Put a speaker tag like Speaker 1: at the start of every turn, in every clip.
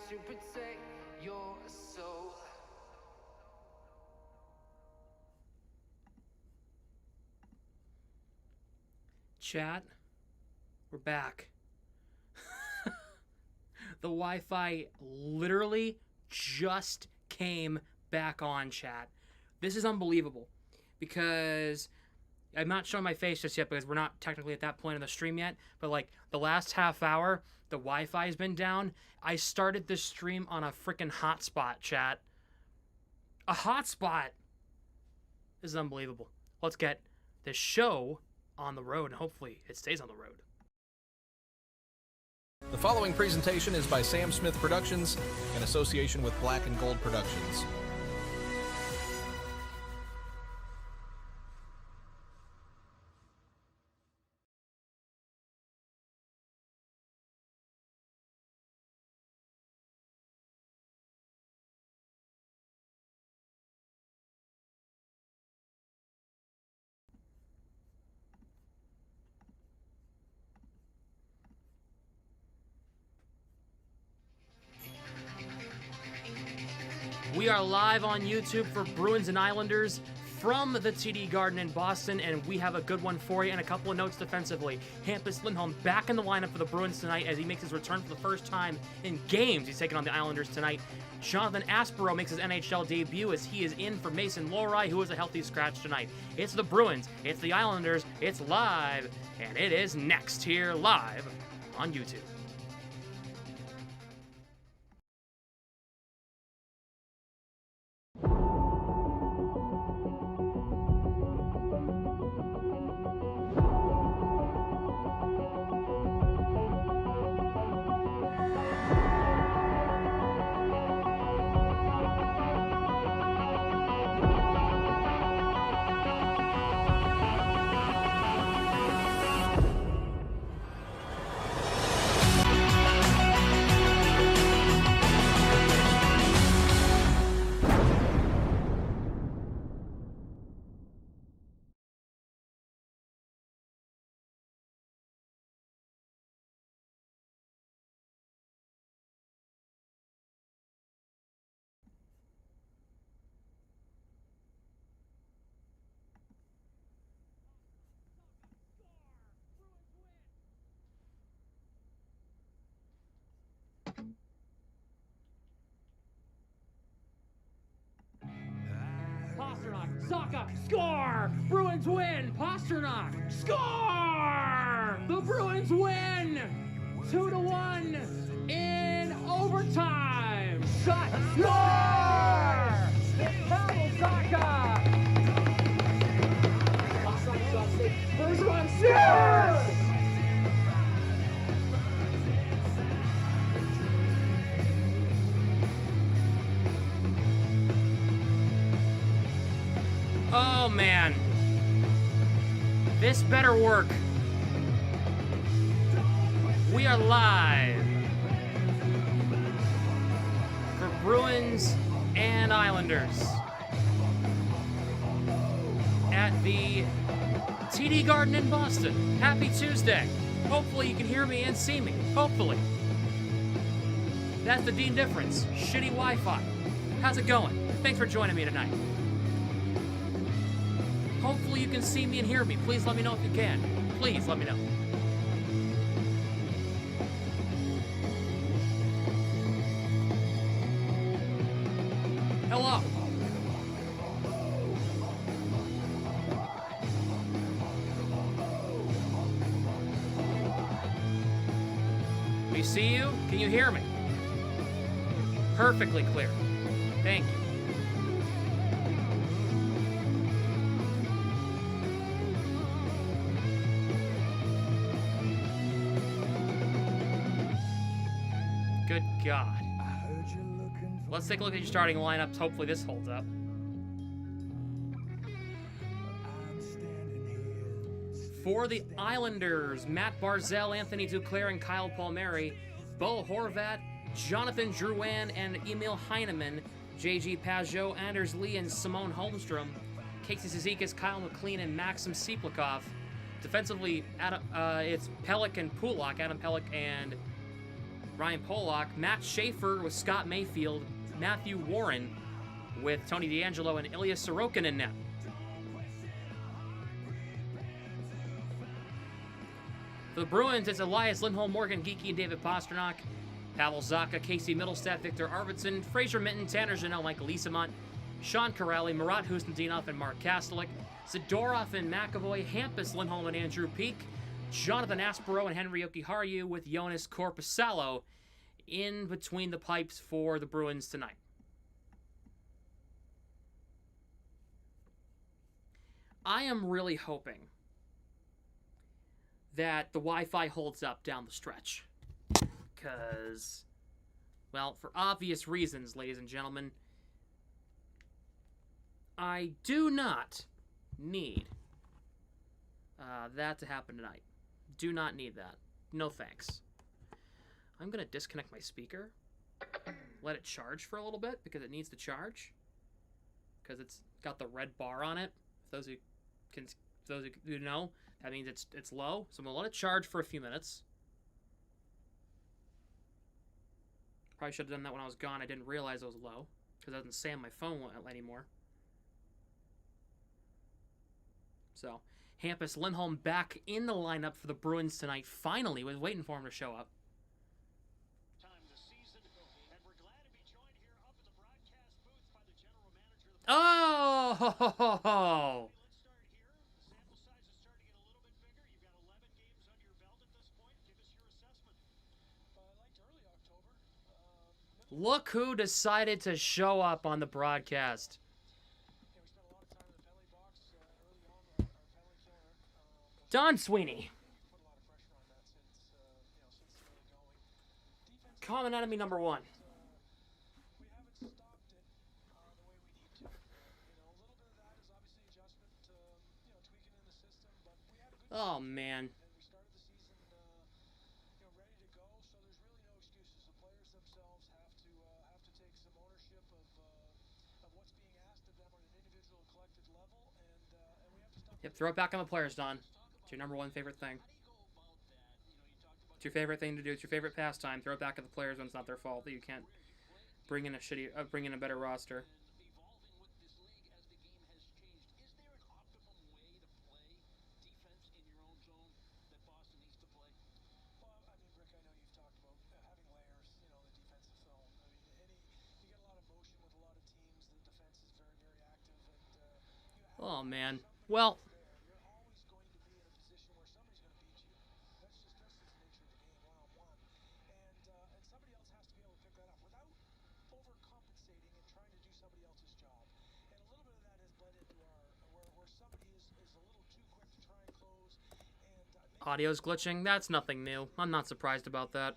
Speaker 1: to protect your soul.
Speaker 2: Chat, we're back. The Wi-Fi literally just came back on, chat. This is unbelievable because I'm not showing my face just yet because we're not technically at that point in the stream yet, but like the last half hour, the Wi-Fi has been down. I started this stream on a freaking hotspot, chat. A hotspot. This is unbelievable. Let's get this show on the road, and hopefully it stays on the road.
Speaker 3: The following presentation is by Sam Smith Productions in association with Black and Gold Productions.
Speaker 2: We are live on YouTube for Bruins and Islanders from the TD Garden in Boston, and we have a good one for you and a couple of notes defensively. Hampus Lindholm back in the lineup for the Bruins tonight as he makes his return for the first time in games. He's taking on the Islanders tonight. Jonathan Aspero makes his NHL debut as he is in for Mason Lohrei, who is a healthy scratch tonight. It's the Bruins, it's the Islanders, it's live, and it is next here live on YouTube. Pastrnak, Saka, score! Bruins win! Pastrnak, score! The Bruins win! 2-1 in overtime! Shot, score! Pavel Saka! Pastrnak shot save. First one, yes! Oh man, this better work. We are live for Bruins and Islanders at the TD Garden in Boston. Happy Tuesday. Hopefully you can hear me and see me. Hopefully. That's the Dean difference. Shitty Wi-Fi. How's it going? Thanks for joining me tonight. Hopefully you can see me and hear me. Please let me know if you can. Please let me know. Hello. We see you? Can you hear me? Perfectly clear. Thank you. Good God. Let's take a look at your starting lineups. Hopefully this holds up. For the Islanders, Matt Barzal, Anthony Duclair, and Kyle Palmieri. Bo Horvat, Jonathan Drouin, and Emil Heineman. J.G. Pajot, Anders Lee, and Simone Holmstrom. Casey Cizikas, Kyle McLean, and Maxim Siplikov. Defensively, it's Pelech and Pulak, Adam Pelech and Ryan Pollock, Matt Schaefer with Scott Mayfield, Matthew Warren with Tony DeAngelo, and Ilya Sorokin in net. For the Bruins, it's Elias Lindholm, Morgan Geekie, and David Pastrnak. Pavel Zacha, Casey Middlestat, Victor Arvidsson, Fraser Minten, Tanner Janelle, Michael Easemont, Sean Corrali, Marat Husnudinov, and Mark Kastelik, Zadorov and McAvoy, Hampus, Lindholm, and Andrew Peak, Jonathan Aspero and Henry Jokiharju with Jonas Korpisalo in between the pipes for the Bruins tonight. I am really hoping that the Wi-Fi holds up down the stretch. Because, well, for obvious reasons, ladies and gentlemen, I do not need that to happen tonight. Do not need that. No thanks. I'm going to disconnect my speaker, let it charge for a little bit, because it needs to charge. Because it's got the red bar on it. For those who know, that means it's low. So I'm going to let it charge for a few minutes. Probably should have done that when I was gone. I didn't realize it was low, because it doesn't say on my phone anymore. So, Hampus Lindholm back in the lineup for the Bruins tonight. Finally, was waiting for him to show up. Oh! Look who decided to show up on the broadcast. Don Sweeney. Common enemy number one. Oh, man. Yep, throw it back on the players, Don. It's your number one favorite thing. It's your favorite thing to do. It's your favorite pastime. Throw it back at the players when it's not their fault that you can't bring in a better roster. Oh, man. Well, audio's glitching. That's nothing new. I'm not surprised about that.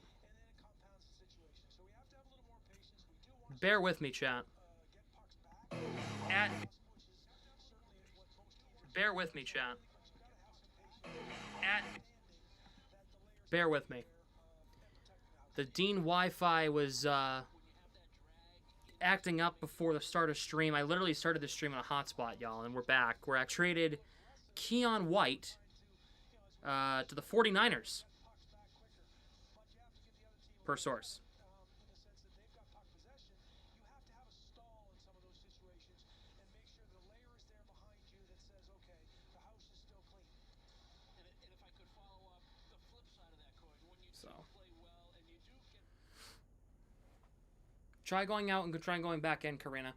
Speaker 2: Bear with me, chat. Bear with me, chat. Bear with me. The Dean Wi-Fi was acting up before the start of stream. I literally started the stream on a hotspot, y'all, and we're back. Where I traded Keon White to the 49ers per source. Try going out and try going back in, Karina.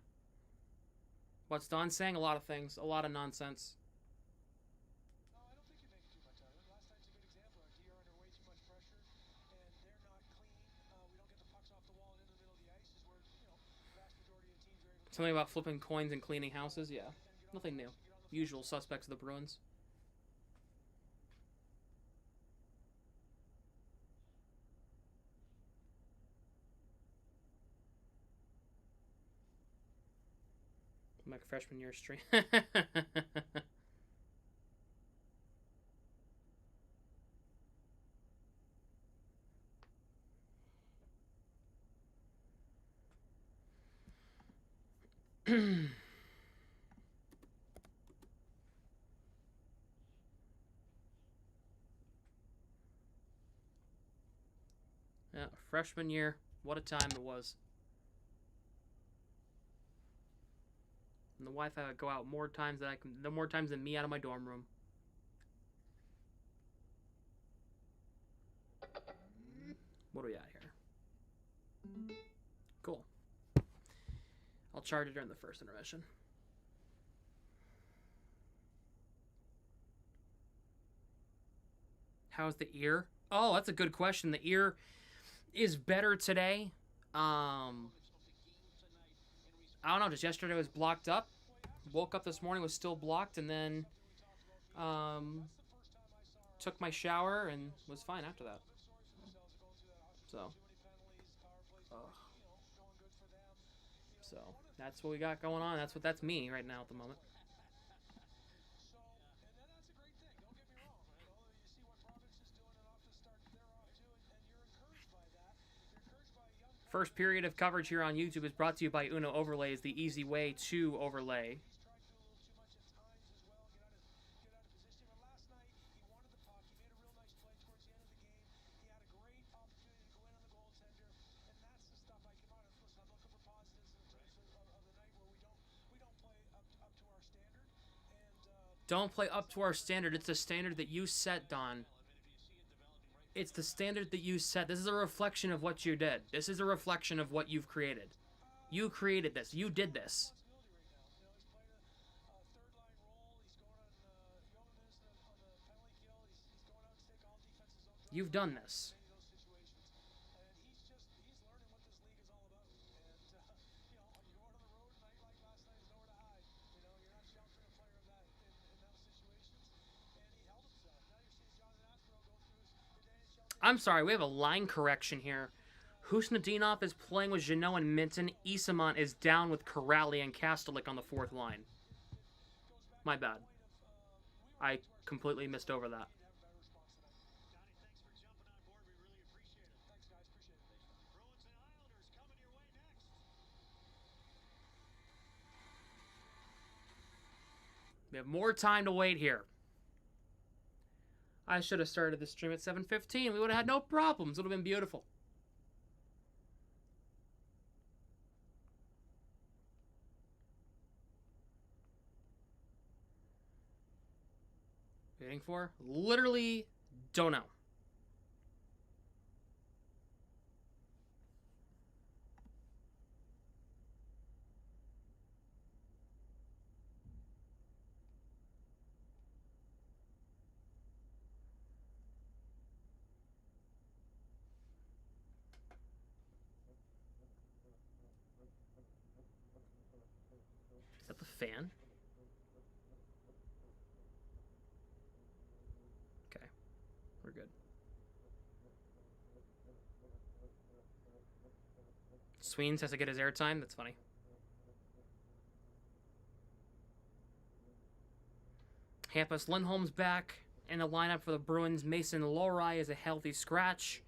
Speaker 2: What's Don saying? A lot of things. A lot of nonsense.
Speaker 4: No, I don't think you make too much out of it. Last night's a good example. Our D are under way too much pressure, and they're not clean. We don't get the pucks off the wall and into the middle of the ice. Is where, the vast majority of teams are able to...
Speaker 2: Something about flipping coins and cleaning houses? Yeah. Nothing new. Usual suspects of the Bruins. Like a freshman year stream. Yeah, Freshman year, what a time it was. And the Wi-Fi would go out more times than me out of my dorm room. What do we got here? Cool. I'll charge it during the first intermission. How's the ear? Oh, that's a good question. The ear is better today. I don't know. Just yesterday was blocked up. Woke up this morning, was still blocked, and then took my shower and was fine after that. So, so that's what we got going on. That's me right now at the moment. First period of coverage here on YouTube is brought to you by Uno Overlays, the easy way to overlay. Don't play up to our standard. It's the standard that you set, Don. It's the standard that you set. This is a reflection of what you did. This is a reflection of what you've created. You created this. You did this. You've done this. I'm sorry, we have a line correction here. Husnudinov is playing with Jeannot and Minten. Isamont is down with Corrali and Kastelik on the fourth line. My bad. I completely missed over that. We have more time to wait here. I should have started the stream at 7:15. We would have had no problems. It would have been beautiful. Waiting for? Literally don't know. Is that the fan? Okay, we're good. Sweens has to get his airtime. That's funny. Hampus Lindholm's back in the lineup for the Bruins. Mason Lohrei is a healthy scratch.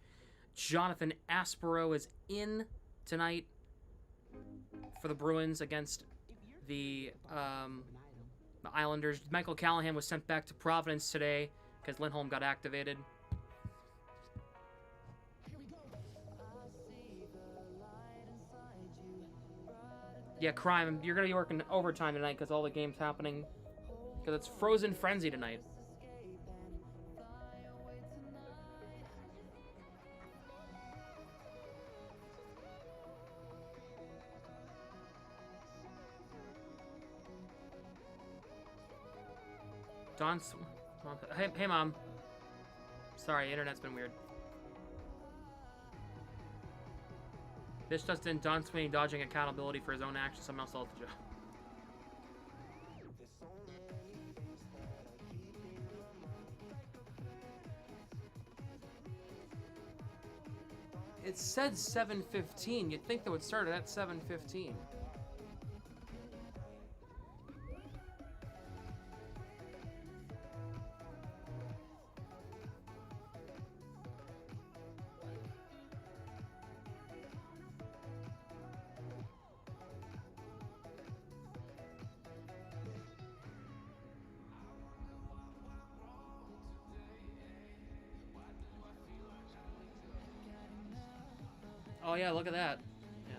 Speaker 2: Jonathan Aspero is in tonight for the Bruins against the Islanders. Michael Callahan was sent back to Providence today because Lindholm got activated. Yeah, Crime, you're going to be working overtime tonight because all the games happening. Because it's Frozen Frenzy tonight. Don's... Hey, Mom. Sorry, internet's been weird. This just in, Don Sweeney dodging accountability for his own actions. Someone else lost the job. It said 7:15. You'd think that would start at 7:15. Oh yeah, look at that. Yeah.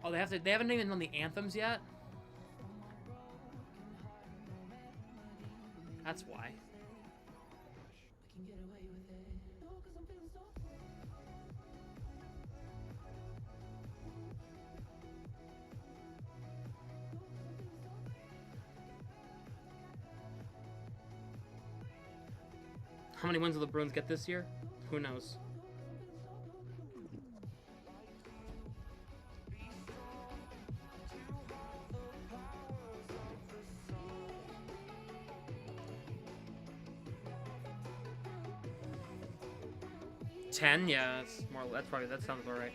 Speaker 2: Oh, they haven't even done the anthems yet? That's why. How many wins will the Bruins get this year? Who knows? $10? Yeah, that's more. That's probably, that sounds about right.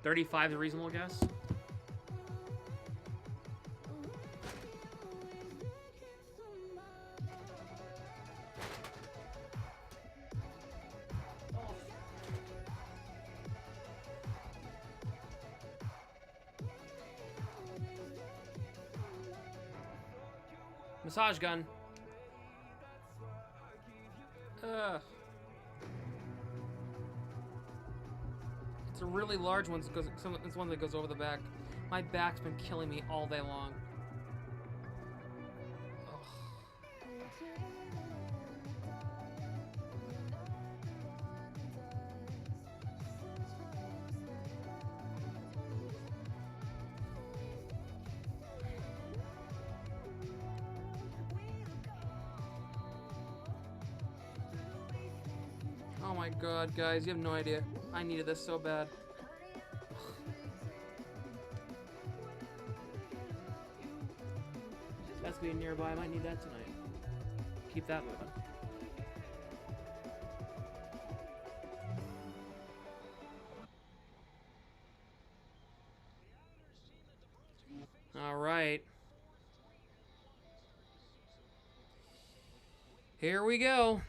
Speaker 2: $35 is a reasonable guess. Massage gun. It's a really large one. It's one that goes over the back. My back's been killing me all day long. Oh my god, guys, you have no idea. I needed this so bad. That's being nearby. I might need that tonight. Keep that moving. All right. Here we go.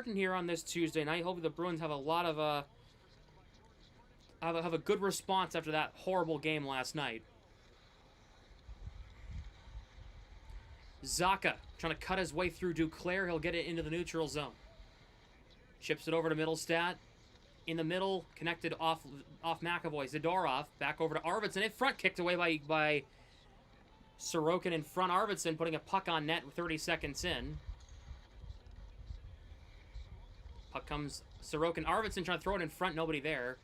Speaker 2: Here on this Tuesday night. Hopefully the Bruins have a lot of have a good response after that horrible game last night. Zacha trying to cut his way through Duclair. He'll get it into the neutral zone. Chips it over to Middlestat. In the middle, connected off McAvoy. Zadorov back over to Arvidsson. In front, kicked away by Sorokin in front. Arvidsson putting a puck on net with 30 seconds in. Puck comes Sorokin. Arvidsson trying to throw it in front. Nobody there.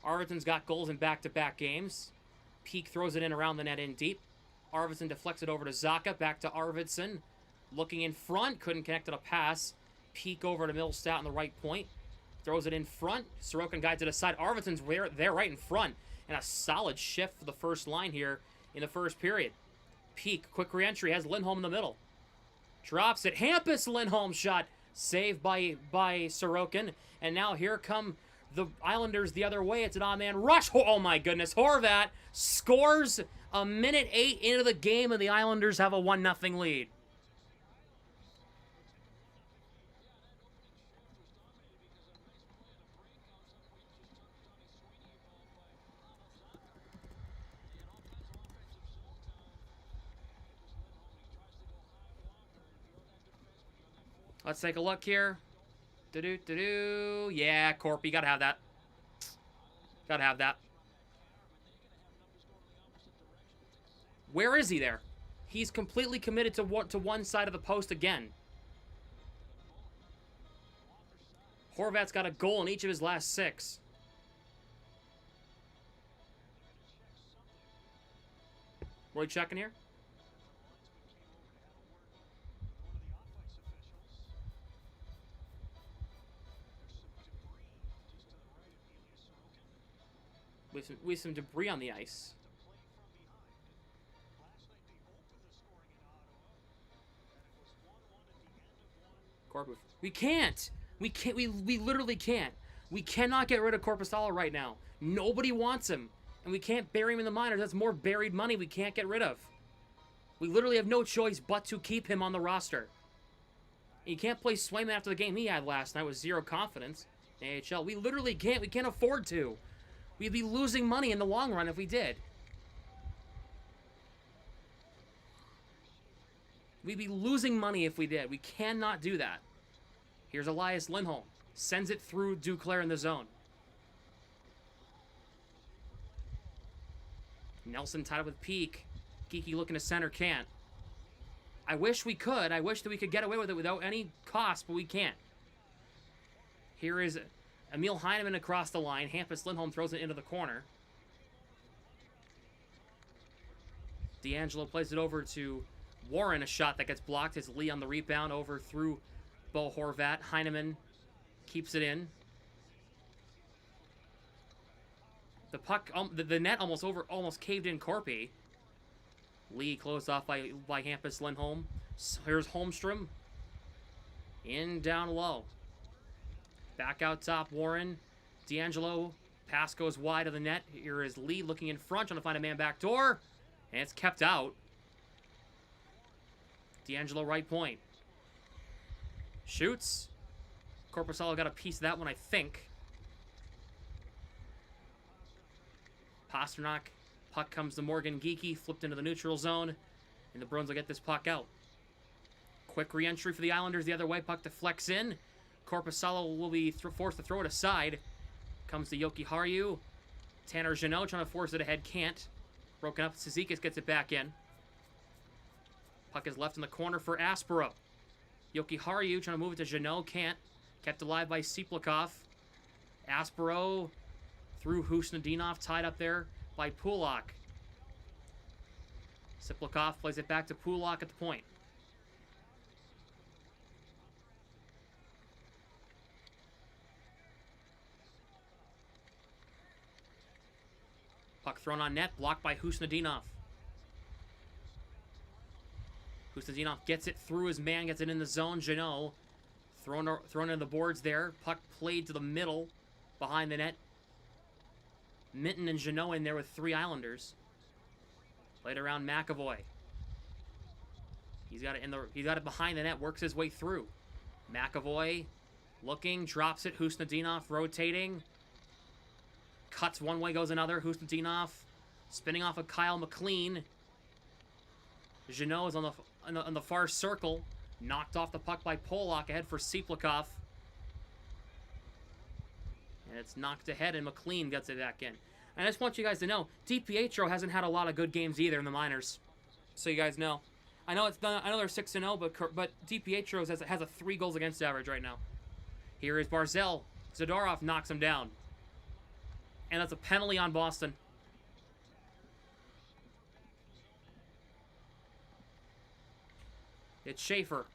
Speaker 2: Arvidsson's got goals in back-to-back games. Peak throws it in around the net in deep. Arvidsson deflects it over to Zacha. Back to Arvidsson. Looking in front. Couldn't connect to the pass. Peak over to Middlestat on the right point. Throws it in front. Sorokin guides it aside. Arvidsson's there right in front. And a solid shift for the first line here in the first period. Peak. Quick re-entry. Has Lindholm in the middle. Drops it. Hampus Lindholm shot. Saved by Sorokin. And now here come the Islanders the other way. It's an odd man rush. Oh my goodness. Horvat scores a minute 8 into the game, and the Islanders have a 1-0 lead. Let's take a look here. Yeah, Corpy, gotta have that. Gotta have that. Where is he there? He's completely committed to one side of the post again. Horvat's got a goal in each of his last 6. What are we checking here? We have some debris on the ice. Corpus. We can't. We can't. We literally can't. We cannot get rid of Korpisalo right now. Nobody wants him. And we can't bury him in the minors. That's more buried money we can't get rid of. We literally have no choice but to keep him on the roster. You can't play Swayman after the game he had last night with zero confidence in AHL. We literally can't. We can't afford to. We'd be losing money in the long run if we did. We'd be losing money if we did. We cannot do that. Here's Elias Lindholm. Sends it through Duclair in the zone. Nelson tied up with Peak. Geekie looking to center, can't. I wish we could. I wish that we could get away with it without any cost, but we can't. Here is Emil Heineman across the line. Hampus Lindholm throws it into the corner. D'Angelo plays it over to Warren, a shot that gets blocked. It's Lee on the rebound over through Bo Horvat. Heineman keeps it in. The puck, the net almost caved in Corpy. Lee closed off by Hampus Lindholm. Here's Holmstrom. In, down low. Back out top, Warren. D'Angelo. Pass goes wide of the net. Here is Lee looking in front, trying to find a man back door. And it's kept out. D'Angelo right point. Shoots. Korpisalo got a piece of that one, I think. Pastrnak. Puck comes to Morgan Geekie, flipped into the neutral zone, and the Bruins will get this puck out. Quick re-entry for the Islanders the other way. Puck deflects in. Korpisalo will be forced to throw it aside. Comes to Yoki Haru. Tanner Jeannot trying to force it ahead, can't. Broken up. Cizikas gets it back in. Puck is left in the corner for Aspero. Yoki Haru trying to move it to Jeannot, can't. Kept alive by Siplikov. Aspero through Husnudinov, tied up there by Pulak. Siplikov plays it back to Pulak at the point. Puck thrown on net, blocked by Husnudinov. Husnudinov gets it through his man, gets it in the zone. Jeannot thrown in the boards there. Puck played to the middle, behind the net. Minten and Jeannot in there with 3 Islanders. Played around McAvoy. He's got it behind the net, works his way through. McAvoy looking, drops it. Husnudinov rotating. Cuts one way, goes another. Husnudinov spinning off of Kyle McLean. Jeannot is on the far circle. Knocked off the puck by Polak, ahead for Siplikov. And it's knocked ahead, and McLean gets it back in. And I just want you guys to know, DiPietro hasn't had a lot of good games either in the minors. So you guys know. I know they're 6-0, but DiPietro has a 3 goals against average right now. Here is Barzal. Zadorov knocks him down. And that's a penalty on Boston. It's Schaefer.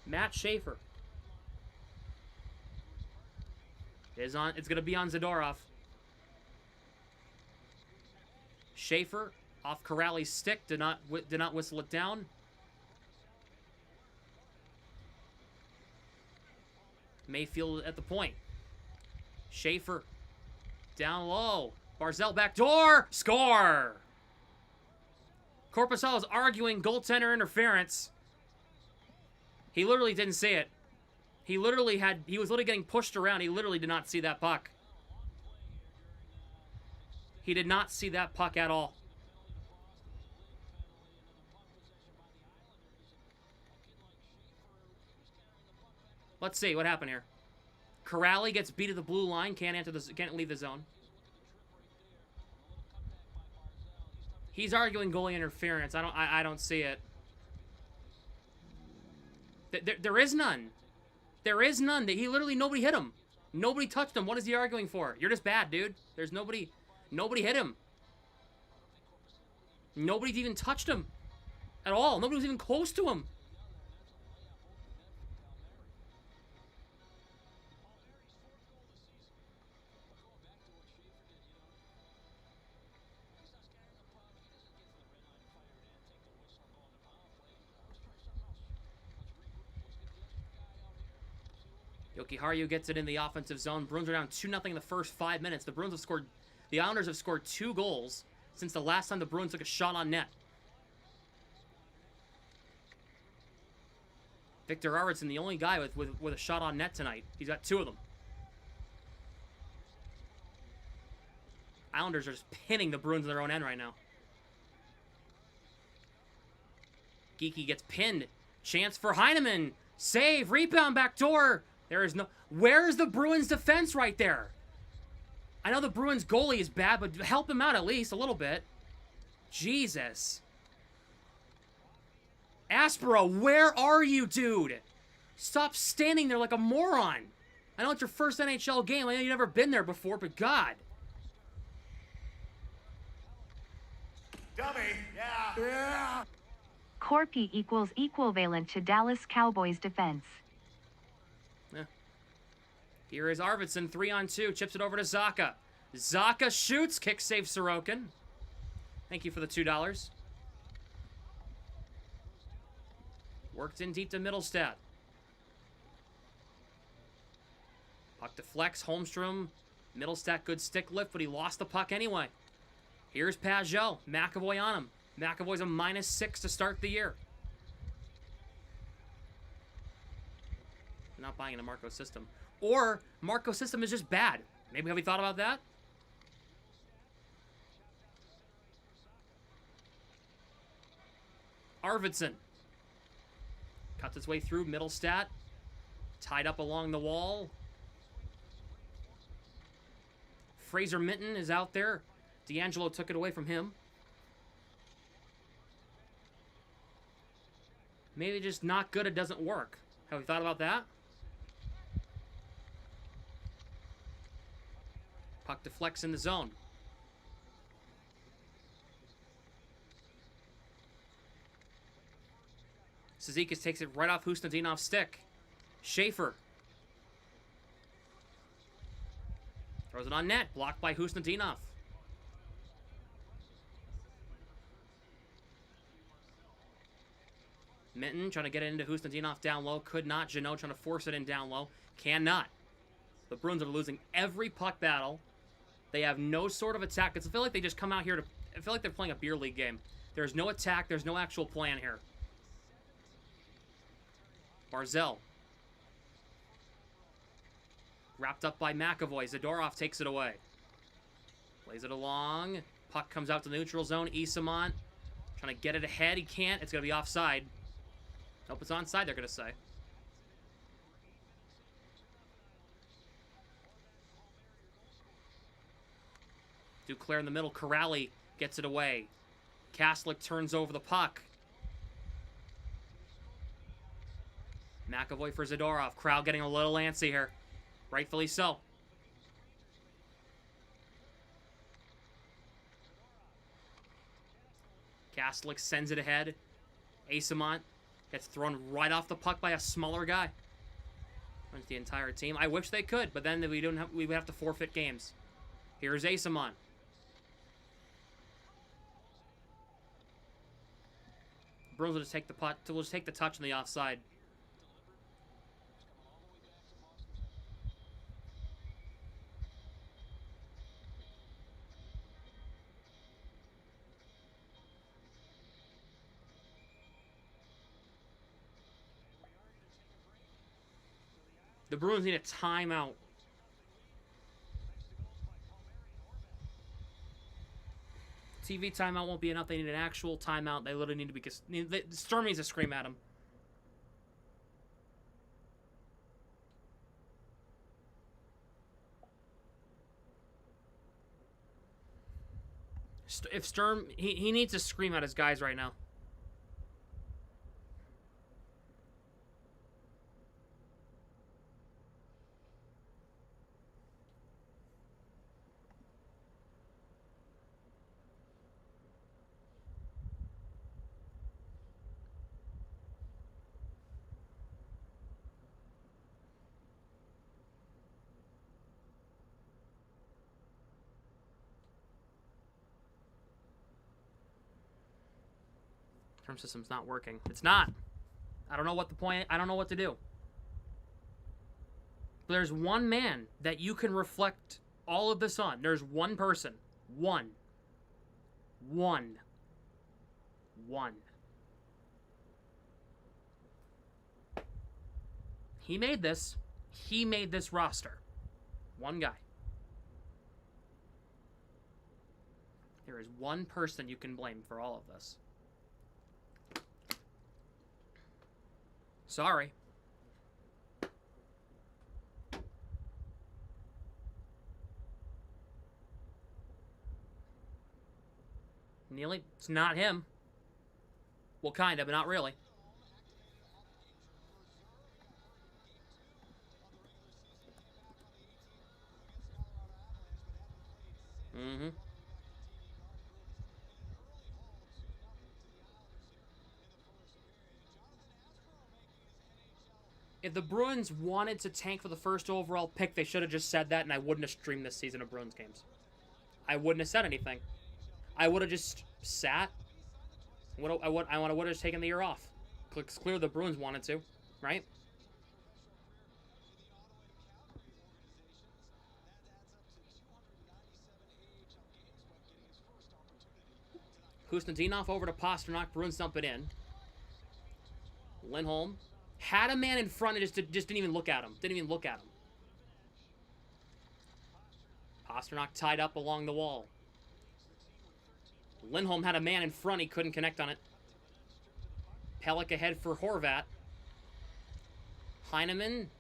Speaker 2: Matt Schaefer. It's going to be on Zadorov. Schaefer off Corrali's stick. Did not whistle it down. Mayfield at the point. Schaefer down low. Barzal back door. Score! Korpisalo is arguing goaltender interference. He literally didn't see it. He was literally getting pushed around. He literally did not see that puck. He did not see that puck at all. Let's see what happened here. Corrali gets beat at the blue line. Can't leave the zone. He's arguing goalie interference. I don't see it. There is none. There is none. Nobody hit him. Nobody touched him. What is he arguing for? You're just bad, dude. There's nobody hit him. Nobody even touched him at all. Nobody was even close to him. Jokiharju gets it in the offensive zone. Bruins are down 2-0 in the first 5 minutes. The Islanders have scored 2 goals since the last time the Bruins took a shot on net. Victor Arvidsson, the only guy with a shot on net tonight. He's got 2 of them. Islanders are just pinning the Bruins in their own end right now. Geekie gets pinned. Chance for Heineman. Save. Rebound. Backdoor. There is no... Where's the Bruins defense right there? I know the Bruins goalie is bad, but help him out at least a little bit. Jesus. Aspera, where are you, dude? Stop standing there like a moron. I know it's your first NHL game. I know you've never been there before, but God.
Speaker 5: Dummy, yeah.
Speaker 6: Corpy equals equivalent to Dallas Cowboys defense.
Speaker 2: Yeah. Here is Arvidsson, 3-on-2, chips it over to Zacha. Zacha shoots, kick save Sorokin. Thank you for the $2. Worked in deep to Middlestat. Puck deflects, Holmstrom. Middlestat, good stick lift, but he lost the puck anyway. Here's Pajot. McAvoy on him. McAvoy's a -6 to start the year. Not buying into Marco's system. Or Marco's system is just bad. Maybe have we thought about that? Arvidsson. Cuts its way through Middlestat. Tied up along the wall. Fraser Minten is out there. D'Angelo took it away from him. Maybe just not good, it doesn't work. Have we thought about that? Puck deflects in the zone. Cizikas takes it right off Husnadinov's stick. Schaefer. Throws it on net. Blocked by Husnadinov. Minten trying to get it into Husnadinov down low. Could not. Jeannot trying to force it in down low. Cannot. The Bruins are losing every puck battle. They have no sort of attack. I feel like they just come out here to... I feel like they're playing a beer league game. There's no attack. There's no actual plan here. Barzell. Wrapped up by McAvoy. Zadorov takes it away. Plays it along. Puck comes out to the neutral zone. Isamont trying to get it ahead. He can't. It's going to be offside. Nope, it's onside, they're going to say. Duclair in the middle. Corrali gets it away. Kaslik turns over the puck. McAvoy for Zadorov. Crowd getting a little antsy here. Rightfully so. Kaslik sends it ahead. Asamont gets thrown right off the puck by a smaller guy. Runs the entire team. I wish they could, but then we would have to forfeit games. Here's Asamont. Bruins will just take the putt. We'll just take the touch on the offside. The Bruins need a timeout. TV timeout won't be enough. They need an actual timeout. They literally need to be... Sturm needs to scream at him. If Sturm... He needs to scream at his guys right now. Term system's not working. It's not. I don't know what the point. I don't know what to do. But there's one man that you can reflect all of this on. There's one person. One. He made this. He made this roster. One guy. There is one person you can blame for all of this. Sorry. Neely, it's not him. Well, kind of, but not really. Mm-hmm. If the Bruins wanted to tank for the first overall pick, they should have just said that, and I wouldn't have streamed this season of Bruins games. I wouldn't have said anything. I would have just sat. I would have just taken the year off. It's clear the Bruins wanted to, right? Kuznetsov over to Pastrnak. Bruins dump it in. Lindholm had a man in front and just didn't even look at him. Didn't even look at him. Pastrnak tied up along the wall. Lindholm had a man in front. He couldn't connect on it. Pelech ahead for Horvat. Heineman.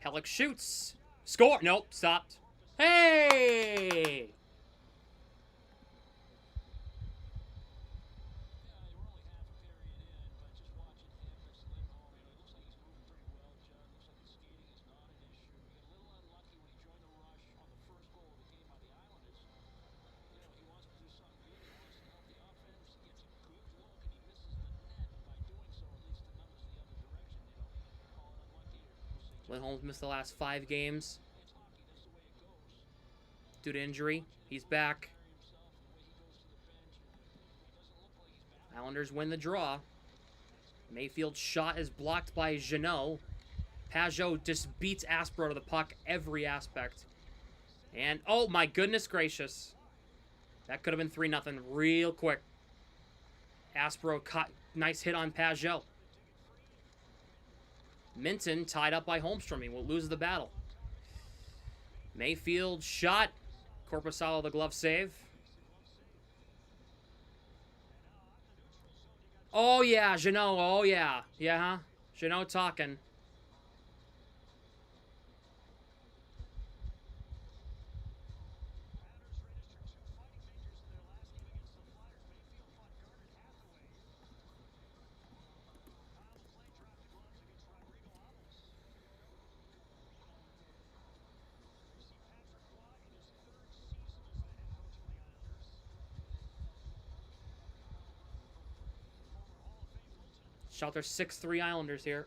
Speaker 2: Pelech shoots. Score! Nope, stopped. Hey! Lindholm's missed the last 5 games due to injury. He's back. Islanders win the draw. Mayfield's shot is blocked by Jeannot. Pajot just beats Aspro to the puck every aspect. And, oh my goodness gracious. That could have been 3-0 real quick. Aspro caught, nice hit on Pajot. Minten tied up by Holmstrom. He will lose the battle. Mayfield shot. Korpisalo the glove save. Oh yeah, Jeannot. Oh yeah. Yeah, huh? Jeannot talking. Shelter 6-3 Islanders here.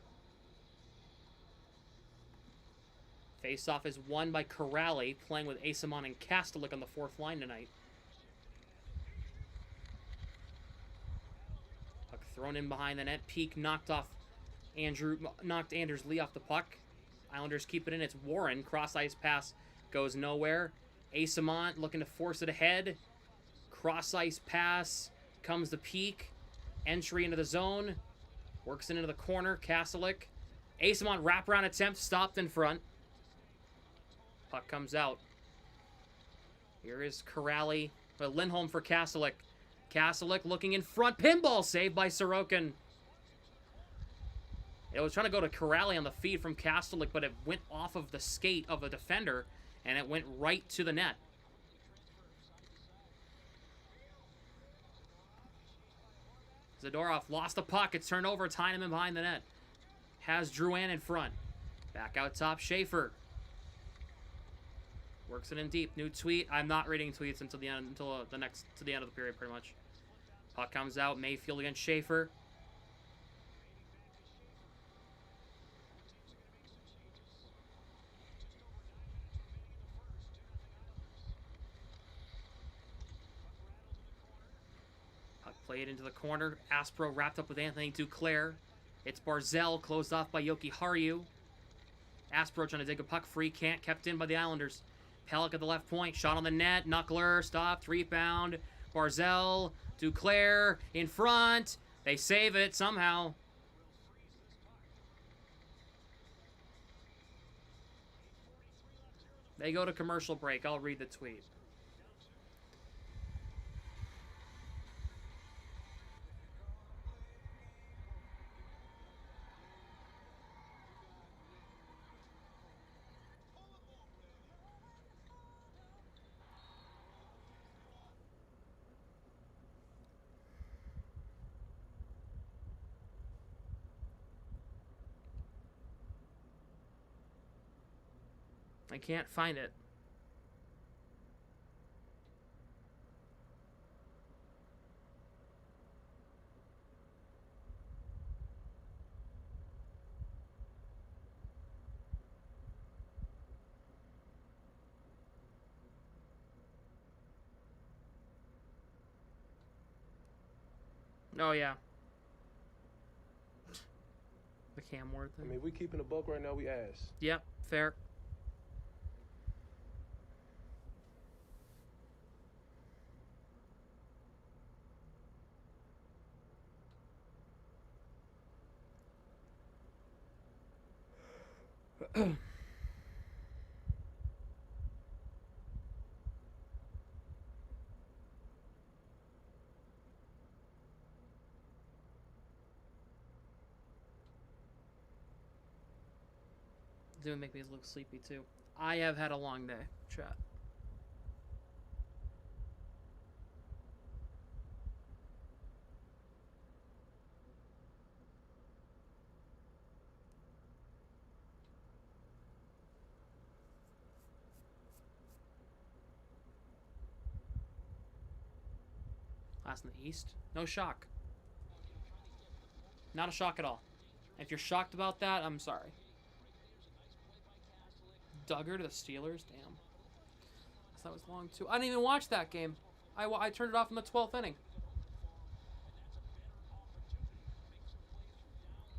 Speaker 2: Faceoff is won by Corrali, playing with Asamon and Kastelik on the 4th line tonight. Puck thrown in behind the net. Peak knocked Anders Lee off the puck. Islanders keep it in. It's Warren. Cross-ice pass goes nowhere. Asamon looking to force it ahead. Cross-ice pass comes the Peak. Entry into the zone. Works it into the corner. Kastelik. Asamon wraparound attempt. Stopped in front. Puck comes out. Here is Corrali. Lindholm for Kastelik. Kastelik looking in front. Pinball saved by Sorokin. It was trying to go to Corrali on the feed from Kastelik, but it went off of the skate of a defender, and it went right to the net. Zadorov lost the puck. It's turned over. It's Heineman behind the net. Has Drouin in front. Back out top, Schaefer. Works it in deep. New tweet. I'm not reading tweets until the end, to the end of the period, pretty much. Puck comes out. Mayfield against Schaefer. Played into the corner. Aspro wrapped up with Anthony Duclair. It's Barzell, closed off by Yoki Haru. Aspro trying to dig a puck free, can't, kept in by the Islanders. Pellick at the left point, shot on the net, Knuckler, stopped, rebound. Barzell, Duclair, in front. They save it somehow. They go to commercial break. I'll read the tweet. I can't find it. Oh, yeah. The Cam Ward thing.
Speaker 7: I mean, we keeping a buck right now, we ass.
Speaker 2: Yep, fair. It's gonna make me look sleepy too. I have had a long day, chat. Last in the East? No shock. Not a shock at all. If you're shocked about that, I'm sorry. Duggar to the Steelers? Damn. That was long too. I didn't even watch that game. I turned it off in the 12th inning.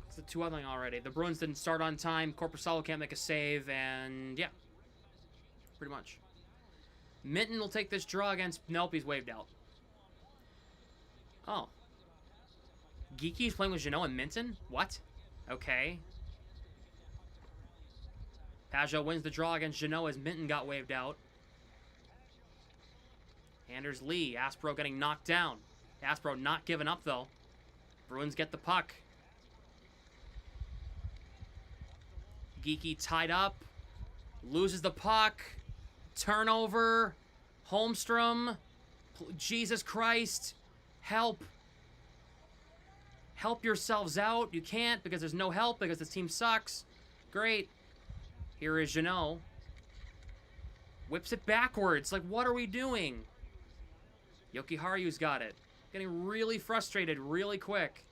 Speaker 2: It's a 2-0 already. The Bruins didn't start on time. Corpusalo can't make a save, and yeah. Pretty much. Minten will take this draw against... Nope, he's waved out. Oh. Geekie's playing with Jeannot and Minten? What? Okay. Pajot wins the draw against Jeannot as Minten got waved out. Anders Lee. Aspro getting knocked down. Aspro not giving up, though. Bruins get the puck. Geekie tied up. Loses the puck. Turnover. Holmstrom. Jesus Christ. Help. Help yourselves out. You can't because there's no help because this team sucks. Great. Here is Jeannot. Whips it backwards. Like, what are we doing? Yoki Haru's got it. Getting really frustrated really quick.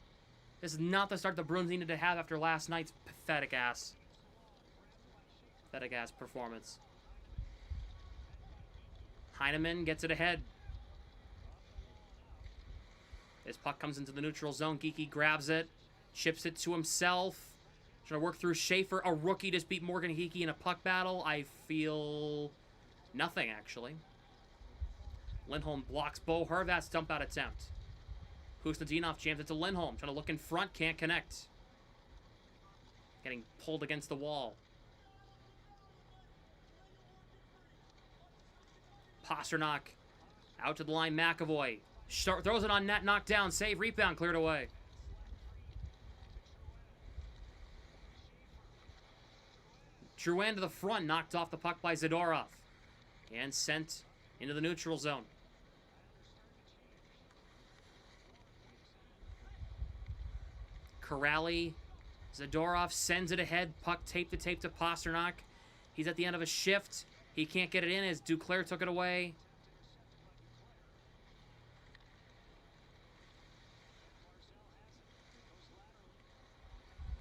Speaker 2: This is not the start the Bruins needed to have after last night's pathetic ass performance. Heineman gets it ahead. This puck comes into the neutral zone. Geekie grabs it. Chips it to himself. Trying to work through Schaefer. A rookie just beat Morgan Geekie in a puck battle. I feel nothing, actually. Lindholm blocks Bo Horvat's dump out attempt. Husnudinov jams it to Lindholm. Trying to look in front. Can't connect. Getting pulled against the wall. Pastrnak. Out to the line. McAvoy. Throws it on net. Knocked down. Save. Rebound. Cleared away. Drouin to the front, knocked off the puck by Zadorov. And sent into the neutral zone. Corrali. Zadorov sends it ahead. Puck tape to Pastrnak. He's at the end of a shift. He can't get it in as Duclair took it away.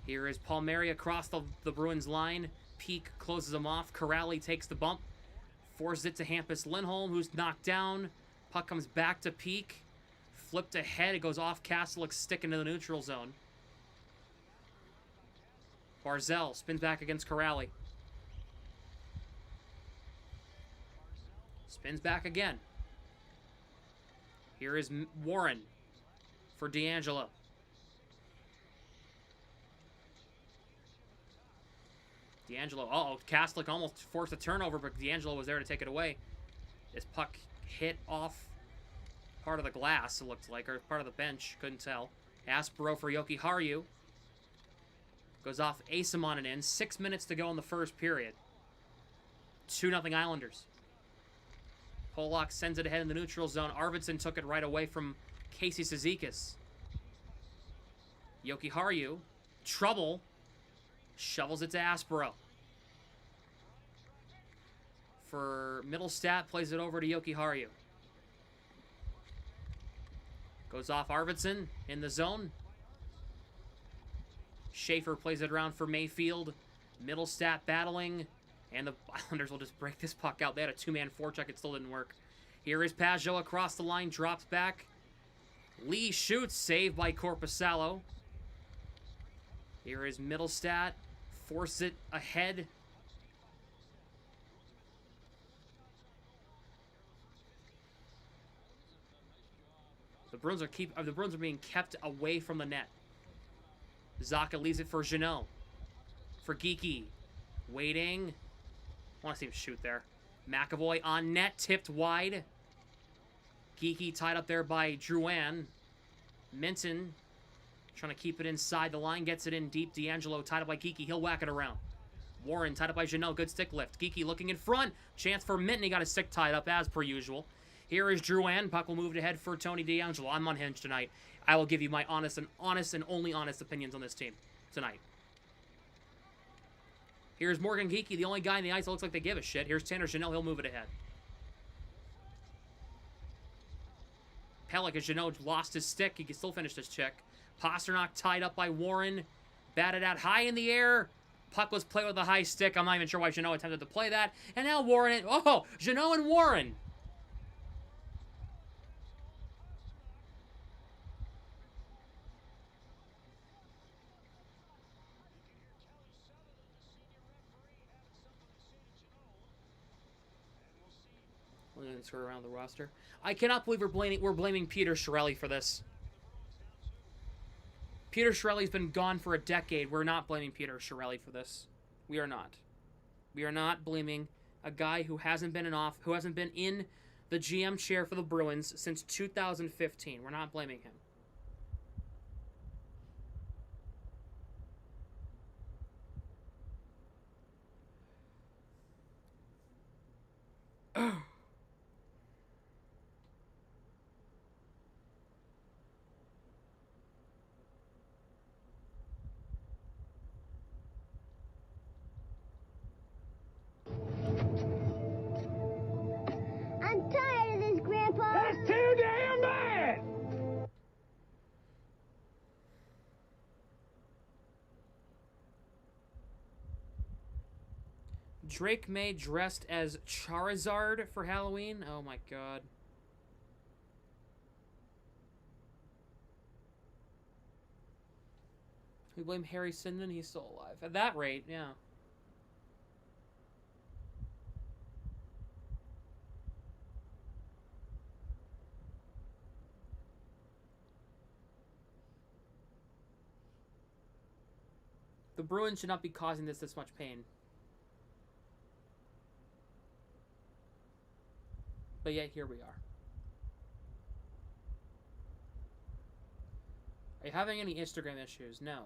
Speaker 2: Here is Palmieri across the Bruins line. Peak closes him off. Corrali takes the bump. Forces it to Hampus Lindholm, who's knocked down. Puck comes back to Peak. flipped ahead. It goes off Kastelik's stick into the neutral zone. Barzell spins back against Corrali. Spins back again. Here is Warren for D'Angelo. D'Angelo, uh-oh, Kastelik almost forced a turnover, but D'Angelo was there to take it away. This puck hit off part of the glass, it looked like, or part of the bench, couldn't tell. Aspero for Yoki Haru. Goes off Asimon and in. 6 minutes to go in the first period. 2-0 Islanders. Polak sends it ahead in the neutral zone. Arvidsson took it right away from Casey Cizikas. Yoki Haru. Trouble. Shovels it to Aspero. For Middlestat, plays it over to Yoki Haru. Goes off Arvidsson in the zone. Schaefer plays it around for Mayfield. Middlestat battling. And the Islanders will just break this puck out. They had a two-man forecheck. It still didn't work. Here is Pajot across the line. Drops back. Lee shoots. Saved by Korpisalo. Here is Middlestat. Force it ahead. The Bruins are being kept away from the net. Zaka leaves it for Jeannot. For Geekie. Waiting. I want to see him shoot there. McAvoy on net. Tipped wide. Geekie tied up there by Drouin. Minten trying to keep it inside the line. Gets it in deep. D'Angelo tied up by Geekie. He'll whack it around. Warren tied up by Jeannot. Good stick lift. Geekie looking in front. Chance for Minten. He got his stick tied up as per usual. Here is Drouin. Puck will move ahead for Tony D'Angelo. I'm unhinged tonight. I will give you my honest and only honest opinions on this team tonight. Here's Morgan Geekie, the only guy in the ice that looks like they give a shit. Here's Tanner Jeannot. He'll move it ahead. Pellick, as Jeannot lost his stick. He can still finish this check. Pastrnak tied up by Warren. Batted out high in the air. Puck was played with a high stick. I'm not even sure why Jeannot attempted to play that. And now Warren. Oh, Jeannot and Warren. Sort of around the roster. I cannot believe we're blaming Peter Chiarelli for this. Peter Chiarelli's been gone for a decade. We're not blaming Peter Chiarelli for this. We are not. We are not blaming a guy who hasn't been in the GM chair for the Bruins since 2015. We're not blaming him.
Speaker 8: I'm tired of this, Grandpa.
Speaker 5: That's too damn bad!
Speaker 2: Drake May dressed as Charizard for Halloween? Oh my god. We blame Harry Sinden? He's still alive. At that rate, yeah. The Bruins should not be causing this much pain. But yet, here we are. Are you having any Instagram issues? No.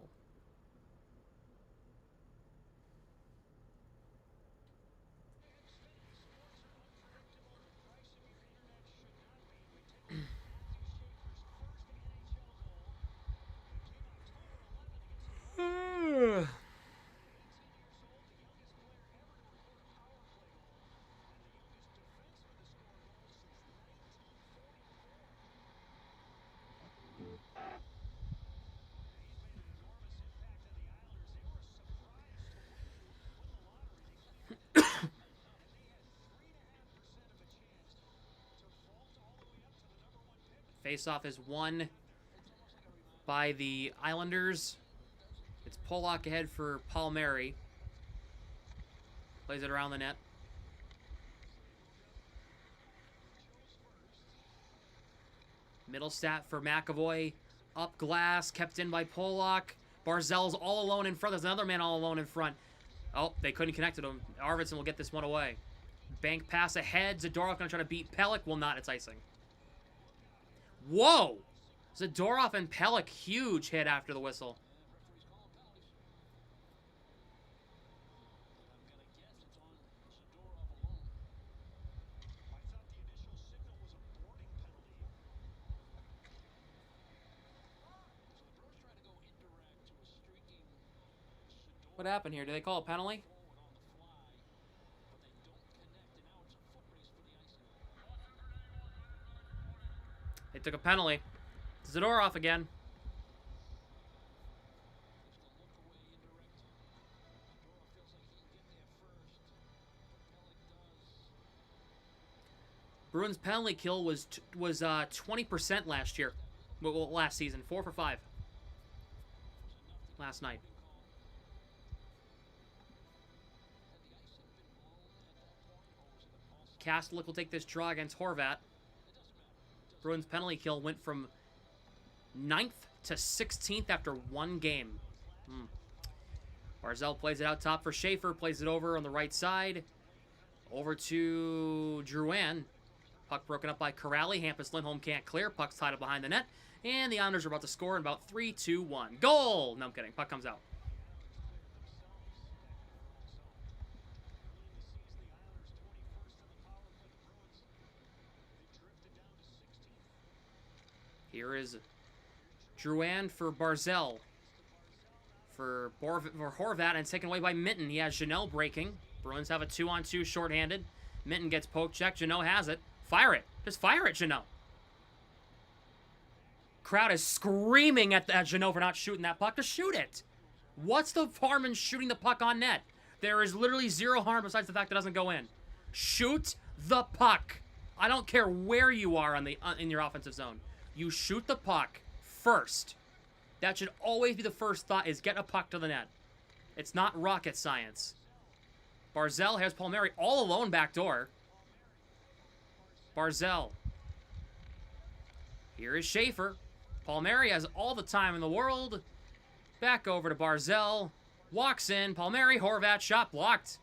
Speaker 2: Face-off is won by the Islanders. It's Pollock ahead for Palmieri. Plays it around the net. Middle stat for McAvoy. Up glass, kept in by Pollock. Barzell's all alone in front. There's another man all alone in front. Oh, they couldn't connect to him. Arvidsson will get this one away. Bank pass ahead. Zadorov gonna try to beat Pelech. Will not. It's icing. Whoa! Zadorov and Pelech, huge hit after the whistle. What happened here? Did they call a penalty? They took a penalty. Zadorov again. Bruins penalty kill was 20% last year. Well, last season. 4 for 5. Last night. Kastelik will take this draw against Horvat. Bruins penalty kill went from 9th to 16th after 1 game. Barzell plays it out top for Schaefer. Plays it over on the right side. Over to Drouin. Puck broken up by Corrali. Hampus Lindholm can't clear. Puck's tied up behind the net. And the Islanders are about to score in about 3, 2, 1. Goal! No, I'm kidding. Puck comes out. Here is Drouin for Barzell. For Horvat, and it's taken away by Minten. He has Janelle breaking. Bruins have a 2-on-2 shorthanded. Minten gets poke check. Janelle has it. Fire it. Just fire it, Janelle. Crowd is screaming at Janelle for not shooting that puck. Just shoot it. What's the harm in shooting the puck on net? There is literally zero harm besides the fact that it doesn't go in. Shoot the puck. I don't care where you are in your offensive zone. You shoot the puck first. That should always be the first thought, is get a puck to the net. It's not rocket science. Barzell has Palmieri all alone back door. Barzell. Here is Schaefer. Palmieri has all the time in the world. Back over to Barzell. Walks in. Palmieri, Horvat, shot blocked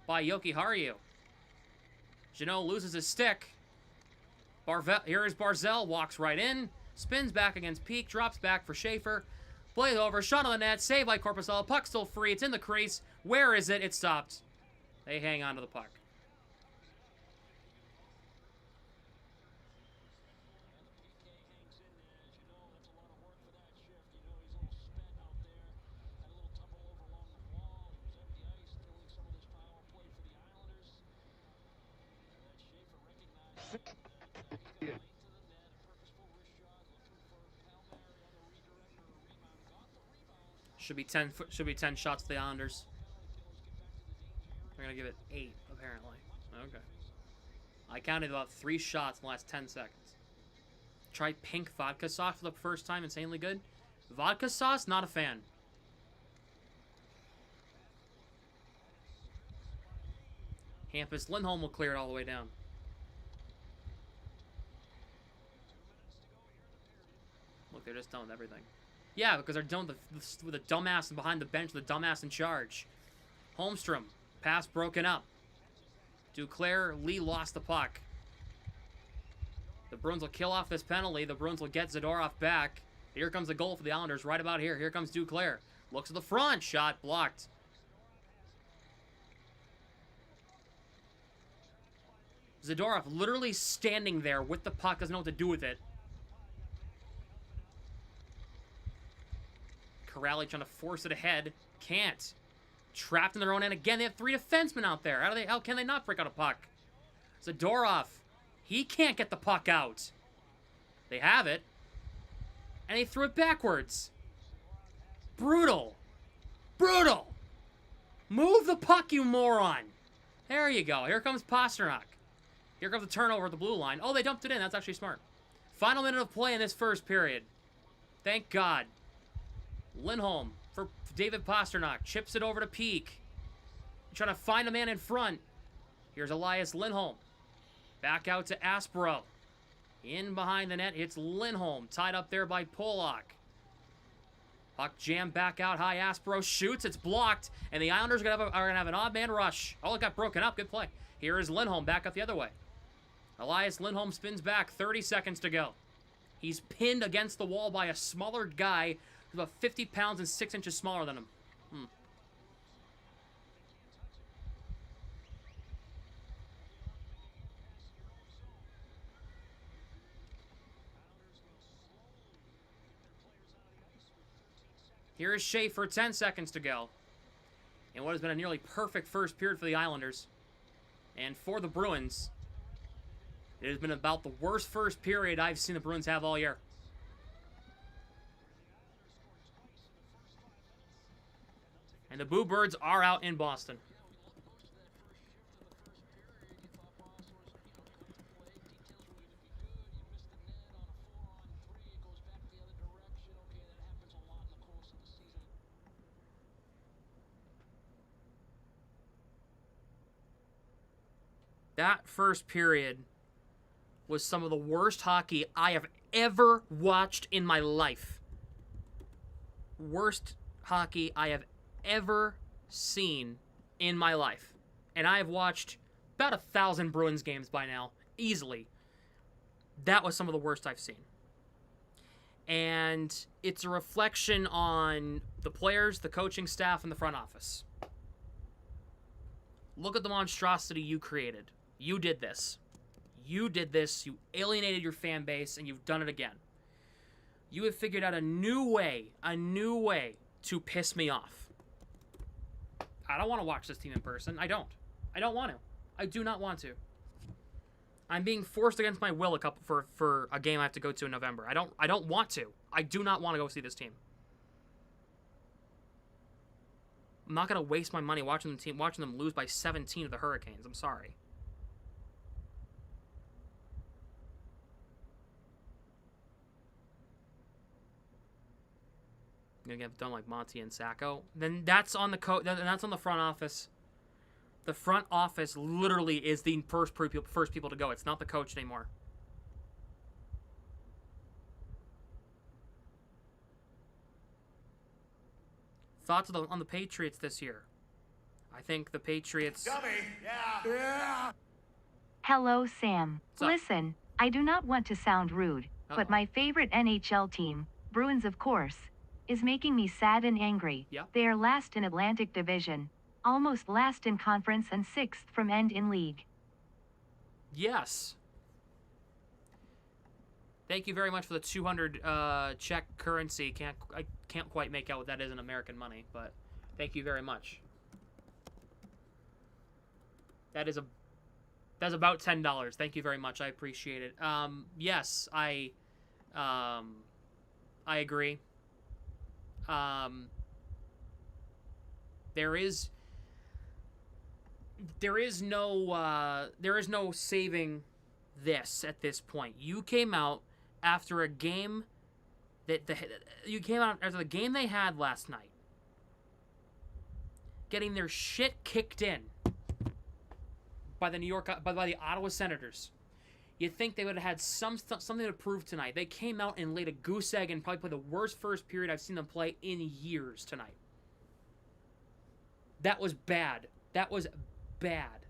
Speaker 2: by Yoki Haru. Jeannot loses his stick. Here is Barzell, walks right in, spins back against Peak, drops back for Schaefer, plays over, shot on the net, saved by Korpisalo, puck still free, it's in the crease. Where is it? It stopped. They hang on to the puck. Should be 10 shots to the Islanders. They're gonna give it 8, apparently. Okay. I counted about 3 shots in the last 10 seconds. Try pink vodka sauce for the first time. Insanely good. Vodka sauce, not a fan. Hampus Lindholm will clear it all the way down. Look, they're just done with everything. Yeah, because they're done with the dumbass behind the bench, the dumbass in charge. Holmstrom, pass broken up. Duclair, Lee lost the puck. The Bruins will kill off this penalty. The Bruins will get Zadorov back. Here comes the goal for the Islanders right about here. Here comes Duclair. Looks at the front. Shot blocked. Zadorov literally standing there with the puck. Doesn't know what to do with it. Corrali trying to force it ahead. Can't. Trapped in their own end again. They have 3 defensemen out there. How can they not break out a puck? Zadorov. He can't get the puck out. They have it. And he threw it backwards. Brutal. Brutal. Move the puck, you moron. There you go. Here comes Pastrnak. Here comes the turnover at the blue line. Oh, they dumped it in. That's actually smart. Final minute of play in this first period. Thank God. Lindholm for David Pastrnak. Chips it over to Peak. Trying to find a man in front. Here's Elias Lindholm. Back out to Aspro. In behind the net, it's Lindholm. Tied up there by Polak. Puck jammed back out high. Aspro shoots. It's blocked. And the Islanders are going to have an odd man rush. Oh, it got broken up. Good play. Here is Lindholm back up the other way. Elias Lindholm spins back. 30 seconds to go. He's pinned against the wall by a smaller guy who's about 50 pounds and 6 inches smaller than him. Here is Schaefer, 10 seconds to go. And what has been a nearly perfect first period for the Islanders. And for the Bruins, it has been about the worst first period I've seen the Bruins have all year. And the Boo Birds are out in Boston. That first period was some of the worst hockey I have ever watched in my life. Worst hockey I have ever seen in my life. And I have watched about 1,000 Bruins games by now, easily. That was some of the worst I've seen. And it's a reflection on the players, the coaching staff, and the front office. Look at the monstrosity you created. You did this. You did this. You alienated your fan base, and you've done it again. You have figured out a new way to piss me off. I don't want to watch this team in person. I don't want to. I do not want to. I'm being forced against my will for a game I have to go to in November. I don't want to. I do not want to go see this team. I'm not going to waste my money watching them lose by 17 to the Hurricanes. I'm sorry. Gonna get done like Monty and Sacco. Then that's on the that's on the front office. The front office literally is the first people to go. It's not the coach anymore. Thoughts on the Patriots this year? I think the Patriots.
Speaker 5: Dummy. Yeah.
Speaker 6: Hello, Sam.
Speaker 2: What's up?
Speaker 6: Listen, I do not want to sound rude,
Speaker 2: Uh-oh.
Speaker 6: but my favorite NHL team, Bruins of course, is making me sad and angry.
Speaker 2: Yep.
Speaker 6: They are last in Atlantic Division, almost last in conference and 6th from end in league.
Speaker 2: Yes. Thank you very much for the 200 Czech currency. I can't quite make out what that is in American money, but thank you very much. That's about $10. Thank you very much. I appreciate it. Yes, I agree. There is no saving this at this point. You came out after a game after the game they had last night, getting their shit kicked in by the Ottawa Senators. You'd think they would have had something to prove tonight. They came out and laid a goose egg and probably played the worst first period I've seen them play in years tonight. That was bad. That was bad.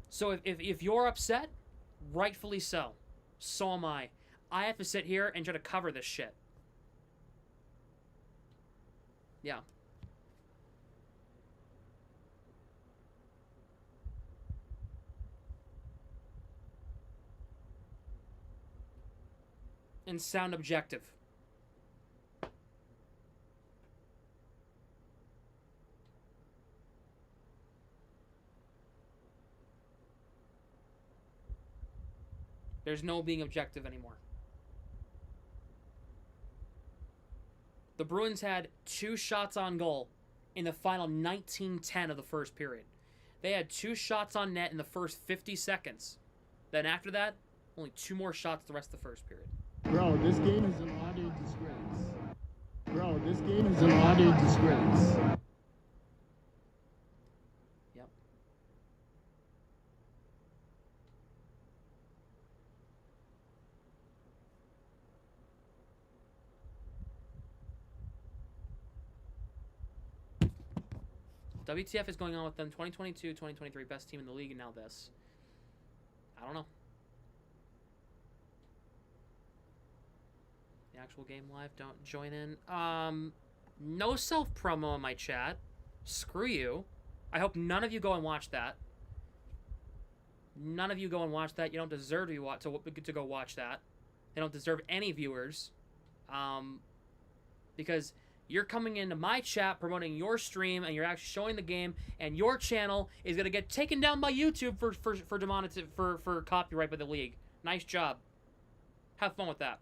Speaker 2: So if you're upset, rightfully so. So am I. I have to sit here and try to cover this shit. Yeah. And sound objective. There's no being objective anymore. The Bruins had 2 shots on goal in the final 19:10 of the first period. They had 2 shots on net in the first 50 seconds. Then after that, Only 2 more shots the rest of the first period.
Speaker 8: Bro, this game is an utter disgrace. Bro, this game is an utter disgrace.
Speaker 2: Yep. WTF is going on with them? 2022, 2023, best team in the league, and now this. I don't know. The actual game live, don't join in. No self-promo in my chat. Screw you. I hope none of you go and watch that. None of you go and watch that. You don't deserve to go watch that. They don't deserve any viewers. Because you're coming into my chat promoting your stream and you're actually showing the game, and your channel is gonna get taken down by YouTube for copyright by the league. Nice job. Have fun with that.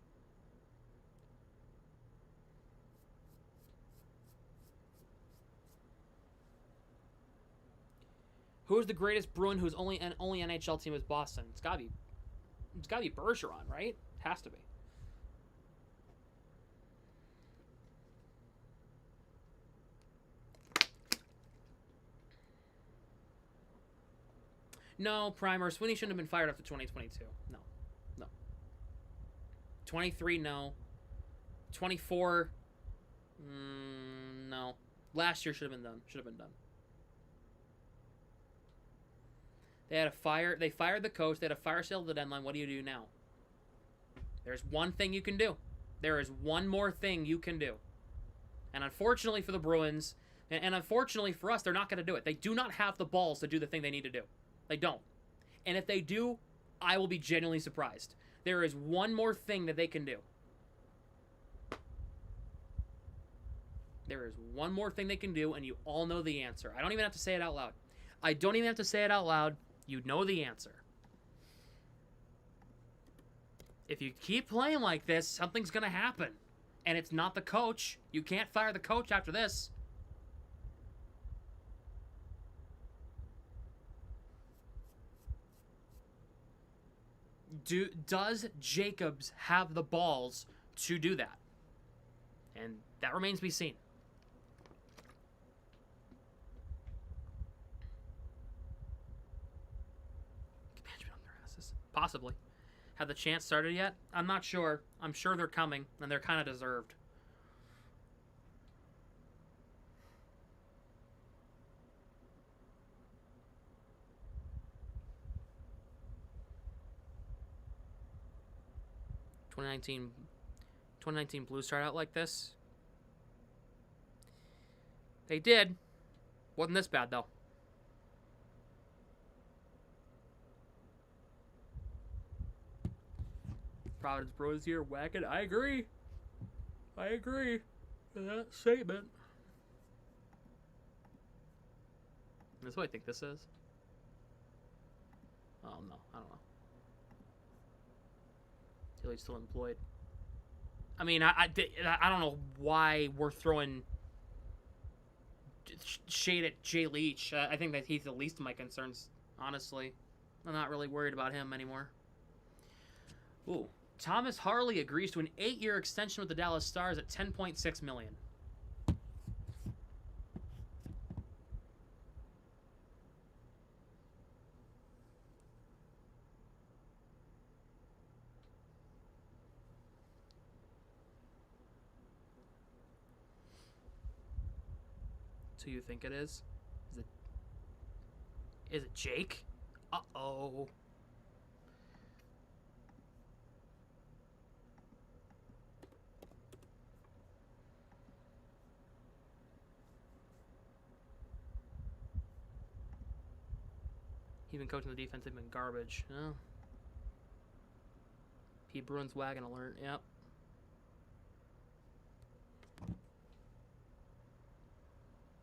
Speaker 2: Who is the greatest Bruin whose only NHL team is Boston? It's gotta be Bergeron, right? Has to be. No, Primer. Sweeney shouldn't have been fired after 2022. No. 23, no. 24, no. Last year should have been done. They fired the coach. They had a fire sale at the deadline. What do you do now? There's one thing you can do. There is one more thing you can do. And unfortunately for the Bruins, and unfortunately for us, they're not going to do it. They do not have the balls to do the thing they need to do. They don't. And if they do, I will be genuinely surprised. There is one more thing that they can do. There is one more thing they can do, and you all know the answer. I don't even have to say it out loud. I don't even have to say it out loud. You know the answer. If you keep playing like this, something's going to happen. And it's not the coach. You can't fire the coach after this. Does Jacobs have the balls to do that? And that remains to be seen. Management on their asses. Possibly. Have the chance started yet? I'm not sure. I'm sure they're coming, and they're kind of deserved. '19 Blues start out like this. They did. Wasn't this bad, though. Providence Bruins here, whacking. I agree. With that statement. That's what I think this is. Oh, no. I don't know. Till he's still employed. I mean, I don't know why we're throwing shade at Jay Leach. I think that he's the least of my concerns, honestly. I'm not really worried about him anymore. Ooh. Thomas Harley agrees to an 8-year extension with the Dallas Stars at $10.6 million. So you think it is? Is it Jake? Uh-oh. Even coaching the defense has been garbage. Oh. P. Bruins wagon alert. Yep.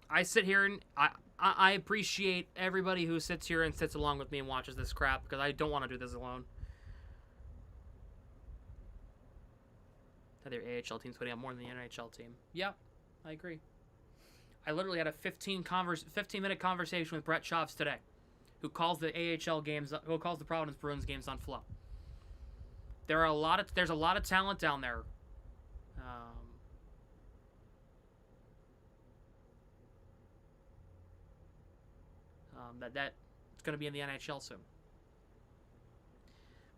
Speaker 2: I sit here and I appreciate everybody who sits here and sits along with me and watches this crap, because I don't want to do this alone. Their AHL team's putting out more than the NHL team. Yep, I agree. I literally had a 15-minute conversation with Brett Schaafs today, who calls the AHL games, who calls the Providence Bruins games on Flow. There's a lot of talent down there. That it's going to be in the NHL soon.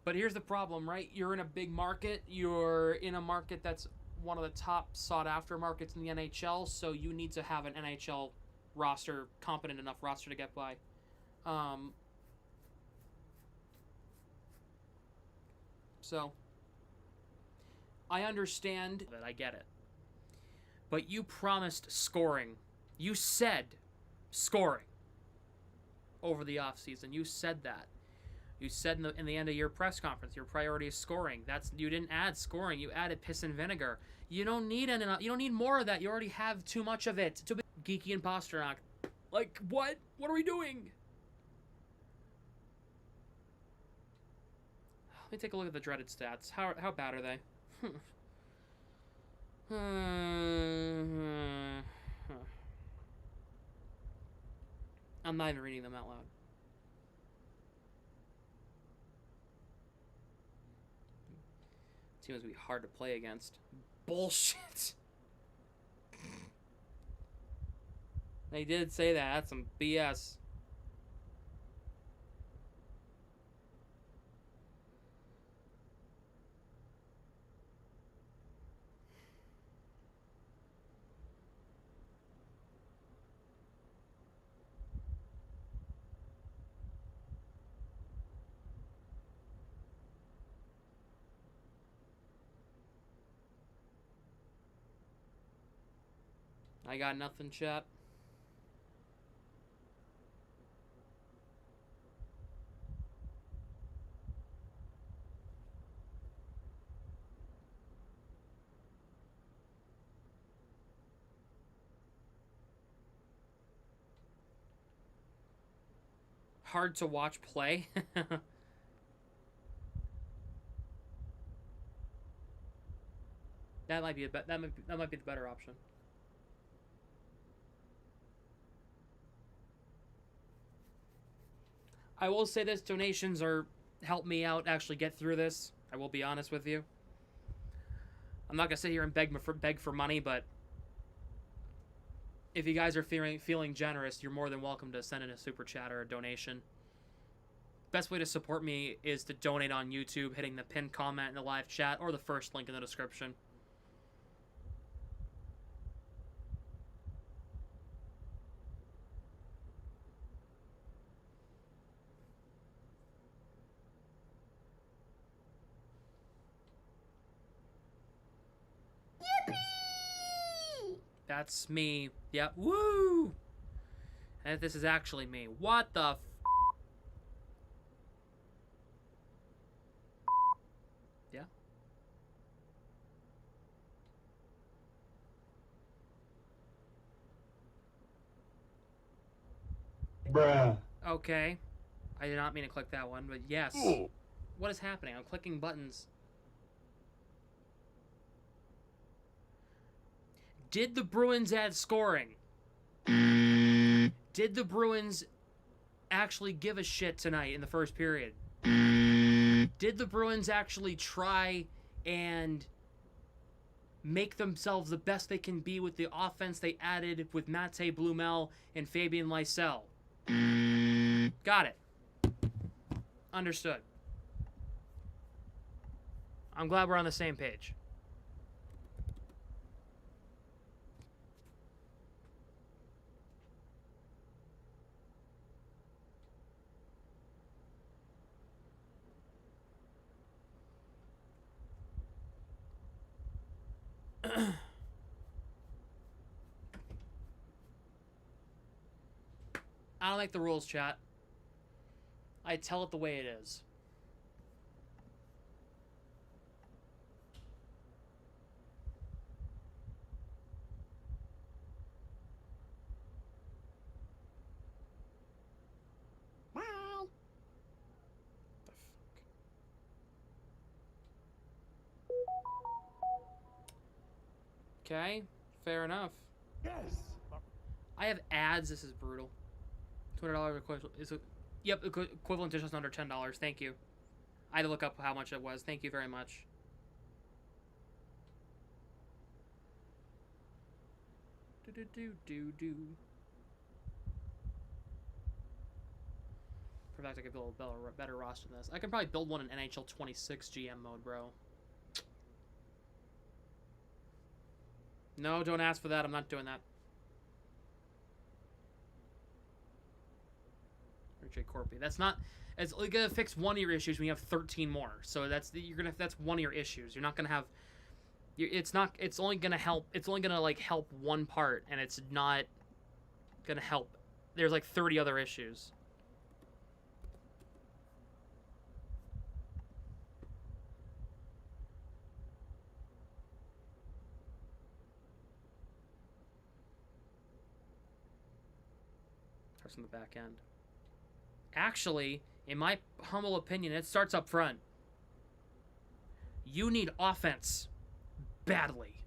Speaker 2: But here's the problem, right? You're in a big market. You're in a market that's one of the top sought-after markets in the NHL, so you need to have an NHL roster, competent enough roster to get by. So, I understand that. I get it. But you promised scoring. You said scoring over the offseason. You said that. You said in the end of your press conference, your priority is scoring. You didn't add scoring. You added piss and vinegar. You don't need You don't need more of that. You already have too much of it. Geekie and Pastrnak. Like, what? What are we doing? Let me take a look at the dreaded stats. How bad are they? I'm not even reading them out loud. Team is gonna be hard to play against. Bullshit. They did say that. That's some BS. I got nothing, chat. Hard to watch play. That might be that might be the better option. I will say this, donations help me out actually get through this. I will be honest with you. I'm not going to sit here and beg for money, but if you guys are feeling generous, you're more than welcome to send in a super chat or a donation. Best way to support me is to donate on YouTube, hitting the pinned comment in the live chat or the first link in the description. That's me. Yep. Woo! And this is actually me. What the f... Yeah?
Speaker 5: Bruh.
Speaker 2: Okay. I did not mean to click that one, but yes. What is happening? I'm clicking buttons. Did the Bruins add scoring? Did the Bruins actually give a shit tonight in the first period? Did the Bruins actually try and make themselves the best they can be with the offense they added with Mate Blumel and Fabian Lysell? Got it. Understood. I'm glad we're on the same page. I don't like the rules, chat. I tell it the way it is.
Speaker 8: Bye.
Speaker 2: Okay, fair enough.
Speaker 5: Yes.
Speaker 2: I have ads. This is brutal. $200 equivalent is equivalent to just under $10. Thank you. I had to look up how much it was. Thank you very much. Do. In fact, I could build a better roster than this. I could probably build one in NHL 26 GM mode, bro. No, don't ask for that. I'm not doing that. Richard Corpy. That's not. It's only gonna fix one of your issues when you have 13 more. So that's one of your issues. You're not gonna have. It's not. It's only gonna help. It's only gonna like help one part, and it's not gonna help. There's like 30 other issues. Starts on the back end. Actually, in my humble opinion, it starts up front. You need offense badly.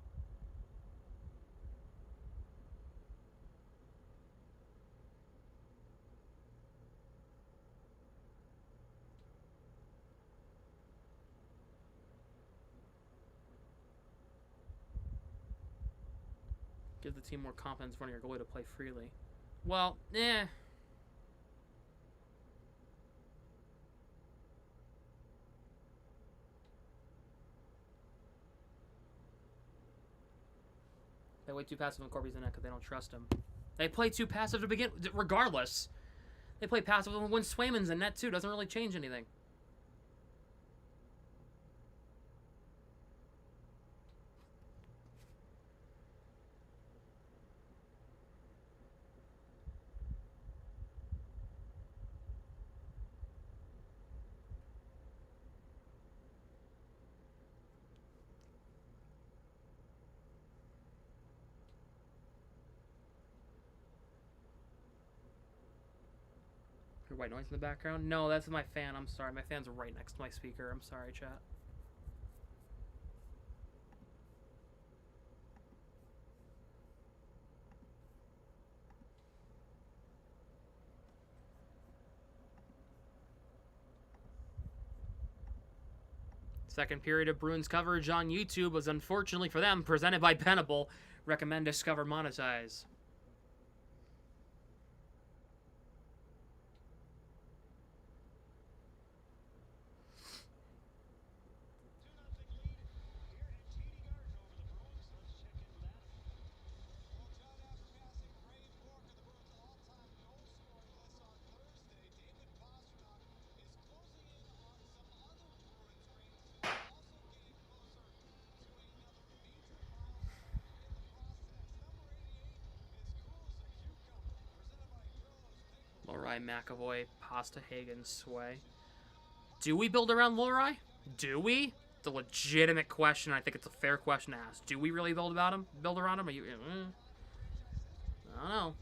Speaker 2: Give the team more confidence running your goalie to play freely. Well, eh. They play too passive when Corby's in net because they don't trust him. They play too passive to begin. Regardless, they play passive when Swayman's in net too. Doesn't really change anything. White noise in the background? No, that's my fan. I'm sorry. My fan's right next to my speaker. I'm sorry, chat. Second period of Bruins coverage on YouTube was unfortunately for them presented by Penable. Recommend, discover, monetize. McAvoy, Pasta, Hagen, Sway. Do we build around Lorai? Do we? It's a legitimate question. I think it's a fair question to ask. Do we really build around him? Are you? I don't know.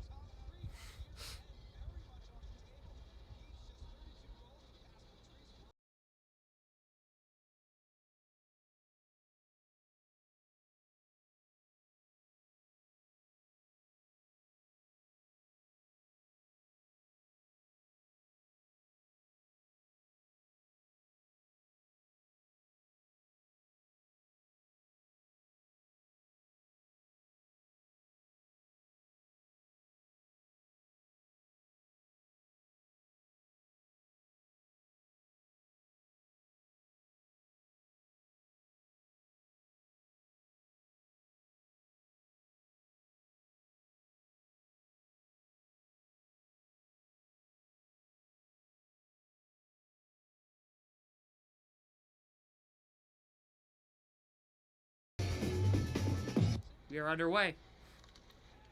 Speaker 2: We are underway.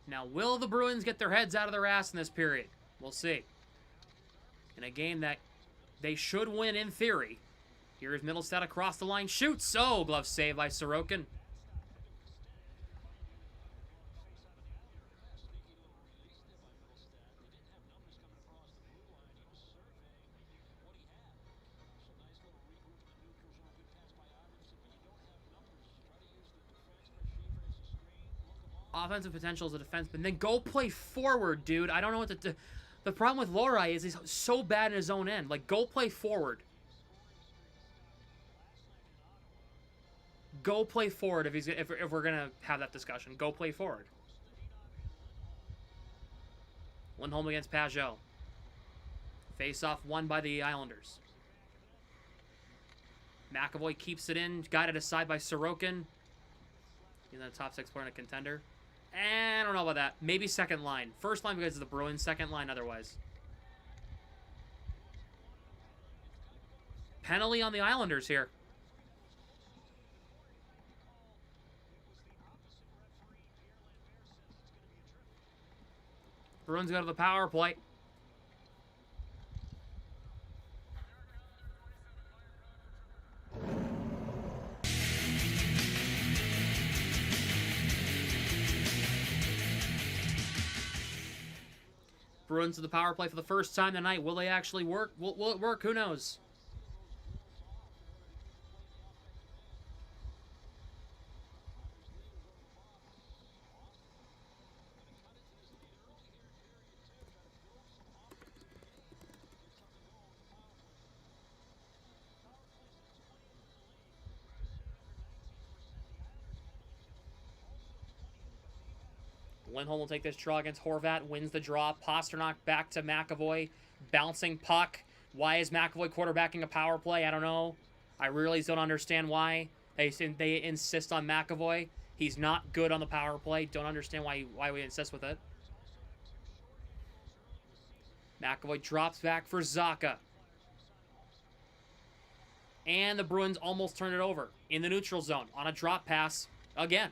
Speaker 2: Now, will the Bruins get their heads out of their ass in this period? We'll see. In a game that they should win in theory. Here's Middlestad across the line. Shoots! Oh, glove save by Sorokin. Offensive potential as a defenseman. Then go play forward, dude. I don't know what to do. The problem with Lorai is he's so bad in his own end. Like, go play forward. go play forward if we're gonna have that discussion. Go play forward. Lindholm against Pajot. Face-off won by the Islanders. McAvoy keeps it in, guided aside by Sorokin. He's the top 6 player in a contender. I don't know about that. Maybe second line. First line because of the Bruins. Second line otherwise. Penalty on the Islanders here. Bruins go to the power play. Bruins to the power play for the first time tonight. Will they actually work? Will it work? Who knows? Lindholm will take this draw against Horvat, wins the draw. Pastrnak back to McAvoy, bouncing puck. Why is McAvoy quarterbacking a power play? I don't know. I really don't understand why they insist on McAvoy. He's not good on the power play. Don't understand why we insist with it. McAvoy drops back for Zacha. And the Bruins almost turn it over in the neutral zone on a drop pass again.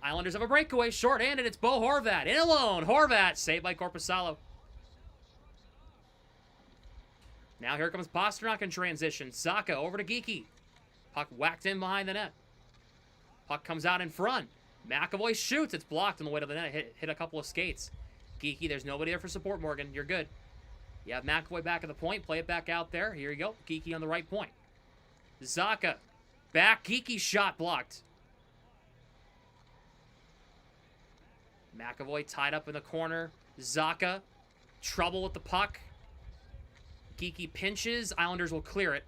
Speaker 2: Islanders have a breakaway, short-handed. It's Bo Horvat in alone. Horvat saved by Korpisalo. Now here comes Pastrnak in transition. Zacha over to Geekie. Puck whacked in behind the net. Puck comes out in front. McAvoy shoots. It's blocked on the way to the net. Hit a couple of skates. Geekie, there's nobody there for support, Morgan. You're good. You have McAvoy back at the point. Play it back out there. Here you go. Geekie on the right point. Zacha. Back. Geekie shot blocked. McAvoy tied up in the corner. Zacha. Trouble with the puck. Geekie pinches. Islanders will clear it.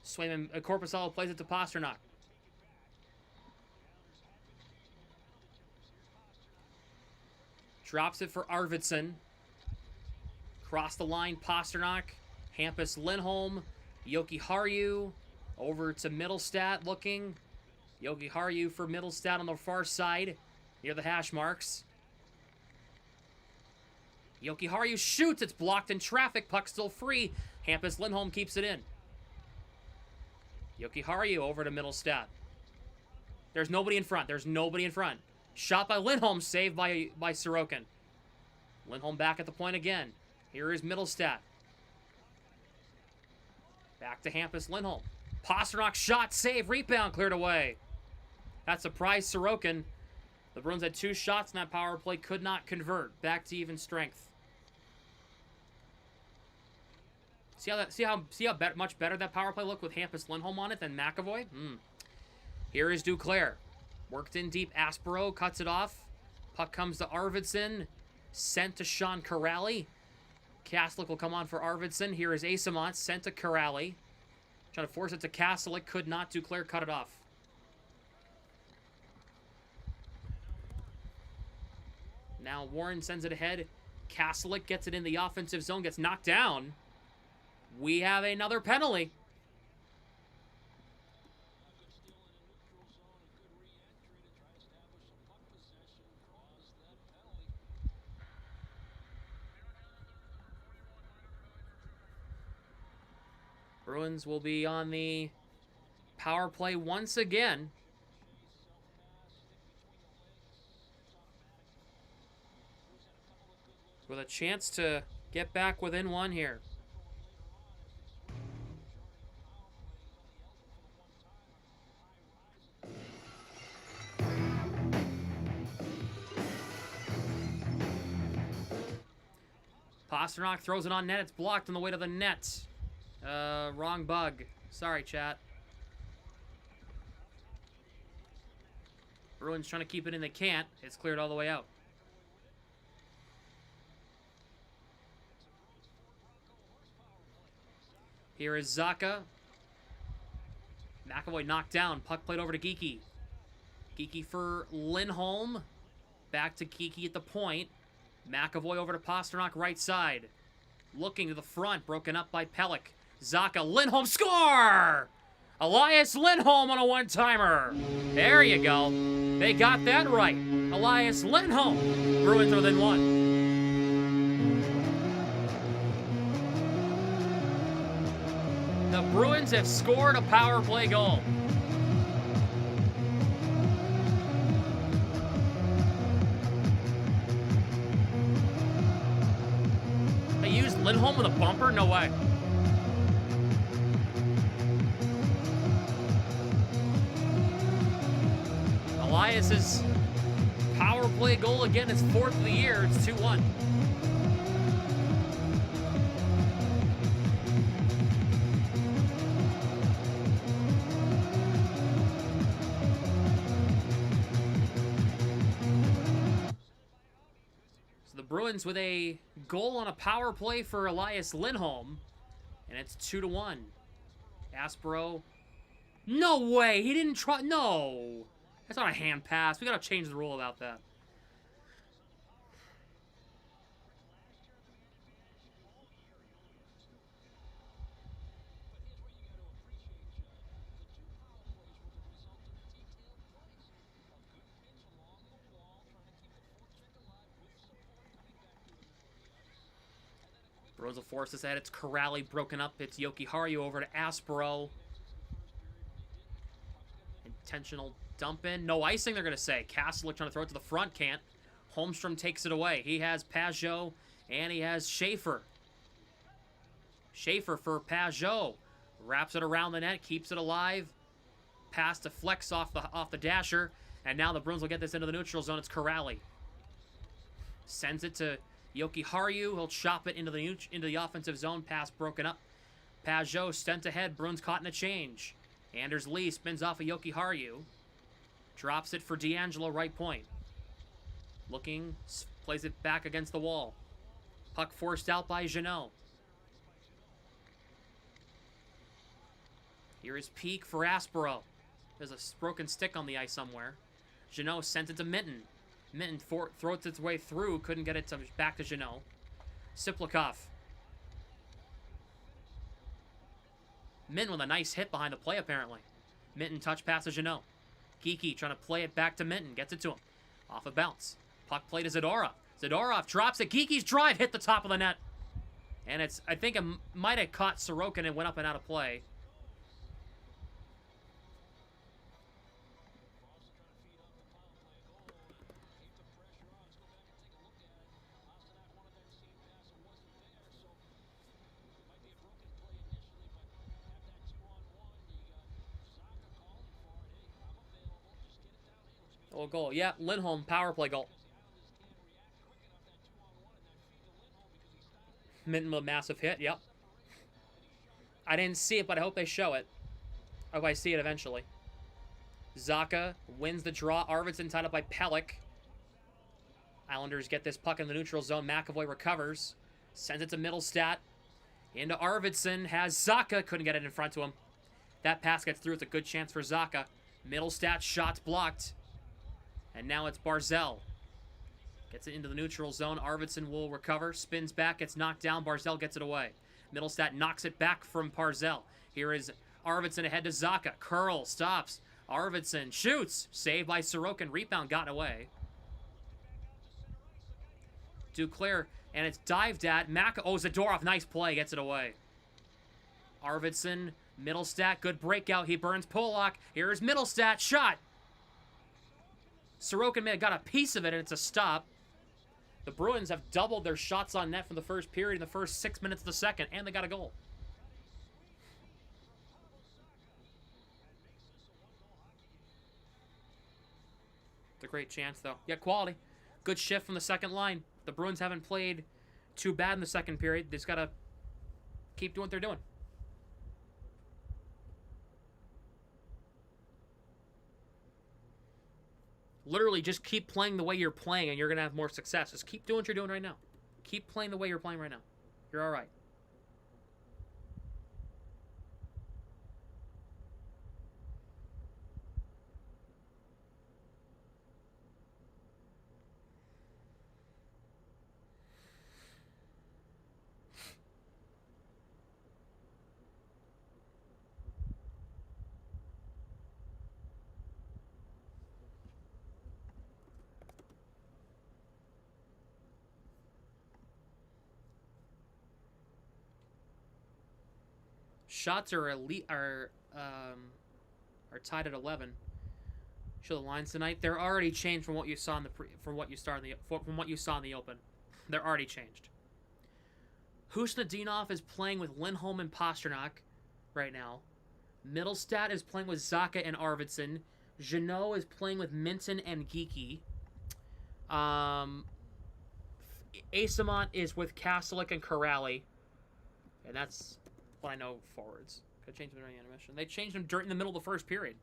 Speaker 2: Swayman, Korpisalo plays it to Pastrnak. Drops it for Arvidsson. Cross the line, Pastrnak. Hampus Lindholm. Yoki Harju. Over to Middlestat looking. Yogi Harju for Middlestat on the far side, near the hash marks. Yogi Harju shoots. It's blocked in traffic. Puck still free. Hampus Lindholm keeps it in. Yogi Harju over to Middlestat. There's nobody in front. There's nobody in front. Shot by Lindholm, saved by Sorokin. Lindholm back at the point again. Here is Middlestat. Back to Hampus Lindholm. Pastrnak shot, save, rebound, cleared away. That surprised Sorokin. The Bruins had 2 shots in that power play, could not convert. Back to even strength. See how much better that power play looked with Hampus Lindholm on it than McAvoy? Here is Duclair. Worked in deep. Aspero cuts it off. Puck comes to Arvidsson. Sent to Sean Corrali. Kaslik will come on for Arvidsson. Here is Asamont. Sent to Corrali. Trying to force it to Kaslik. Could not. Duclair cut it off. Now Warren sends it ahead. Kaslik gets it in the offensive zone. Gets knocked down. We have another penalty. Bruins will be on the power play once again. With a chance to get back within 1 here. Pastrnak throws it on net. It's blocked on the way to the net. Wrong bug. Sorry, chat. Bruins trying to keep it in. They can't. It's cleared all the way out. Here is Zacha. McAvoy knocked down. Puck played over to Geekie. Geekie for Lindholm. Back to Geekie at the point. McAvoy over to Pastrnak right side. Looking to the front. Broken up by Pelech. Zacha. Lindholm score! Elias Lindholm on a one-timer. There you go. They got that right. Elias Lindholm. Bruins are within one. The Bruins have scored a power play goal. They used Lindholm with a bumper? No way. Elias's power play goal again, his 4th of the year. It's 2-1. So the Bruins with a goal on a power play for Elias Lindholm, and it's 2-1. Aspero. No way! He didn't try. No! That's not a hand pass. We gotta change the rule about that. Bruins will force this ahead. It's Corrali broken up. It's Jokiharju over to Aspero. Intentional dump in. No icing, they're going to say. Castler trying to throw it to the front. Can't. Holmstrom takes it away. He has Pajot, and he has Schaefer. Schaefer for Pajot. Wraps it around the net. Keeps it alive. Pass to Flex off the dasher. And now the Bruins will get this into the neutral zone. It's Corrali. Sends it to Jokiharju. He'll chop it into the offensive zone. Pass broken up. Pajot sent ahead. Bruins caught in a change. Anders Lee spins off of Jokiharju. Drops it for D'Angelo, right point. Looking, plays it back against the wall. Puck forced out by Jeannot. Here is Peak for Aspero. There's a broken stick on the ice somewhere. Jeannot sent it to Minten. Minten throws its way through, couldn't get it back to Jeannot. Siplikov. Minten with a nice hit behind the play, apparently. Minten touch pass to Jeannot. Geekie trying to play it back to Minten. Gets it to him. Off a bounce. Puck play to Zadorov. Zadorov drops it. Geekie's drive hit the top of the net. And it's, I think it might have caught Sorokin and went up and out of play. Oh, goal. Yeah, Lindholm, power play goal. Minten with a massive hit, yep. I didn't see it, but I hope they show it. I hope I see it eventually. Zacha wins the draw. Arvidsson tied up by Pelech. Islanders get this puck in the neutral zone. McAvoy recovers. Sends it to Middlestat. Into Arvidsson. Has Zacha. Couldn't get it in front to him. That pass gets through. It's a good chance for Zacha. Middlestat shot blocked. And now it's Barzell. Gets it into the neutral zone. Arvidsson will recover. Spins back. Gets knocked down. Barzell gets it away. Middlestat knocks it back from Barzell. Here is Arvidsson ahead to Zacha. Curl. Stops. Arvidsson shoots. Saved by Sorokin. Rebound gotten away. Duclair. And it's dived at. Oh, Zadorov. Nice play. Gets it away. Arvidsson. Middlestat. Good breakout. He burns Polak. Here is Middlestat. Shot. Sorokin may have got a piece of it, and it's a stop. The Bruins have doubled their shots on net from the first period in the first 6 minutes of the second, and they got a goal. It's a great chance, though. Yeah, quality. Good shift from the second line. The Bruins haven't played too bad in the second period. They just got to keep doing what they're doing. Literally, just keep playing the way you're playing, and you're going to have more success. Just keep doing what you're doing right now. Keep playing the way you're playing right now. You're all right. Shots are tied at 11. Show the lines tonight. They're already changed from what you saw in the from what you saw in the open. They're already changed. Husnudinov is playing with Lindholm and Pastrnak right now. Middlestat is playing with Zaka and Arvidsson. Jeannot is playing with Minten and Geekie. Asamont is with Kastelik and Corrali. And that's what I know forwards. Could change them during the intermission. They changed them during the middle of the first period.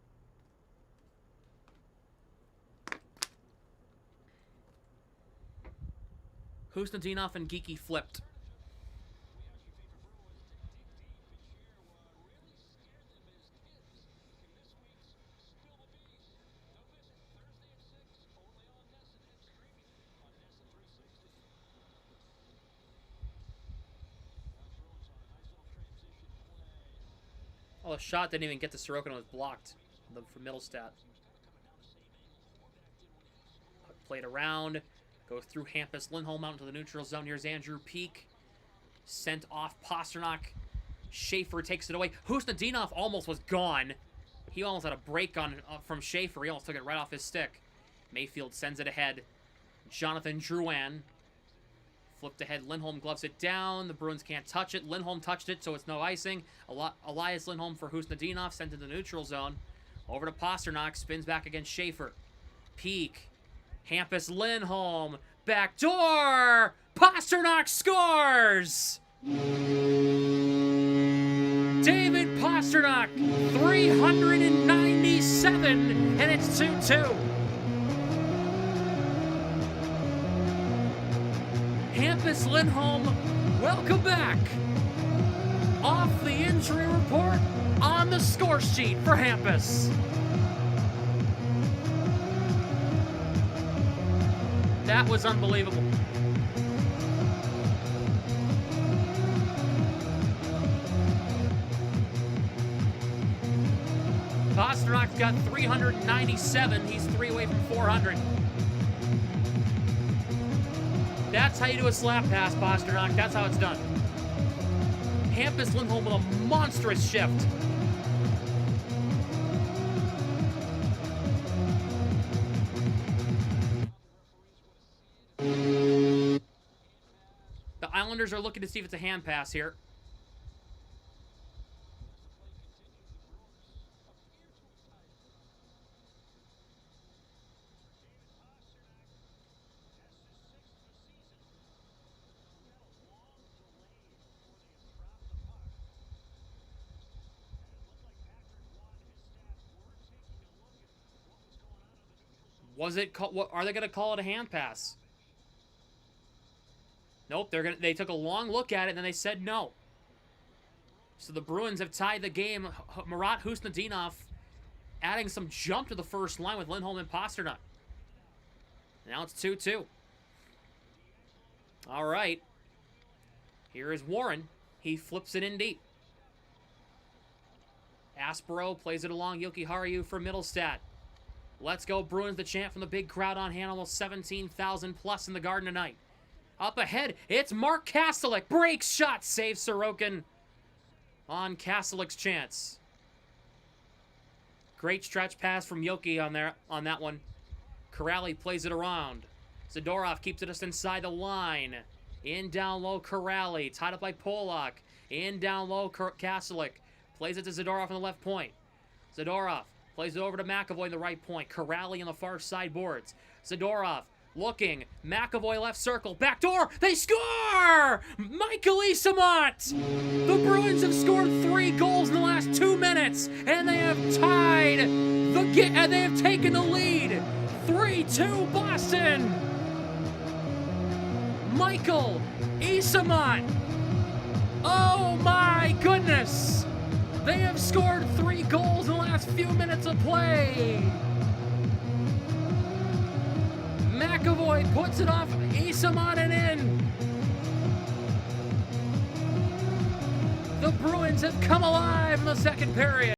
Speaker 2: Husnudinov and Geekie flipped. Oh, the shot didn't even get to Sorokin. It was blocked from Middlestat. Played around. Goes through Hampus. Lindholm out into the neutral zone. Here's Andrew Peak. Sent off Pastrnak. Schaefer takes it away. Husnudinov almost was gone. He almost had a break on from Schaefer. He almost took it right off his stick. Mayfield sends it ahead. Jonathan Drouin. Flipped ahead. Lindholm gloves it down. The Bruins can't touch it. Lindholm touched it, so it's no icing. Elias Lindholm for Husnudinov. Sent to the neutral zone. Over to Pastrnak. Spins back against Schaefer. Peak. Hampus Lindholm. Back door. Pastrnak scores! David Pastrnak. 397. And it's 2-2. Hampus Lindholm, welcome back. Off the injury report on the score sheet for Hampus. That was unbelievable. Pasternak's got 397. He's 3 away from 400. That's how you do a slap pass, Pastrnak. That's how it's done. Hampus Lindholm with a monstrous shift. The Islanders are looking to see if it's a hand pass here. Was it? What are they going to call it? A hand pass? Nope. They took a long look at it and then they said no. So the Bruins have tied the game. Marat Husnudinov adding some jump to the first line with Lindholm and Pastrnak. Now it's 2-2. All right. Here is Warren. He flips it in deep. Aspero plays it along. Yoki Haru for Middlestat. Let's go Bruins, the chant from the big crowd on hand. Almost 17,000 plus in the Garden tonight. Up ahead, it's Mark Kastelik. Breaks shot, saves Sorokin on Kastelik's chance. Great stretch pass from Yoki on that one. Corrali plays it around. Zadorov keeps it just inside the line. In down low, Corrali. Tied up by Polak. In down low, Kastelik. Plays it to Zadorov on the left point. Zadorov plays it over to McAvoy in the right point. Corrali on the far side boards. Zadorov looking. McAvoy left circle. Backdoor. They score! Michael Esamont! The Bruins have scored 3 goals in the last 2 minutes, and they have tied the game, and they have taken the lead. 3-2 Boston. Michael Esamont. Oh my goodness! They have scored 3 goals in the last few minutes of play. McAvoy puts it off Esamont and in. The Bruins have come alive in the second period.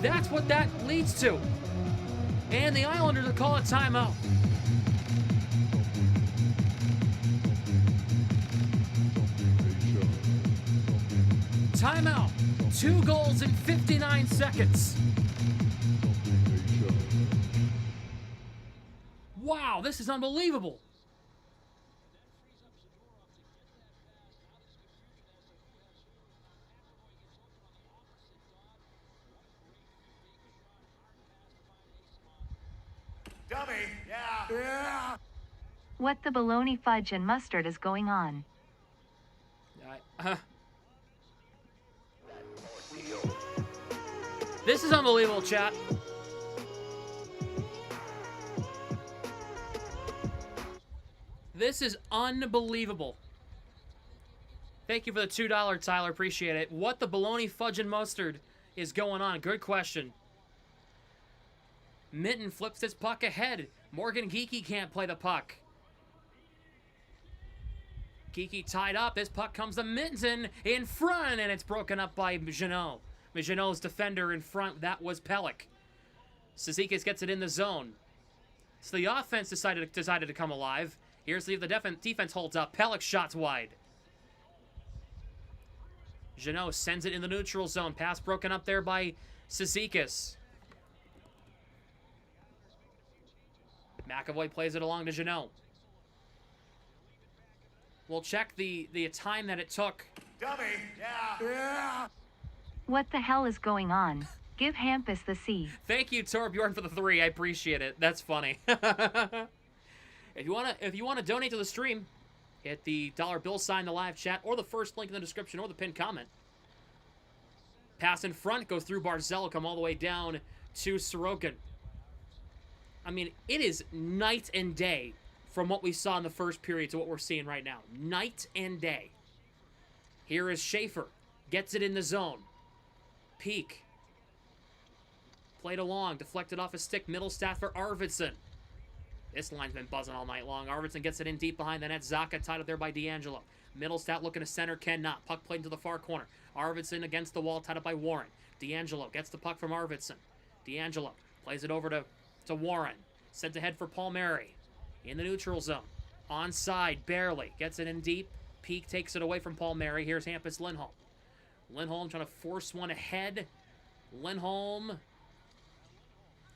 Speaker 2: That's what that leads to. And the Islanders will call a timeout. Timeout. 2 goals in 59 seconds. Wow, this is unbelievable.
Speaker 5: Dummy. Yeah.
Speaker 6: What the baloney fudge and mustard is going on?
Speaker 2: This is unbelievable, chat. This is unbelievable. Thank you for the $2, Tyler. Appreciate it. What the baloney fudge and mustard is going on? Good question. Minten flips his puck ahead. Morgan Geekie can't play the puck. Geekie tied up. This puck comes to Minten in front, and it's broken up by Jeannot. Jeannot's defender in front. That was Pelech. Cizikas gets it in the zone. So the offense decided to come alive. Here's the defense holds up. Pelech shots wide. Jeannot sends it in the neutral zone. Pass broken up there by Cizikas. McAvoy plays it along to Jeannot. We'll check the time that it took.
Speaker 5: Dummy. Yeah.
Speaker 6: What the hell is going on? Give Hampus the C.
Speaker 2: Thank you, Torbjorn, for the 3. I appreciate it. That's funny. If you wanna donate to the stream, hit the $bill sign in the live chat, or the first link in the description, or the pinned comment. Pass in front, go through Barzell, come all the way down to Sorokin. I mean, it is night and day from what we saw in the first period to what we're seeing right now. Night and day. Here is Schaefer. Gets it in the zone. Peak. Played along. Deflected off his stick. Middlestat for Arvidsson. This line's been buzzing all night long. Arvidsson gets it in deep behind the net. Zacha tied up there by D'Angelo. Middlestat looking to center. Cannot. Puck played into the far corner. Arvidsson against the wall. Tied up by Warren. D'Angelo gets the puck from Arvidsson. D'Angelo plays it over to Warren. Sent ahead for Palmieri. In the neutral zone. Onside, barely. Gets it in deep. Peak takes it away from Palmieri. Here's Hampus Lindholm. Lindholm trying to force one ahead. Lindholm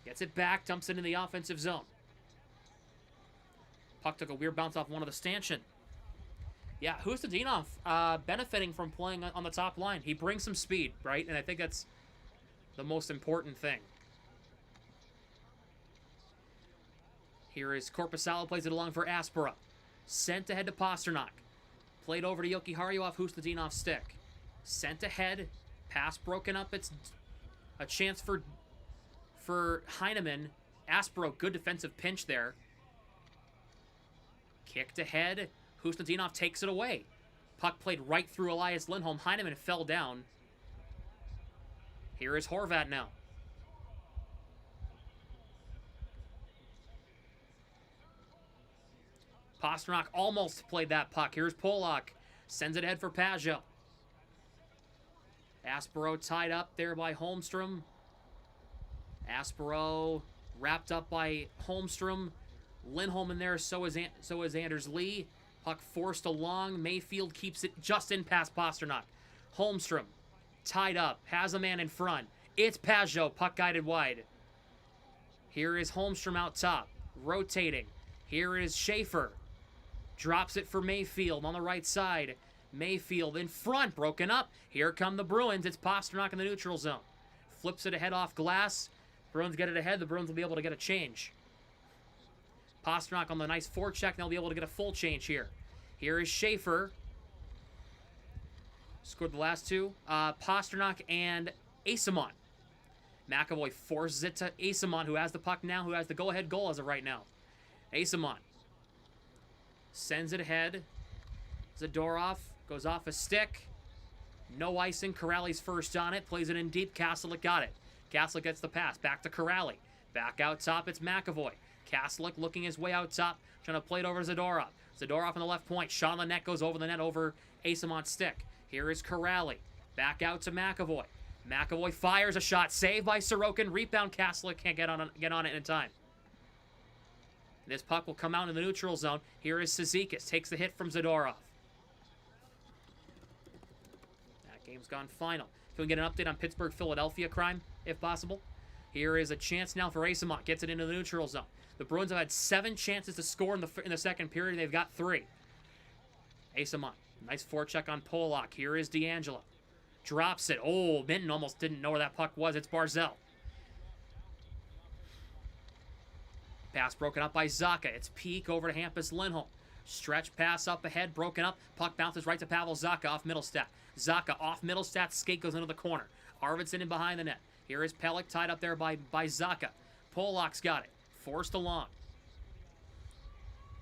Speaker 2: gets it back. Dumps it in the offensive zone. Puck took a weird bounce off one of the stanchion. Yeah, Hustadinov benefiting from playing on the top line. He brings some speed, right? And I think that's the most important thing. Here is Korpisalo, plays it along for Aspera. Sent ahead to Pastrnak. Played over to Jokiharju off Hustadinov's stick. Sent ahead. Pass broken up. It's a chance for Heineman. Aspero, good defensive pinch there. Kicked ahead. Hustadinov takes it away. Puck played right through Elias Lindholm. Heineman fell down. Here is Horvat now. Pastrnak almost played that puck. Here's Polak. Sends it ahead for Pajot. Aspero tied up there by Holmstrom. Aspero wrapped up by Holmstrom. Lindholm in there, so is Anders Lee. Puck forced along. Mayfield keeps it just in past Pastrnak. Holmstrom tied up. Has a man in front. It's Pajot. Puck guided wide. Here is Holmstrom out top. Rotating. Here is Schaefer. Drops it for Mayfield on the right side. Mayfield in front, broken up. Here come the Bruins. It's Pastrnak in the neutral zone. Flips it ahead off glass. Bruins get it ahead. The Bruins will be able to get a change. Pastrnak on the nice forecheck, and they'll be able to get a full change here. Here is Schaefer. Scored the last two. Pastrnak and Asamon. McAvoy forces it to Asamon, who has the puck now, who has the go-ahead goal as of right now. Asamon sends it ahead. Zadorov goes off a stick. No icing. Corrali's first on it. Plays it in deep. Kastelik got it. Kastelik gets the pass. Back to Corrali. Back out top. It's McAvoy. Kastelik looking his way out top. Trying to play it over Zadorov. Zadorov on the left point. Shot on the net. Goes over the net over Asamon's stick. Here is Corrali. Back out to McAvoy. McAvoy fires a shot. Saved by Sorokin. Rebound. Castler can't get on it in time. This puck will come out in the neutral zone. Here is Cizikas. Takes the hit from Zadorov. That game's gone final. Can we get an update on Pittsburgh-Philadelphia crime, if possible? Here is a chance now for Asamont. Gets it into the neutral zone. The Bruins have had 7 chances to score in the second period. They've got 3. Asamont. Nice forecheck on Polak. Here is D'Angelo. Drops it. Oh, Minten almost didn't know where that puck was. It's Barzell. Pass broken up by Zacha. It's Peak over to Hampus Lindholm. Stretch pass up ahead, broken up. Puck bounces right to Pavel Zacha off Middlestat. Zacha off Middlestat. Skate goes into the corner. Arvidsson in behind the net. Here is Pelech tied up there by Zacha. Polak's got it. Forced along.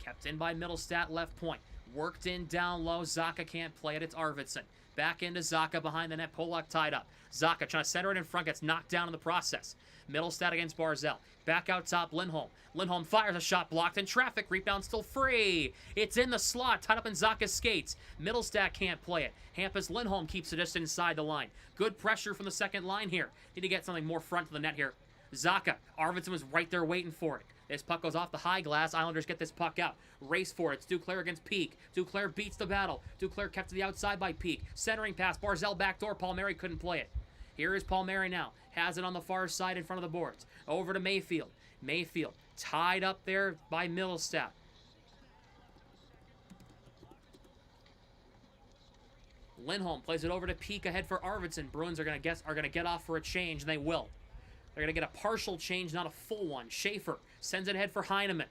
Speaker 2: Kept in by Middlestat, left point. Worked in down low. Zacha can't play it. It's Arvidsson. Back into Zacha behind the net. Polak tied up. Zacha trying to center it in front. Gets knocked down in the process. Middlestat against Barzell. Back out top, Lindholm. Lindholm fires a shot blocked in traffic. Rebound still free. It's in the slot. Tied up in Zacha's skates. Middlestat can't play it. Hampus Lindholm keeps it just inside the line. Good pressure from the second line here. Need to get something more front to the net here. Zacha. Arvidsson was right there waiting for it. This puck goes off the high glass. Islanders get this puck out. Race for it. It's Duclair against Peak. Duclair beats the battle. Duclair kept to the outside by Peak. Centering pass. Barzell backdoor. Palmieri couldn't play it. Here is Palmieri now. Has it on the far side in front of the boards. Over to Mayfield. Mayfield tied up there by Middlestat. Lindholm plays it over to Peak ahead for Arvidsson. Bruins are gonna get off for a change, and they will. They're gonna get a partial change, not a full one. Schaefer sends it ahead for Heineman.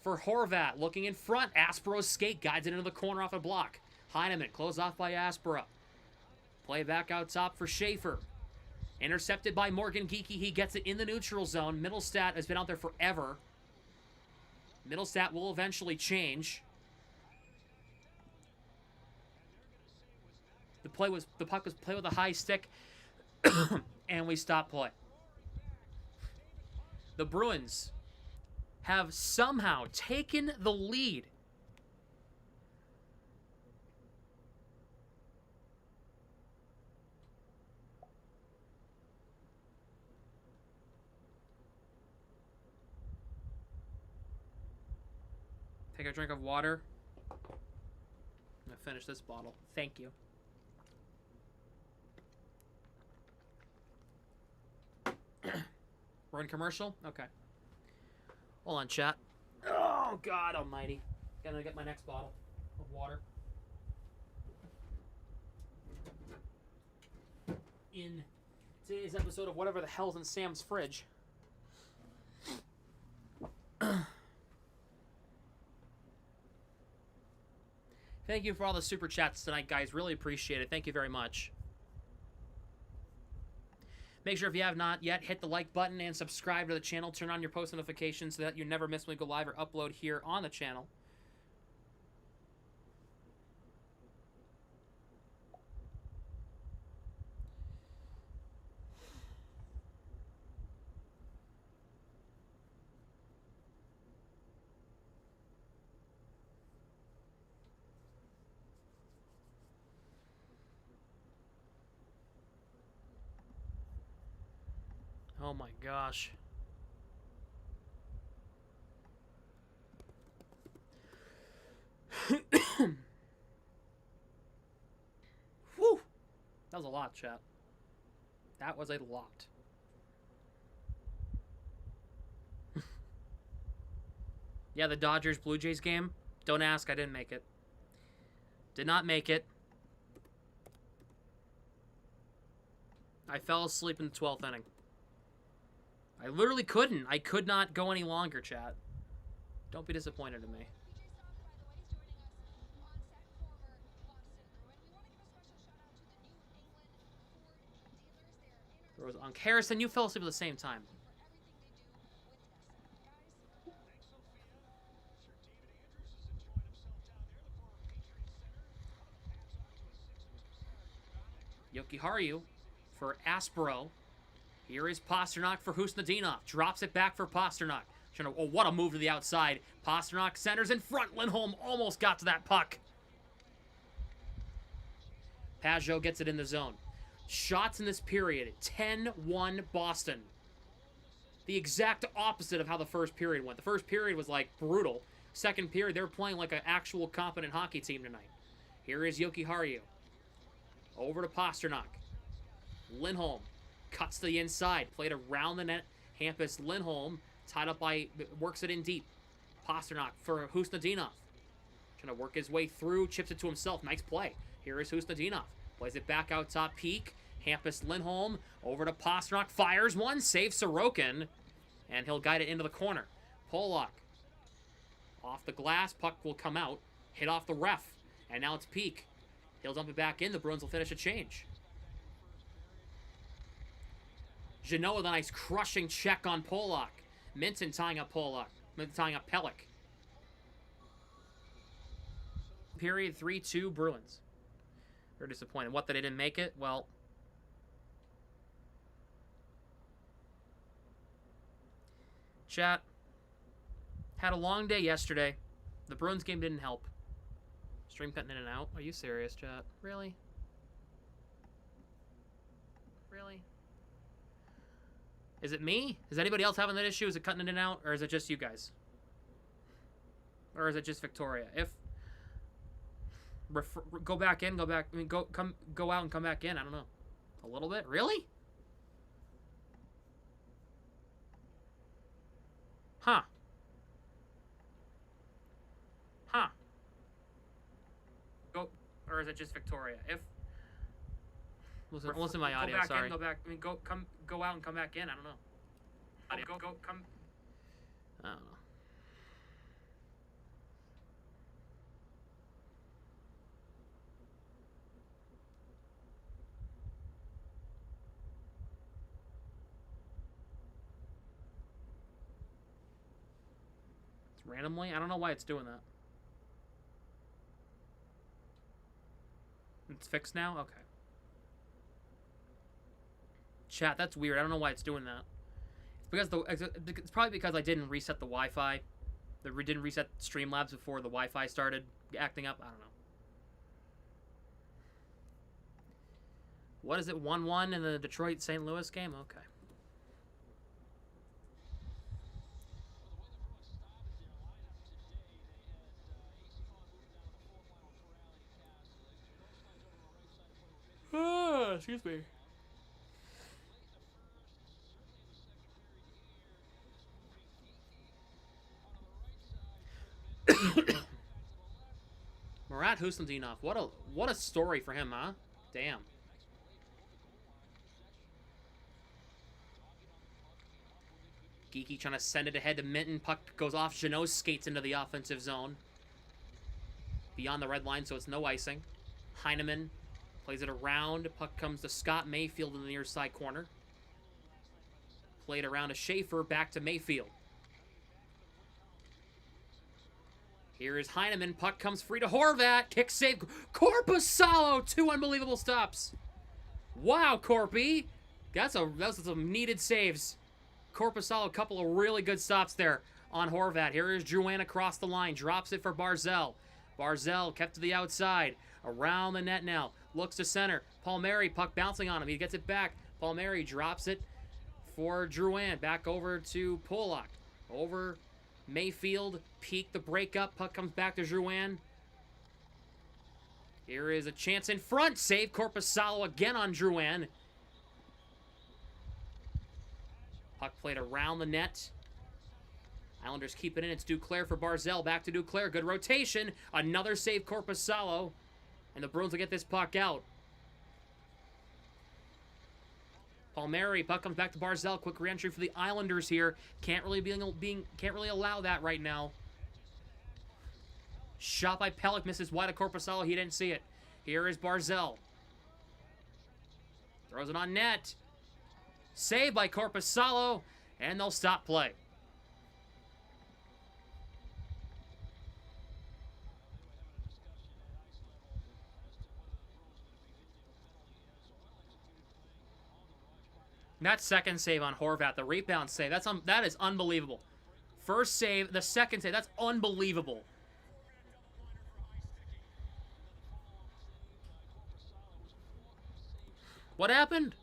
Speaker 2: For Horvat, looking in front. Aspero's skate guides it into the corner off a block. Heineman closed off by Aspero. Play back out top for Schaefer. Intercepted by Morgan Geekie. He gets it in the neutral zone. Middlestat has been out there forever. Middlestat will eventually change. The puck was played with a high stick, and we stop play. The Bruins have somehow taken the lead. Take a drink of water. I'm gonna finish this bottle. Thank you. We're in commercial? Okay. Hold on, chat. Oh, God almighty. Gotta get my next bottle of water. In today's episode of whatever the hell's in Sam's fridge. Thank you for all the super chats tonight, guys. Really appreciate it. Thank you very much. Make sure if you have not yet, hit the like button and subscribe to the channel. Turn on your post notifications so that you never miss when we go live or upload here on the channel. Oh my gosh. Whew. That was a lot, chat. That was a lot. Yeah, the Dodgers-Blue Jays game. Don't ask, I didn't make it. Did not make it. I fell asleep in the 12th inning. I literally couldn't. I could not go any longer, chat. Don't be disappointed in me. There was Harrison, you fell asleep at the same time. Yokiharu for Aspero. Here is Pastrnak for Husnadinov. Drops it back for Pastrnak. Oh, what a move to the outside. Pastrnak centers in front. Lindholm almost got to that puck. Pajot gets it in the zone. Shots in this period, 10-1 Boston. The exact opposite of how the first period went. The first period was, like, brutal. Second period, they were playing like an actual competent hockey team tonight. Here is Yoki Haru. Over to Pastrnak. Lindholm cuts to the inside. Played around the net. Hampus Lindholm, tied up by, works it in deep. Pastrnak for Husnudinov. Trying to work his way through, chips it to himself. Nice play. Here is Husnudinov. Plays it back out top, Peak. Hampus Lindholm over to Pastrnak. Fires one, saves Sorokin. And he'll guide it into the corner. Polak. Off the glass, puck will come out. Hit off the ref. And now it's Peak. He'll dump it back in. The Bruins will finish a change. Jeannot with a nice crushing check on Polak. Minten tying up Polak. Minten tying up Pelech. Period 3-2 Bruins. They're disappointed. What, that they didn't make it? Well, chat. Had a long day yesterday. The Bruins game didn't help. Stream cutting in and out. Are you serious, chat? Really? Really? Is it me? Is anybody else having that issue? Is it cutting in and out? Or is it just you guys? Or is it just Victoria? If... go back in, go back... I mean, go out and come back in. I don't know. A little bit? Really? Huh. Huh. Go... Or is it just Victoria? If... Listen to my audio, sorry. Go back, I mean, go out and come back in. I don't know. I don't know. It's randomly? I don't know why it's doing that. It's fixed now? Okay. Chat, that's weird. I don't know why it's doing that. It's because it's probably because I didn't reset the Wi-Fi. Didn't reset Streamlabs before the Wi-Fi started acting up. I don't know. What is it? 1-1 in the Detroit-St. Louis game? Okay. Excuse me. Murat Husnudinov. What a story for him, huh? Damn. Geekie trying to send it ahead to Minten. Puck goes off. Jeannot skates into the offensive zone. Beyond the red line, so it's no icing. Heineman plays it around. Puck comes to Scott Mayfield in the near side corner. Played around to Schaefer. Back to Mayfield. Here is Heineman. Puck comes free to Horvat. Kick save. Korpisalo. 2 unbelievable stops. Wow, Corpy. That's some needed saves. Korpisalo, a couple of really good stops there on Horvat. Here is Drouin across the line. Drops it for Barzell. Barzell kept to the outside. Around the net now. Looks to center. Palmieri, puck bouncing on him. He gets it back. Palmieri drops it for Drouin. Back over to Polak. Over Mayfield. Peak the breakup. Puck comes back to Drouin. Here is a chance in front. Save Korpisalo again on Drouin. Puck played around the net. Islanders keep it in. It's Duclair for Barzell. Back to Duclair. Good rotation. Another save Korpisalo. And the Bruins will get this puck out. Palmieri, puck comes back to Barzell. Quick re-entry for the Islanders here. Can't really allow that right now. Shot by Pelech, misses wide of Korpisalo. He didn't see it. Here is Barzell. Throws it on net. Saved by Korpisalo, and they'll stop play. That second save on Horvat, the rebound save, that is unbelievable. First save, the second save, that's unbelievable. What happened?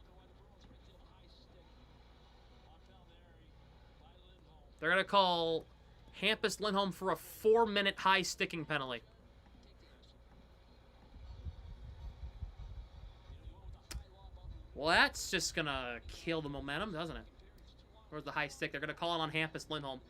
Speaker 2: They're going to call Hampus Lindholm for a 4-minute high sticking penalty. Well, that's just going to kill the momentum, doesn't it? Where's the high stick? They're going to call it on Hampus Lindholm.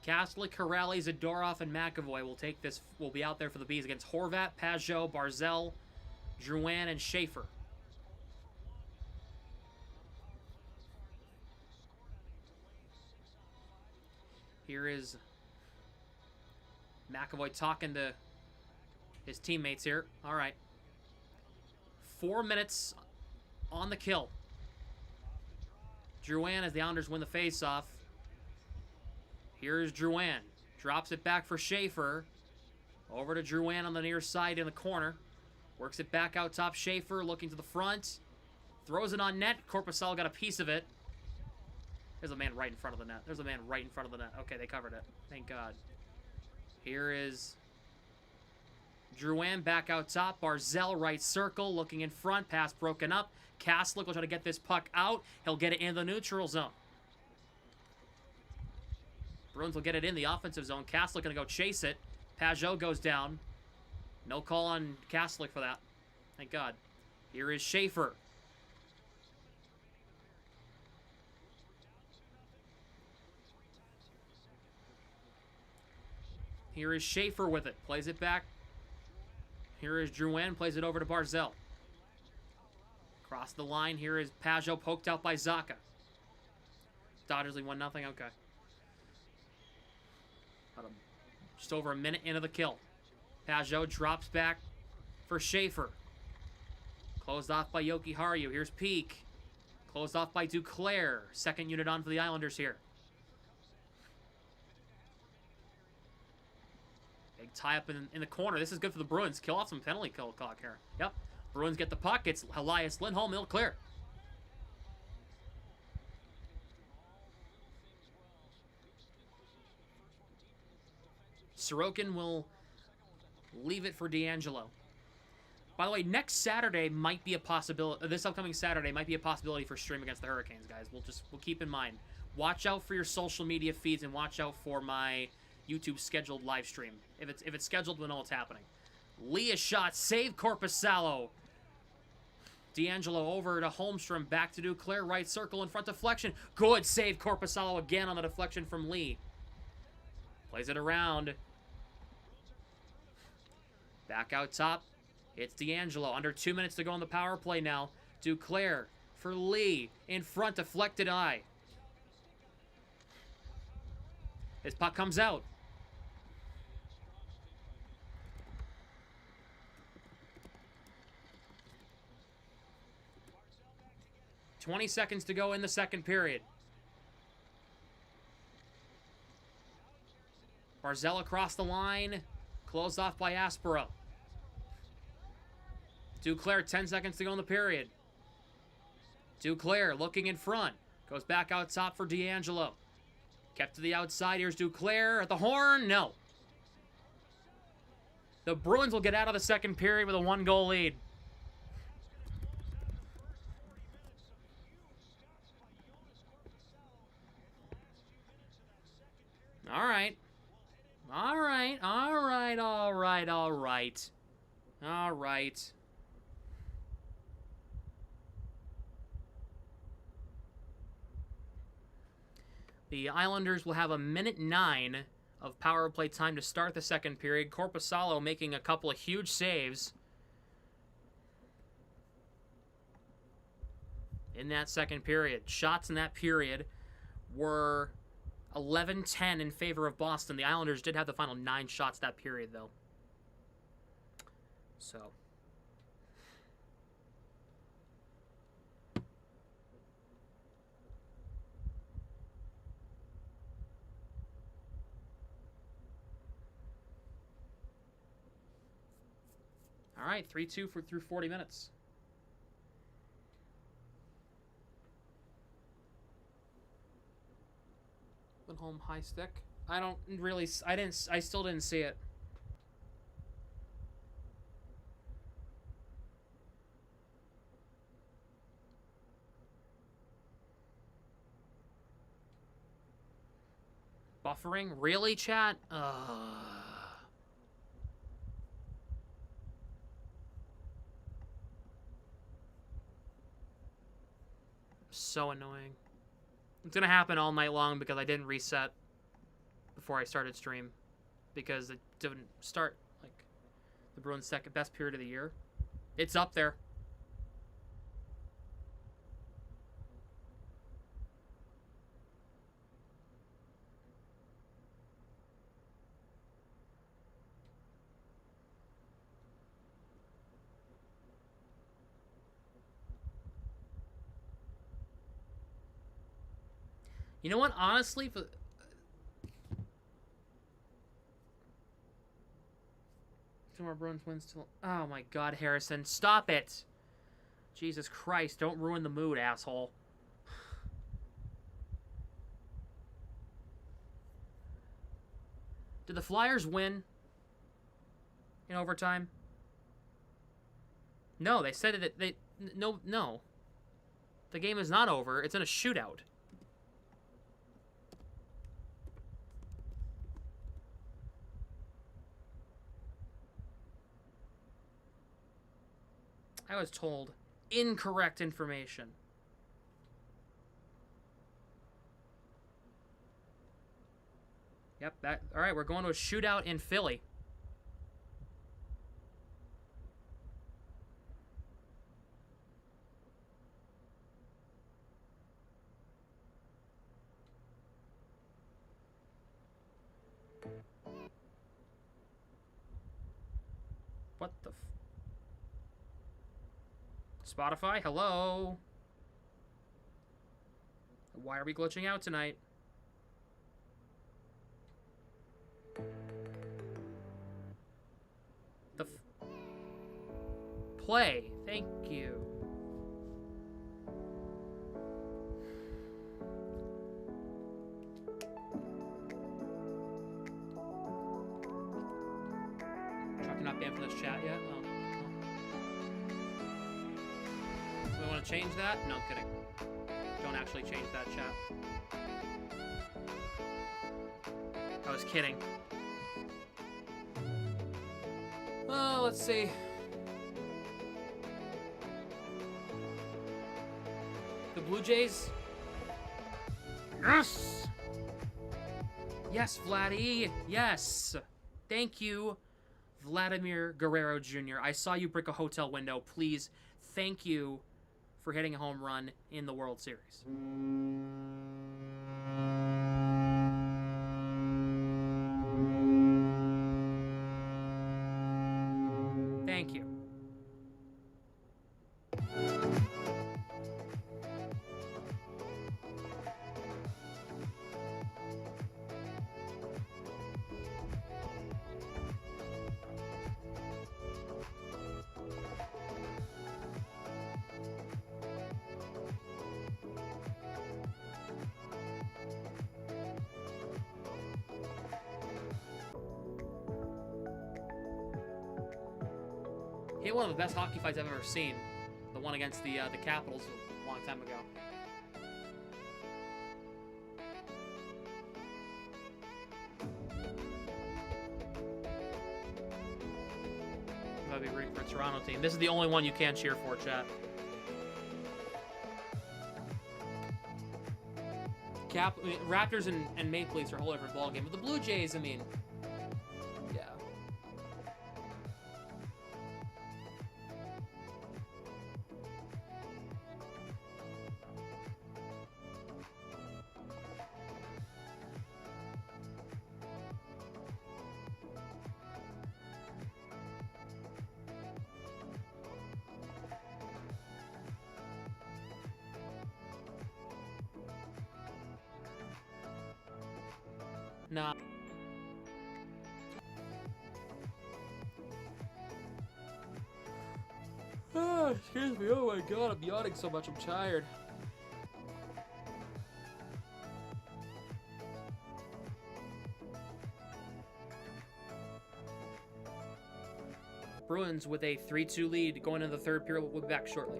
Speaker 2: Castley, Corrali, Zadorov, and McAvoy will be out there for the Bees against Horvat, Pajot, Barzell, Drouin, and Schaefer. Here is McAvoy talking to his teammates here. All right. 4 minutes on the kill. Drouin as the Islanders win the faceoff. Here's Drouin. Drops it back for Schaefer. Over to Drouin on the near side in the corner. Works it back out top. Schaefer looking to the front. Throws it on net. Korpisalo got a piece of it. There's a man right in front of the net. There's a man right in front of the net. Okay, they covered it. Thank God. Here is Drouin back out top. Barzell right circle. Looking in front. Pass broken up. Kaslik will try to get this puck out. He'll get it in the neutral zone. Bruins will get it in the offensive zone. Kaslik going to go chase it. Pajot goes down. No call on Kaslik for that. Thank God. Here is Schaefer. Here is Schaefer with it. Plays it back. Here is Drouin. Plays it over to Barzell. Across the line. Here is Pajot poked out by Zacha. Dodgers lead 1-0. Okay. Just over a minute into the kill. Pajot drops back for Schaefer. Closed off by Yoki Haru. Here's Peak. Closed off by Duclair. Second unit on for the Islanders here. Big tie up in the corner. This is good for the Bruins. Kill off some penalty kill clock here. Yep. Bruins get the puck. It's Elias Lindholm. It'll clear. Sorokin will leave it for D'Angelo. By the way, next Saturday might be a possibility. This upcoming Saturday might be a possibility for stream against the Hurricanes, guys. We'll keep in mind. Watch out for your social media feeds and watch out for my YouTube scheduled live stream. If it's scheduled, we'll know what's happening. Lee a shot, save Korpisalo. D'Angelo over to Holmstrom, back to Duclair, right circle in front deflection. Good save, Korpisalo again on the deflection from Lee. Plays it around. Back out top. It's D'Angelo. Under 2 minutes to go on the power play now. Duclair for Lee. In front, deflected eye. This puck comes out. .20 seconds to go in the second period. Barzell across the line. Closed off by Aspero. Duclair, 10 seconds to go in the period. Duclair looking in front. Goes back out top for D'Angelo. Kept to the outside. Here's Duclair at the horn. No. The Bruins will get out of the second period with a 1-goal lead. All right. All right. All right. All right. All right. All right. The Islanders will have a minute 9 of power play time to start the second period. Korpisalo making a couple of huge saves in that second period. Shots in that period were 11-10 in favor of Boston. The Islanders did have the final 9 shots that period, though. So... right, 3-2 through 40 minutes. Lindholm high stick. I still didn't see it. Buffering? Really, chat? So annoying. It's gonna happen all night long because I didn't reset before I started stream. Because it didn't start, like, the Bruins' second best period of the year. It's up there. You know what? Honestly, for two more Bruins wins till. Oh my God, Harrison, stop it! Jesus Christ, don't ruin the mood, asshole. Did the Flyers win in overtime? No, they said that they no. The game is not over. It's in a shootout. I was told incorrect information. Yep, that. All right, we're going to a shootout in Philly. What the Spotify, hello? Why are we glitching out tonight? Play, thank you. Chuck not banned from this chat yet? Oh. We want to change that? No, I'm kidding. Don't actually change that, chat. I was kidding. Oh, let's see. The Blue Jays. Yes! Yes, Vladdy. Yes. Thank you, Vladimir Guerrero Jr. I saw you break a hotel window. Please, thank you for hitting a home run in the World Series. Thank you. He had one of the best hockey fights I've ever seen. The one against the Capitals a long time ago. I'll be rooting for a Toronto team. This is the only one you can cheer for, chat. Raptors and Maple Leafs are a whole different ballgame. But the Blue Jays, I mean, yeah. Nah. Oh, excuse me. Oh my god, I'm yawning so much. I'm tired. Bruins with a 3-2 lead going into the third period. We'll be back shortly.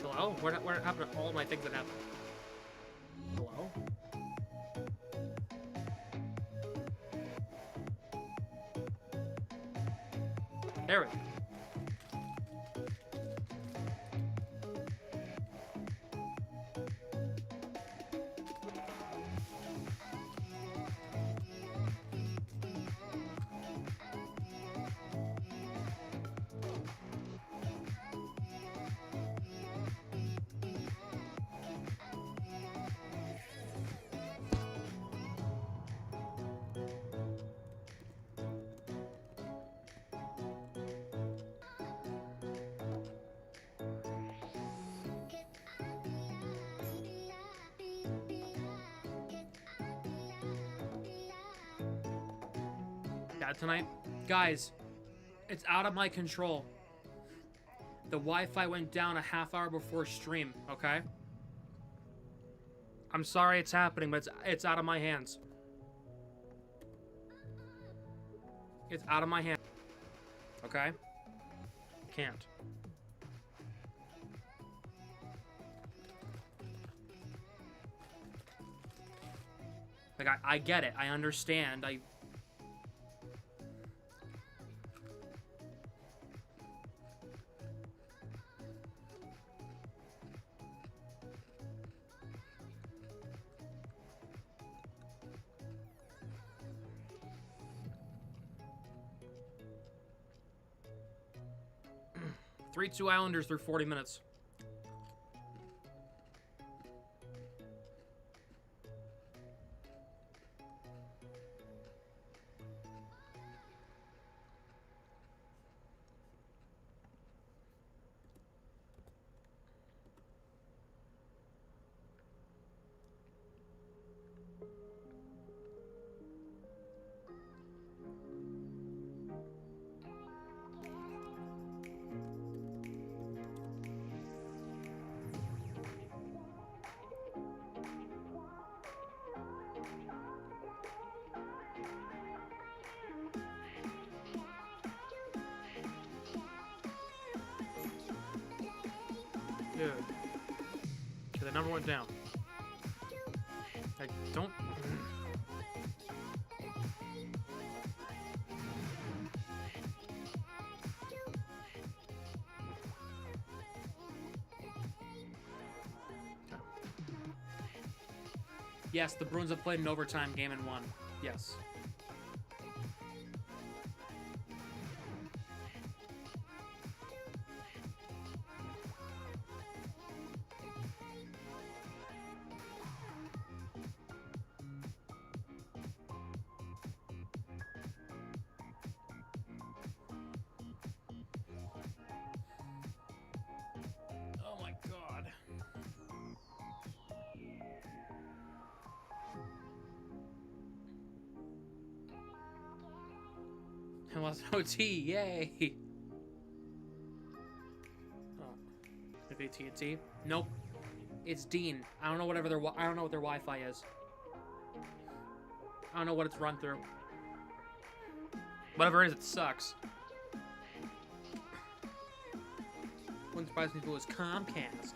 Speaker 2: Hello? What happened to all my things that happened? Hello? There we go. Tonight, guys, it's out of my control. The Wi-Fi went down a half hour before stream, okay? I'm sorry it's happening, but it's out of my hands. It's out of my hands. Okay? Can't. Like, I get it. I understand. Three-two Islanders through 40 minutes. Dude. Okay, the number went down. I don't... Yes, the Bruins have played an overtime game and won. Yes. Oh my God. It was OT, yay! Oh, if AT&T? Nope, it's Dean. I don't know whatever their I don't know what their Wi-Fi is. I don't know what it's run through. Whatever it is, it sucks. Wouldn't surprise me if it was Comcast.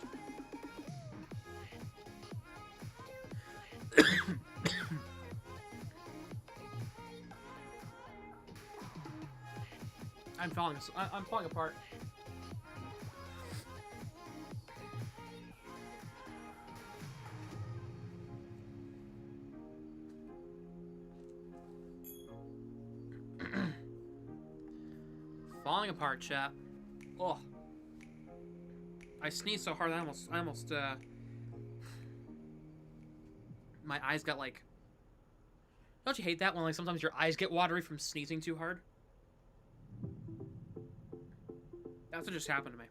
Speaker 2: I'm falling apart. Falling apart, chat. Oh. I sneezed so hard I almost my eyes got like... Don't you hate that when like sometimes your eyes get watery from sneezing too hard? That's what just happened to me.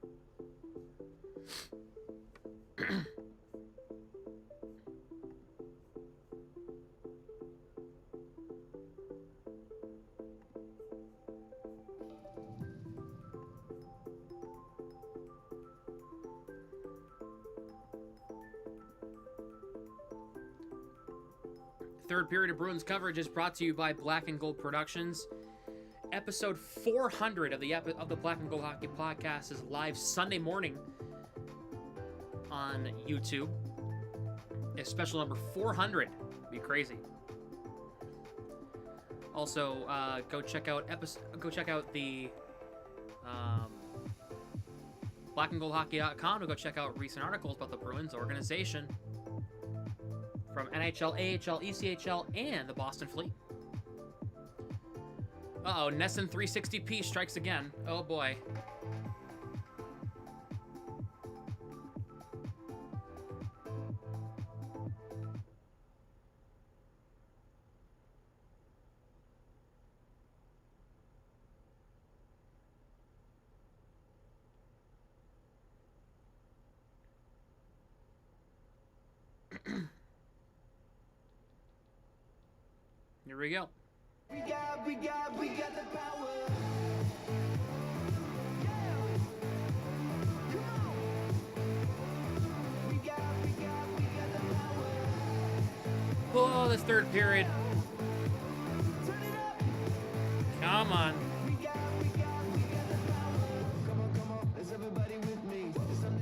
Speaker 2: Third period of Bruins coverage is brought to you by Black and Gold Productions. Episode 400 of the Black and Gold Hockey Podcast is live Sunday morning on YouTube. It's special number 400. Be crazy. Also, go check out the blackandgoldhockey.com to go check out recent articles about the Bruins organization from NHL, AHL, ECHL, and the Boston Fleet. Uh-oh, Nesson 360p strikes again. Oh boy. Here we go.
Speaker 1: We got the power.
Speaker 2: Oh, this third period. Come on.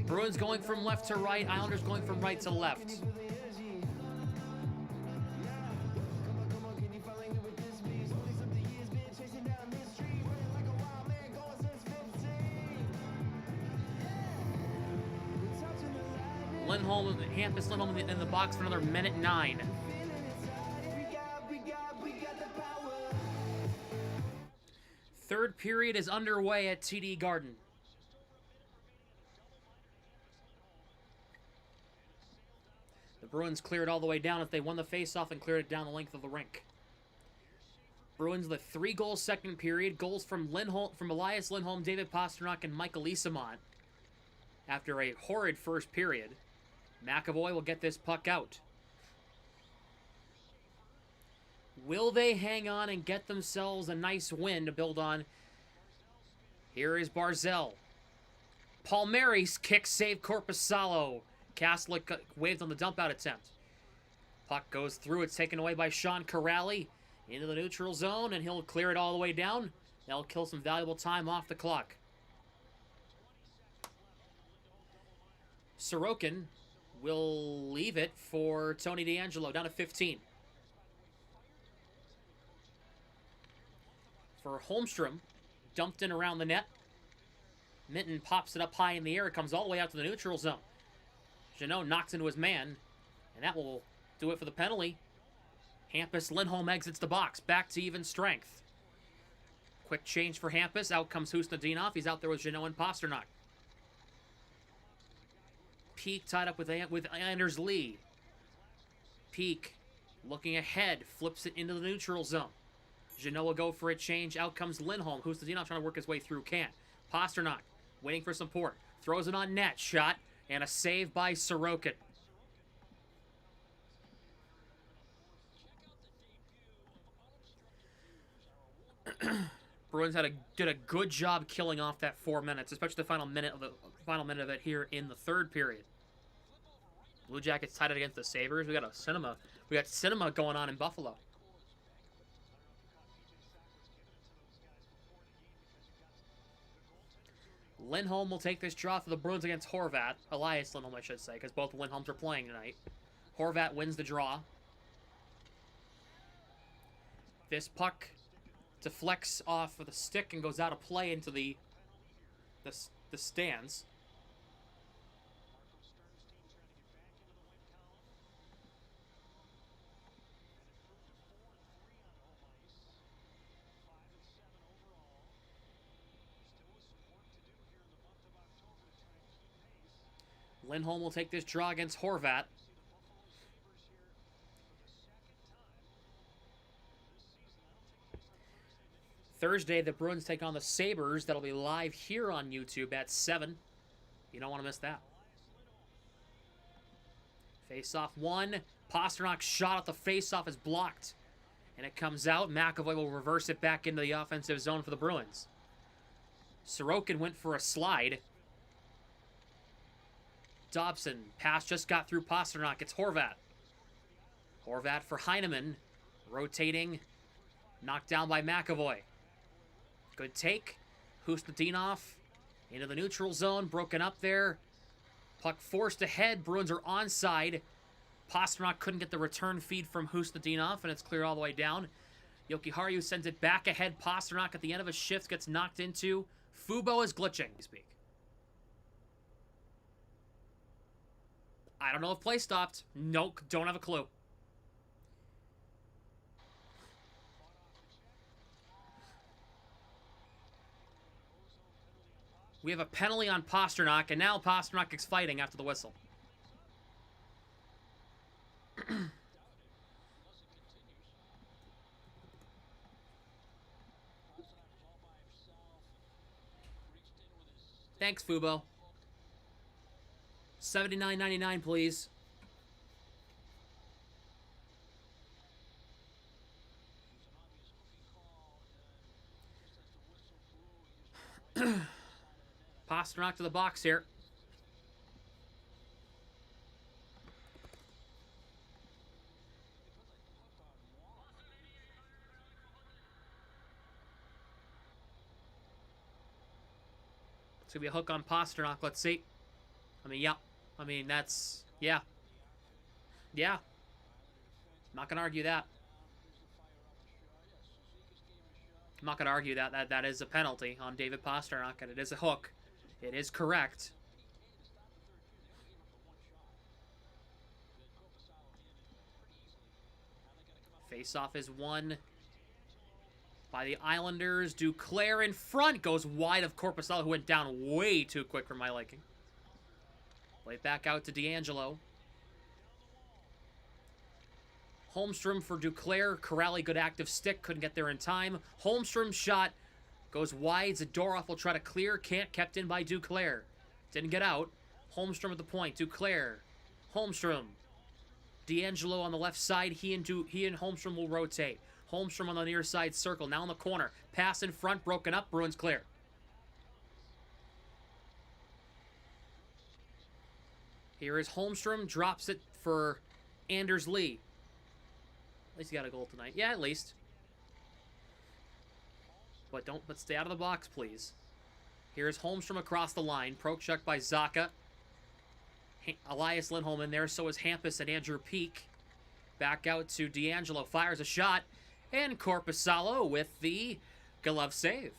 Speaker 2: Bruins going from left to right, Islanders going from right to left. Lindholm, Hampus Lindholm in the box for another minute 9. Third period is underway at TD Garden. The Bruins cleared all the way down as they won the faceoff and cleared it down the length of the rink. Bruins with a 3-goal second period. Goals from Elias Lindholm, David Pastrnak, and Michael Eyssimont. After a horrid first period, McAvoy will get this puck out. Will they hang on and get themselves a nice win to build on? Here is Barzell. Palmieri's kick save Korpisalo. Kastlik waves on the dump-out attempt. Puck goes through. It's taken away by Sean Corrali into the neutral zone, and he'll clear it all the way down. That'll kill some valuable time off the clock. Sorokin will leave it for Tony DeAngelo, down to 15. For Holmstrom, dumped in around the net. Minten pops it up high in the air. It comes all the way out to the neutral zone. Jeannot knocks into his man, and that will do it for the penalty. Hampus Lindholm exits the box, back to even strength. Quick change for Hampus. Out comes Husnudinov. He's out there with Jeannot and Pastrnak. Peak tied up with Anders Lee. Peak looking ahead, flips it into the neutral zone. Jeannot will go for a change. Out comes Lindholm. Husnudinov trying to work his way through. Can't. Pastrnak waiting for support. Throws it on net. Shot. And a save by Sorokin. Bruins did a good job killing off that 4 minutes, especially the final minute of it here in the third period. Blue Jackets tied it against the Sabres. We got cinema going on in Buffalo. Lindholm will take this draw for the Bruins against Horvat. Elias Lindholm, I should say, because both Lindholms are playing tonight. Horvat wins the draw. This puck deflects off of the stick and goes out of play into the stands. Lindholm will take this draw against Horvat. Thursday, the Bruins take on the Sabres. That'll be live here on YouTube at 7. You don't want to miss that. Face-off 1. Pasternak's shot at the face-off is blocked. And it comes out. McAvoy will reverse it back into the offensive zone for the Bruins. Sorokin went for a slide. Dobson. Pass just got through Pastrnak. It's Horvat. Horvat for Heineman. Rotating. Knocked down by McAvoy. Good take. Husnudinov into the neutral zone. Broken up there. Puck forced ahead. Bruins are onside. Pastrnak couldn't get the return feed from Husnudinov, and it's clear all the way down. Jokiharju sends it back ahead. Pastrnak at the end of a shift gets knocked into. Fubo is glitching. I don't know if play stopped. Nope, don't have a clue. We have a penalty on Pastrnak, and now Pastrnak is fighting after the whistle. Thanks, Fubo. $79.99, please. Pastrnak to the box here. It's going to be a hook on Pastrnak. Let's see. I mean, yeah. I mean, that's... Yeah. Yeah. Not going to argue that. I'm not going to argue that. That is a penalty on David Pastrnak, and it is a hook. It is correct. Face-off is won by the Islanders. Duclair in front. Goes wide of Korpisalo, who went down way too quick for my liking. Play it back out to DeAngelo. Holmstrom for Duclair. Corrali, good active stick. Couldn't get there in time. Holmstrom's shot goes wide. Zadorov will try to clear. Can't. Kept in by Duclair. Didn't get out. Holmstrom at the point. Duclair. Holmstrom. DeAngelo on the left side. He and Holmstrom will rotate. Holmstrom on the near side circle. Now in the corner. Pass in front. Broken up. Bruins clear. Here is Holmstrom. Drops it for Anders Lee. At least he got a goal tonight. Yeah, at least. But stay out of the box, please. Here's Holmstrom across the line. Prochuk by Zaka. Elias Lindholm in there. So is Hampus and Andrew Peak. Back out to D'Angelo. Fires a shot. And Korpisalo with the glove save.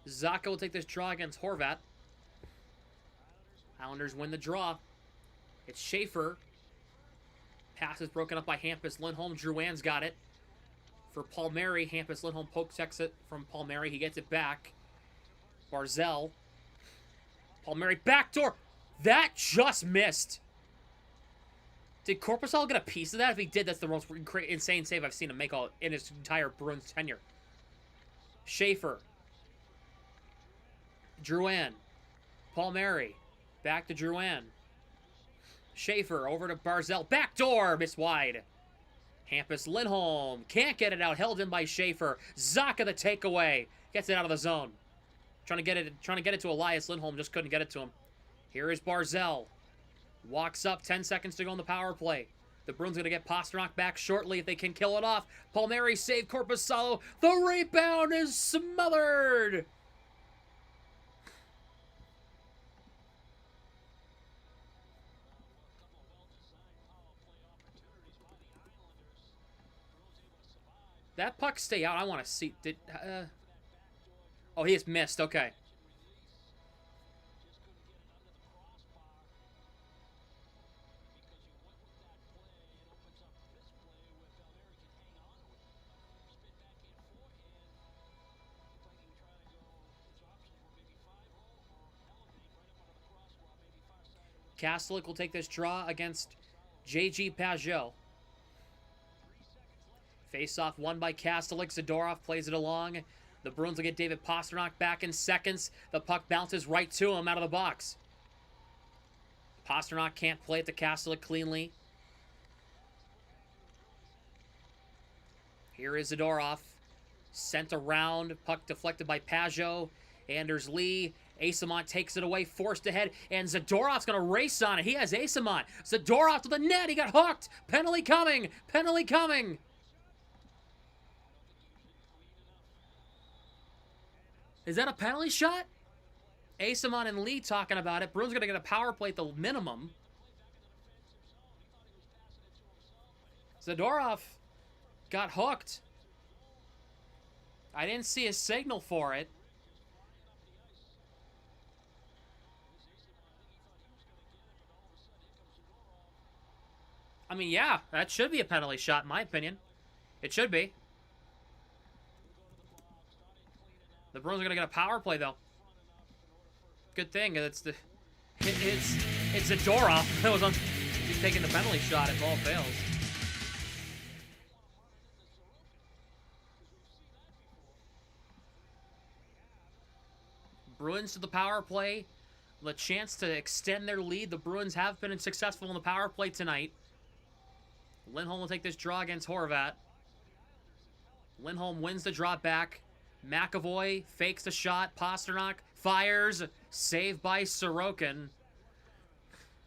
Speaker 2: Zacha will take this draw against Horvat. Islanders win the draw. It's Schaefer. Pass is broken up by Hampus Lindholm. Drouin's got it. For Palmieri, Hampus Lindholm pokes exit from Palmieri. He gets it back. Barzell. Palmieri backdoor. That just missed. Did Korpisalo get a piece of that? If he did, that's the most insane save I've seen him make all in his entire Bruins tenure. Schaefer. Drouin. Palmieri. Back to Drouin. Schaefer over to Barzell. Backdoor. Miss wide. Hampus Lindholm. Can't get it out. Held in by Schaefer. Zacha the takeaway. Gets it out of the zone. Trying to get it to Elias Lindholm. Just couldn't get it to him. Here is Barzell. Walks up. 10 seconds to go on the power play. The Bruins going to get Pastrnak back shortly if they can kill it off. Palmieri save Korpisalo. The rebound is smothered. That puck stay out. I want to see. Oh, he has missed. Okay. Kastelik will take this draw against J.G. Pajot. Face-off won by Kastelik. Zadorov plays it along. The Bruins will get David Pastrnak back in seconds. The puck bounces right to him out of the box. Pastrnak can't play it to Kastelik cleanly. Here is Zadorov. Sent around. Puck deflected by Pajot. Anders Lee. Asamont takes it away, forced ahead, and Zadorov's going to race on it. He has Asamont. Zadorov to the net. He got hooked. Penalty coming. Penalty coming. Is that a penalty shot? Asamont and Lee talking about it. Bruins going to get a power play at the minimum. Zadorov got hooked. I didn't see a signal for it. I mean, yeah, that should be a penalty shot, in my opinion. It should be. The Bruins are going to get a power play, though. Good thing. It's Zadorov that was on. He's taking the penalty shot if all fails. Bruins to the power play. The chance to extend their lead. The Bruins have been successful in the power play tonight. Lindholm will take this draw against Horvat. Lindholm wins the drop back. McAvoy fakes the shot. Pastrnak fires. Saved by Sorokin.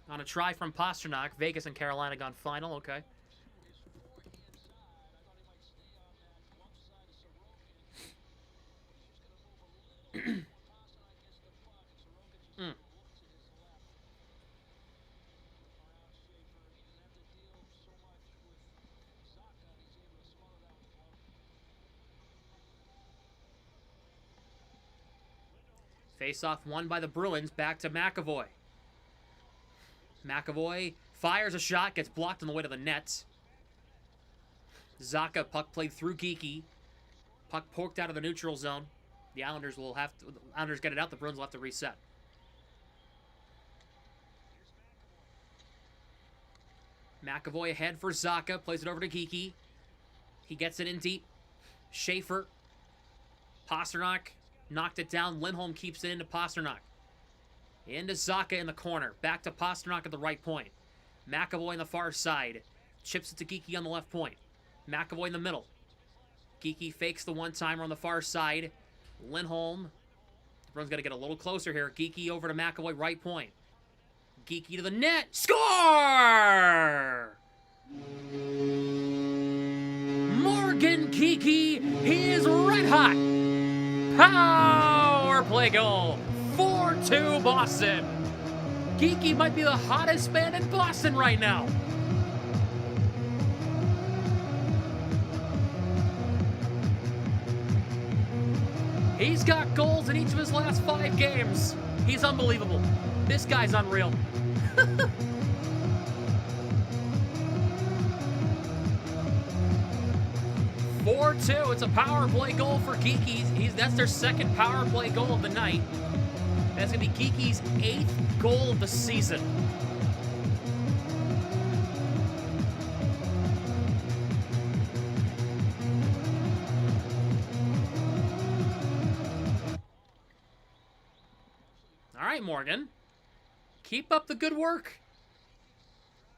Speaker 2: On a try from Pastrnak. Vegas and Carolina gone final. Okay. Face-off won by the Bruins. Back to McAvoy. McAvoy fires a shot. Gets blocked on the way to the net. Zacha puck played through Geekie. Puck poked out of the neutral zone. The Islanders will have to. The Islanders get it out. The Bruins will have to reset. McAvoy ahead for Zacha. Plays it over to Geekie. He gets it in deep. Schaefer. Pastrnak. Knocked it down. Lindholm keeps it into Pastrnak. Into Zacha in the corner. Back to Pastrnak at the right point. McAvoy on the far side. Chips it to Geekie on the left point. McAvoy in the middle. Geekie fakes the one-timer on the far side. Lindholm Bruins got to get a little closer here. Geekie over to McAvoy, right point. Geekie to the net. Score! Morgan Geekie, he is red hot. Power play goal. 4-2 Boston. Geekie might be the hottest man in Boston right now. He's got goals in each of his last 5 games. He's unbelievable. This guy's unreal. 4-2. It's a power play goal for Geekie. That's their second power play goal of the night. That's going to be Geekie's 8th goal of the season. All right, Morgan. Keep up the good work.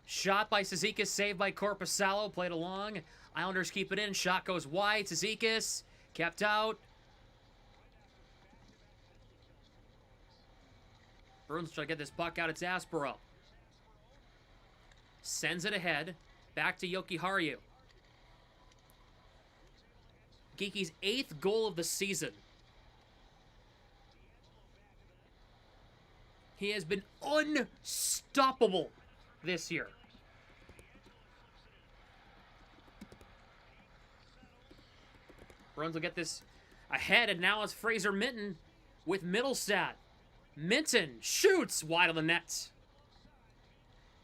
Speaker 2: Shot by Cizikas, saved by Korpisalo, played along. Islanders keep it in. Shot goes wide. Cizikas kept out. Bruins try to get this puck out. It's Aspero. Sends it ahead. Back to Jokiharju. Geekie's 8th goal of the season. He has been unstoppable this year. Bruins will get this ahead, and now it's Fraser Minten with Middlestat. Minten shoots wide of the net.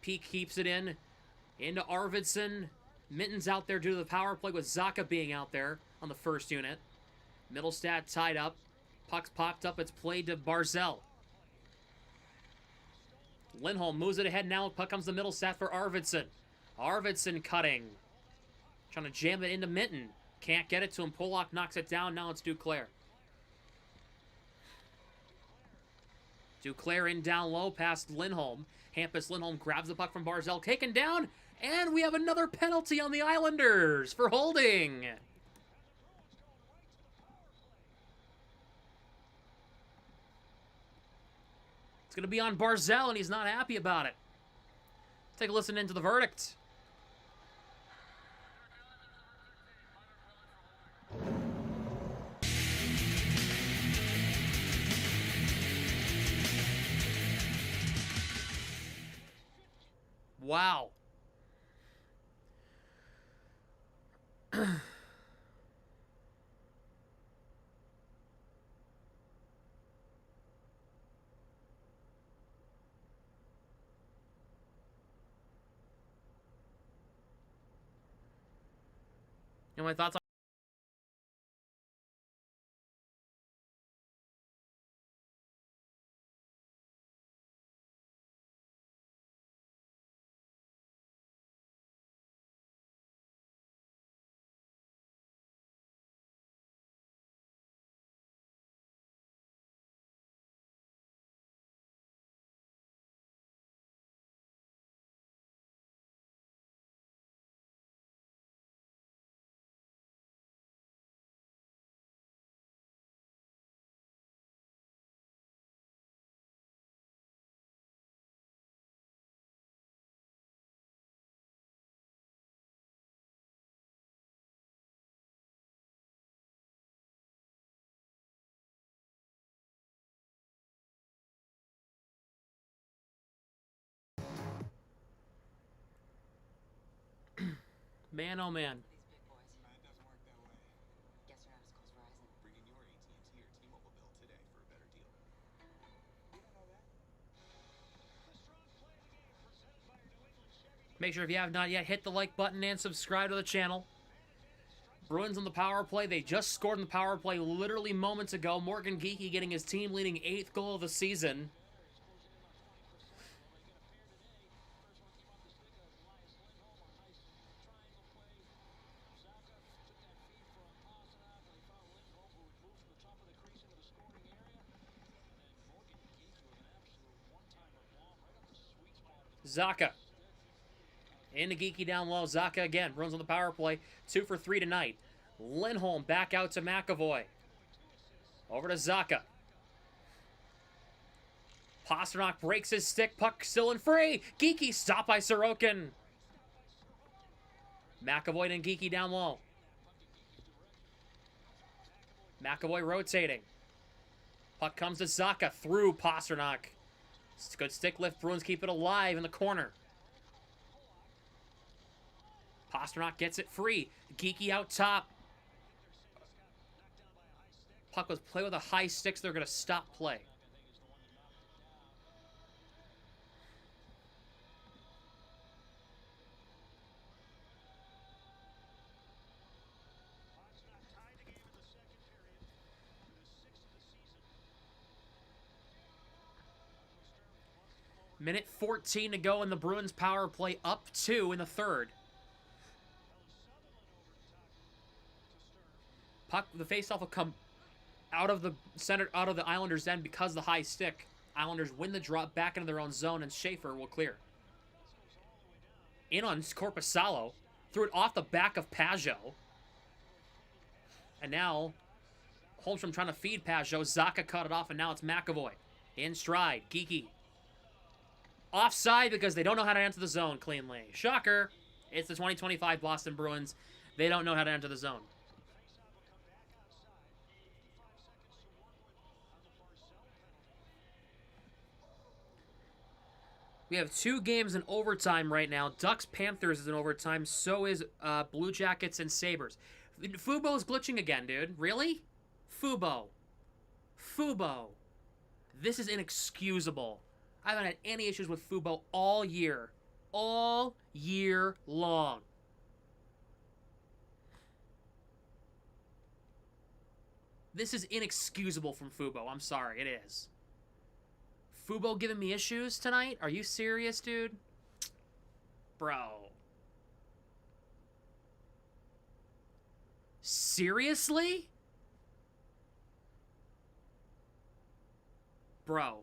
Speaker 2: Peak keeps it in. Into Arvidsson. Minten's out there due to the power play with Zacha being out there on the first unit. Middlestat tied up. Puck's popped up. It's played to Barzell. Lindholm moves it ahead now. Puck comes to Middlestat for Arvidsson. Arvidsson cutting. Trying to jam it into Minten. Can't get it to him. Pollock knocks it down. Now it's Duclair. Duclair in down low past Lindholm. Hampus Lindholm grabs the puck from Barzell. Taken down. And we have another penalty on the Islanders for holding. It's going to be on Barzell, and he's not happy about it. Take a listen into the verdict. Wow. You know my thoughts on man, oh man. Make sure if you have not yet, hit the like button and subscribe to the channel. Bruins on the power play. They just scored on the power play literally moments ago. Morgan Geekie getting his team-leading 8th goal of the season. Zacha. Into Geekie down low. Zacha again. Bruins on the power play. 2 for 3 tonight. Lindholm back out to McAvoy. Over to Zacha. Pastrnak breaks his stick. Puck still and free. Geekie stopped by Sorokin. McAvoy and Geekie down low. McAvoy rotating. Puck comes to Zacha through Pastrnak. Good stick lift. Bruins keep it alive in the corner. Pastrnak gets it free. Geekie out top. Puck was played with a high stick, so they're going to stop play. Minute 14 to go in the Bruins power play, up 2 in the third. Puck, the faceoff will come out of the center, out of the Islanders' end because of the high stick. Islanders win the drop back into their own zone, and Schaefer will clear. In on Korpisalo, threw it off the back of Pajot. And now, Holmstrom trying to feed Pajot. Zacha cut it off, and now it's McAvoy. In stride, Geekie. Offside because they don't know how to enter the zone cleanly. Shocker. It's the 2025 Boston Bruins. They don't know how to enter the zone. We have 2 games in overtime right now. Ducks-Panthers is in overtime. So is Blue Jackets and Sabres. Fubo's glitching again, dude. Really? Fubo. This is inexcusable. I haven't had any issues with Fubo all year. All year long. This is inexcusable from Fubo. I'm sorry, it is. Fubo giving me issues tonight? Are you serious, dude? Bro. Seriously? Bro.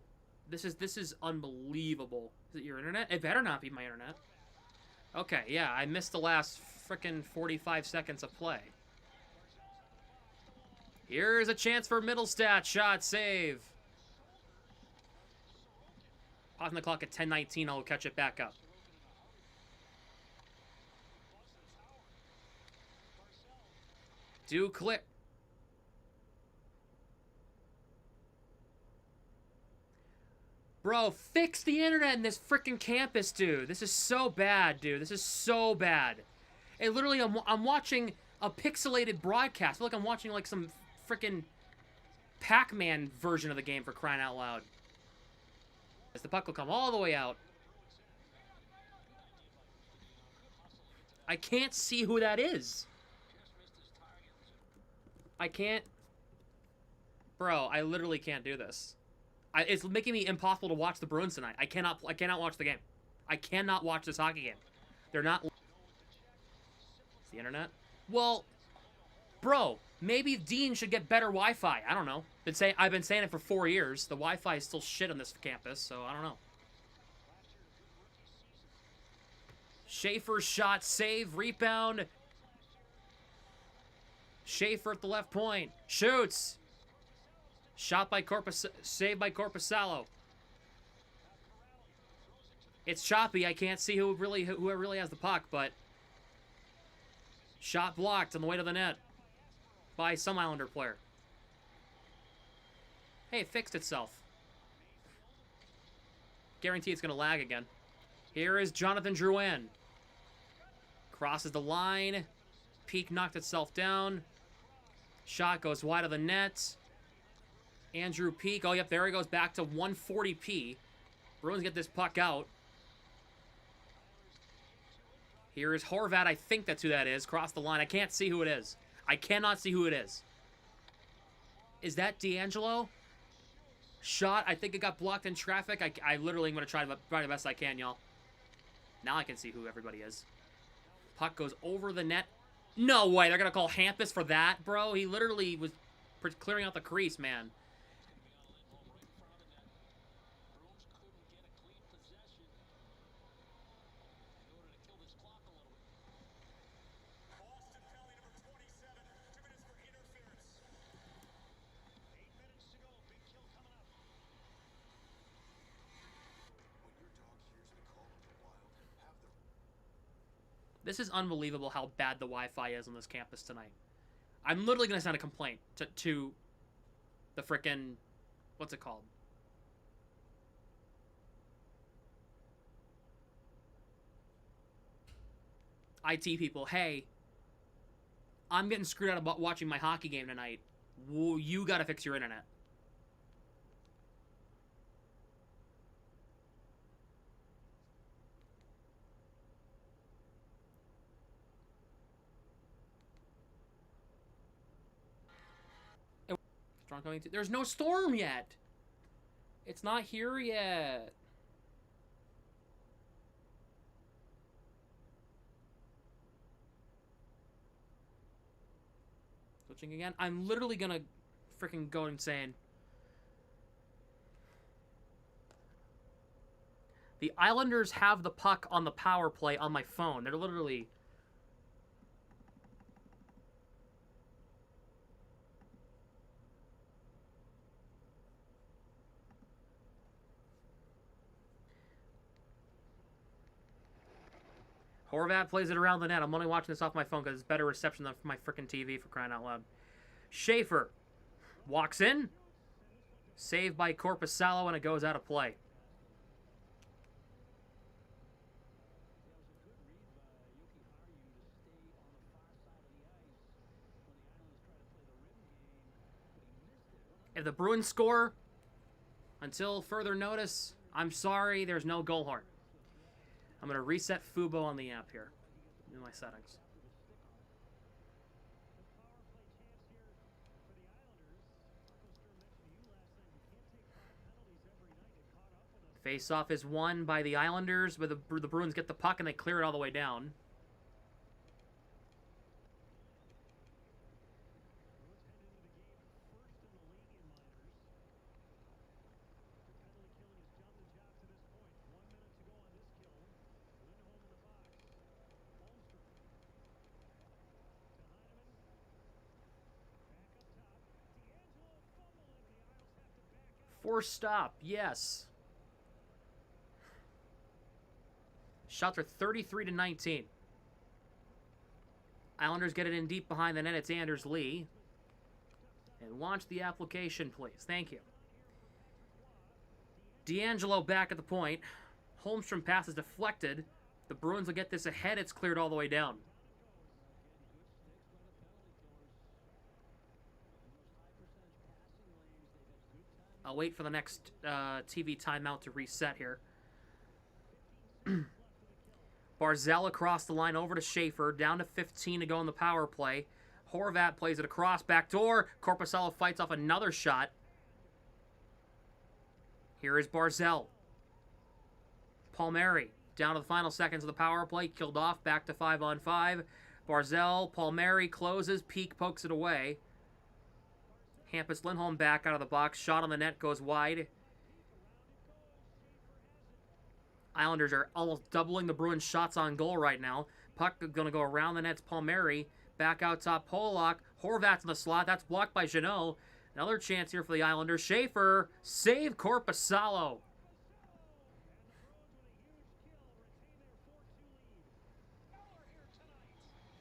Speaker 2: This is unbelievable. Is it your internet? It better not be my internet. Okay, yeah, I missed the last frickin' 45 seconds of play. Here's a chance for Middlestat. Shot, save. Pausing the clock at 10:19. I'll catch it back up. Do click. Bro, fix the internet in this freaking campus, dude. This is so bad, dude. This is so bad. It literally, I'm watching a pixelated broadcast. I feel like I'm watching like some freaking Pac-Man version of the game, for crying out loud. As the puck will come all the way out. I can't see who that is. I can't. Bro, I literally can't do this. It's making me impossible to watch the Bruins tonight. I cannot watch the game. I cannot watch this hockey game. They're not. It's the internet. Well, bro, maybe Dean should get better Wi-Fi. I don't know. I've been saying it for 4 years. The Wi-Fi is still shit on this campus, so I don't know. Schaefer shot, save, rebound. Schaefer at the left point. Shoots. Shot by saved by Korpisalo. It's choppy. I can't see who really has the puck, but shot blocked on the way to the net by some Islander player. Hey, it fixed itself. Guarantee it's going to lag again. Here is Jonathan Drouin. Crosses the line. Peak knocked itself down. Shot goes wide of the net. Andrew Peak. Oh, yep, there he goes back to 140p. Bruins get this puck out. Here is Horvat. I think that's who that is. Cross the line. I can't see who it is. I cannot see who it is. Is that D'Angelo? Shot. I think it got blocked in traffic. I literally am going to try the best I can, y'all. Now I can see who everybody is. Puck goes over the net. No way. They're going to call Hampus for that, bro. He literally was clearing out the crease, man. This is unbelievable how bad the Wi-Fi is on this campus tonight. I'm literally going to send a complaint to the frickin'... What's it called? IT people. Hey, I'm getting screwed out about watching my hockey game tonight. Whoa, you got to fix your internet. Storm coming to... There's no storm yet. It's not here yet. Switching again. I'm literally gonna freaking go insane. The Islanders have the puck on the power play on my phone. They're literally... Horvat plays it around the net. I'm only watching this off my phone because it's better reception than my freaking TV, for crying out loud. Schaefer walks in. Saved by Korpisalo, and it goes out of play. If the Bruins score, until further notice, I'm sorry, there's no goal horn. I'm going to reset Fubo on the app here in my settings. Face-off is won by the Islanders, but the Bruins get the puck and they clear it all the way down. Forced stop, yes. Shots are 33-19. Islanders get it in deep behind the net. It's Anders Lee. And launch the application, please. Thank you. D'Angelo back at the point. Holmstrom pass is deflected. The Bruins will get this ahead. It's cleared all the way down. I'll wait for the next TV timeout to reset here. Barzal across the line over to Schaefer. Down to 15 to go in the power play. Horvat plays it across. Backdoor. Korpisalo fights off another shot. Here is Barzal. Palmieri down to the final seconds of the power play. Killed off. Back to 5-on-5. Barzal. Palmieri closes. Peak pokes it away. Hampus Lindholm back out of the box. Shot on the net goes wide. Islanders are almost doubling the Bruins' shots on goal right now. Puck going to go around the net's Palmieri. Back out top Polak. Horvat's in the slot. That's blocked by Jeannot. Another chance here for the Islanders. Schaefer. Save Korpisalo.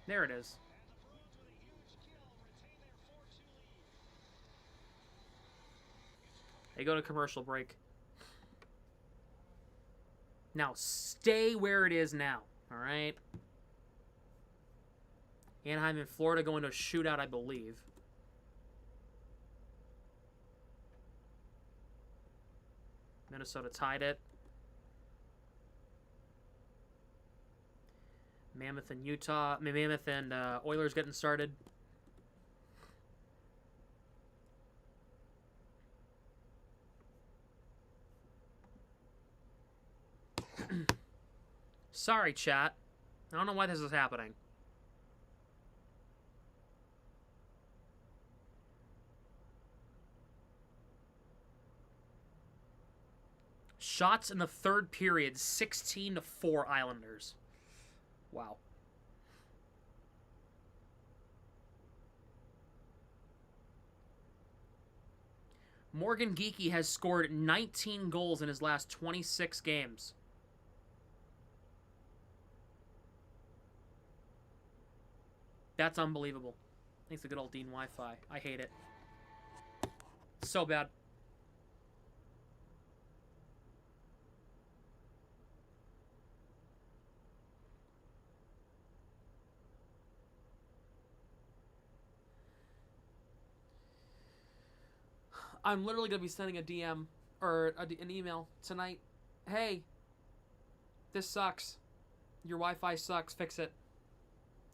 Speaker 2: There it is. They go to commercial break. Now, stay where it is now, all right? Anaheim and Florida going to a shootout, I believe. Minnesota tied it. Mammoth and Oilers getting started. Sorry, chat. I don't know why this is happening. Shots in the third period, 16-4 Islanders. Wow. Morgan Geekie has scored 19 goals in his last 26 games. That's unbelievable. Thanks to good old Dean Wi-Fi. I hate it. So bad. I'm literally going to be sending a DM or an email tonight. Hey, this sucks. Your Wi-Fi sucks. Fix it.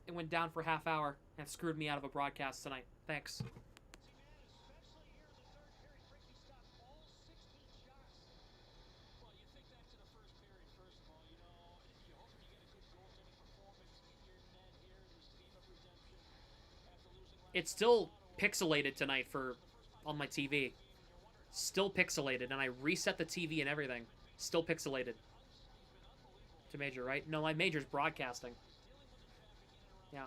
Speaker 2: It went down for half hour and screwed me out of a broadcast tonight. Thanks. It's still pixelated tonight on my TV. Still pixelated, and I reset the TV and everything. Still pixelated. To Major, right? No, my Major's broadcasting. Yeah.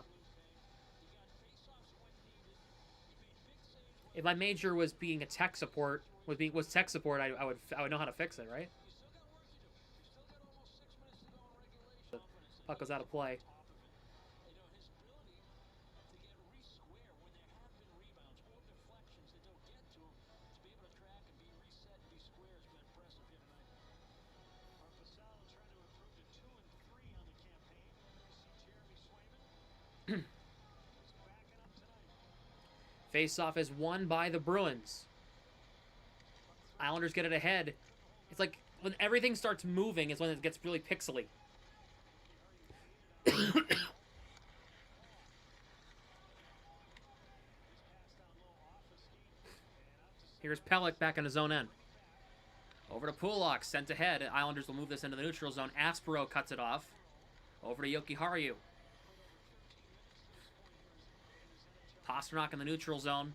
Speaker 2: If my Major was being a tech support, was tech support, I would know how to fix it, right? The puck goes out of play. Face-off is won by the Bruins. Islanders get it ahead. It's like when everything starts moving is when it gets really pixely. Here's Pelech back in his own end. Over to Pulock, sent ahead. Islanders will move this into the neutral zone. Aspero cuts it off. Over to Jokiharju. Pastrnak in the neutral zone.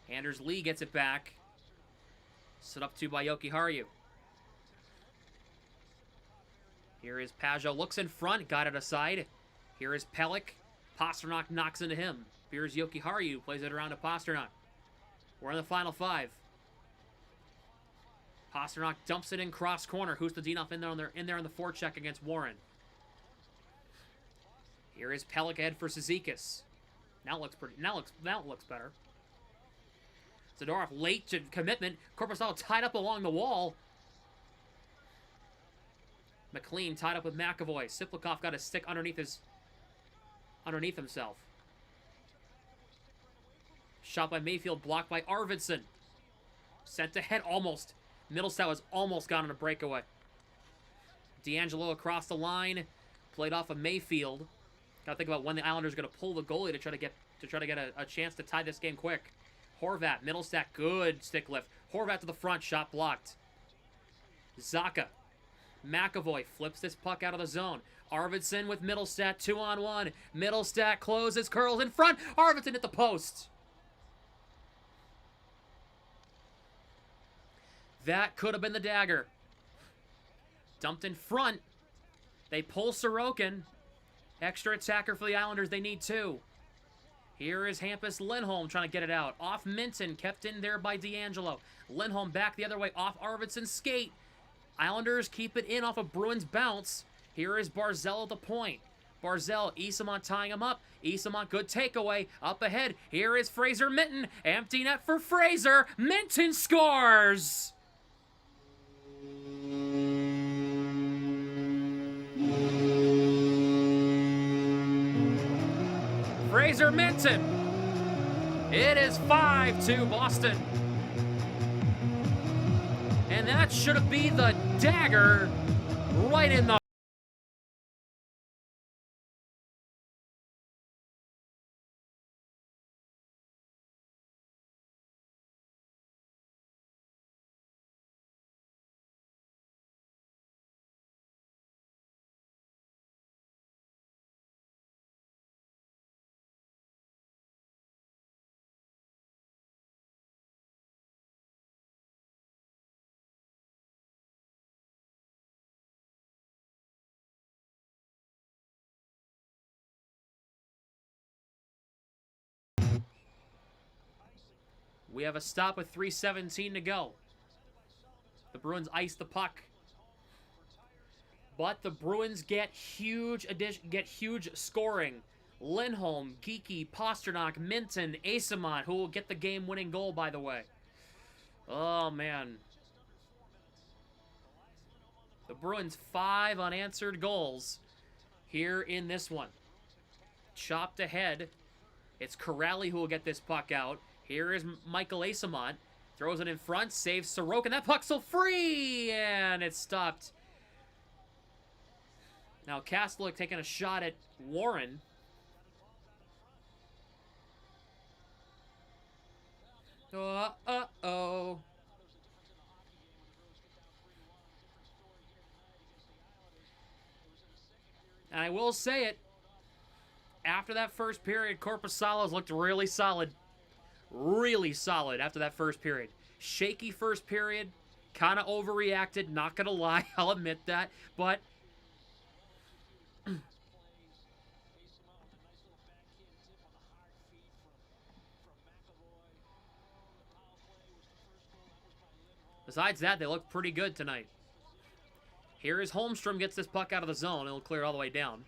Speaker 2: Anders Lee gets it back. Set up to by Jokiharju. Here is Pajot. Looks in front. Got it aside. Here is Pelech. Pastrnak knocks into him. Here's Jokiharju. Plays it around to Pastrnak. We're in the final 5. Pastrnak dumps it in cross corner. Hustadinov in there on the forecheck against Warren. Here is Pelech ahead for Cizikas. Now it looks better. Zadorov late to commitment. Korpisalo tied up along the wall. McLean tied up with McAvoy. Siplikov got a stick underneath himself. Shot by Mayfield, blocked by Arvidsson. Sent ahead almost. Middlestat was almost got on a breakaway. D'Angelo across the line. Played off of Mayfield. Gotta think about when the Islanders are gonna pull the goalie to try to get a chance to tie this game quick. Horvat, Middlestat, good stick lift. Horvat to the front, shot blocked. Zaka. McAvoy flips this puck out of the zone. Arvidsson with Middlestat, 2-on-1. Middlestat closes, curls in front. Arvidsson at the post. That could have been the dagger. Dumped in front. They pull Sorokin. Extra attacker for the Islanders. They need 2. Here is Hampus Lindholm trying to get it out. Off Minten. Kept in there by D'Angelo. Lindholm back the other way. Off Arvidsson's skate. Islanders keep it in off of Bruins bounce. Here is Barzell at the point. Barzell, Isamont tying him up. Isamont, good takeaway. Up ahead. Here is Fraser Minten. Empty net for Fraser. Minten scores! Fraser Minten. It is 5-2 Boston. And that should have been the dagger right in the... We have a stop with 3:17 to go. The Bruins ice the puck. But the Bruins get huge scoring Lindholm, Geekie, Pastrnak, Minten, Asamont, who will get the game-winning goal, by the way. Oh, man. The Bruins 5 unanswered goals here in this one. Chopped ahead. It's Corrali who will get this puck out. Here is Michael Asamont. Throws it in front, saves Sorokin. That puck's still free! And it's stopped. Now Kastelic taking a shot at Warren. Uh-oh. And I will say it. After that first period, Korpisalo's looked really solid. Really solid after that first period. Shaky first period. Kind of overreacted. Not going to lie. I'll admit that. But besides that, they look pretty good tonight. Here is Holmstrom gets this puck out of the zone. It'll clear all the way down.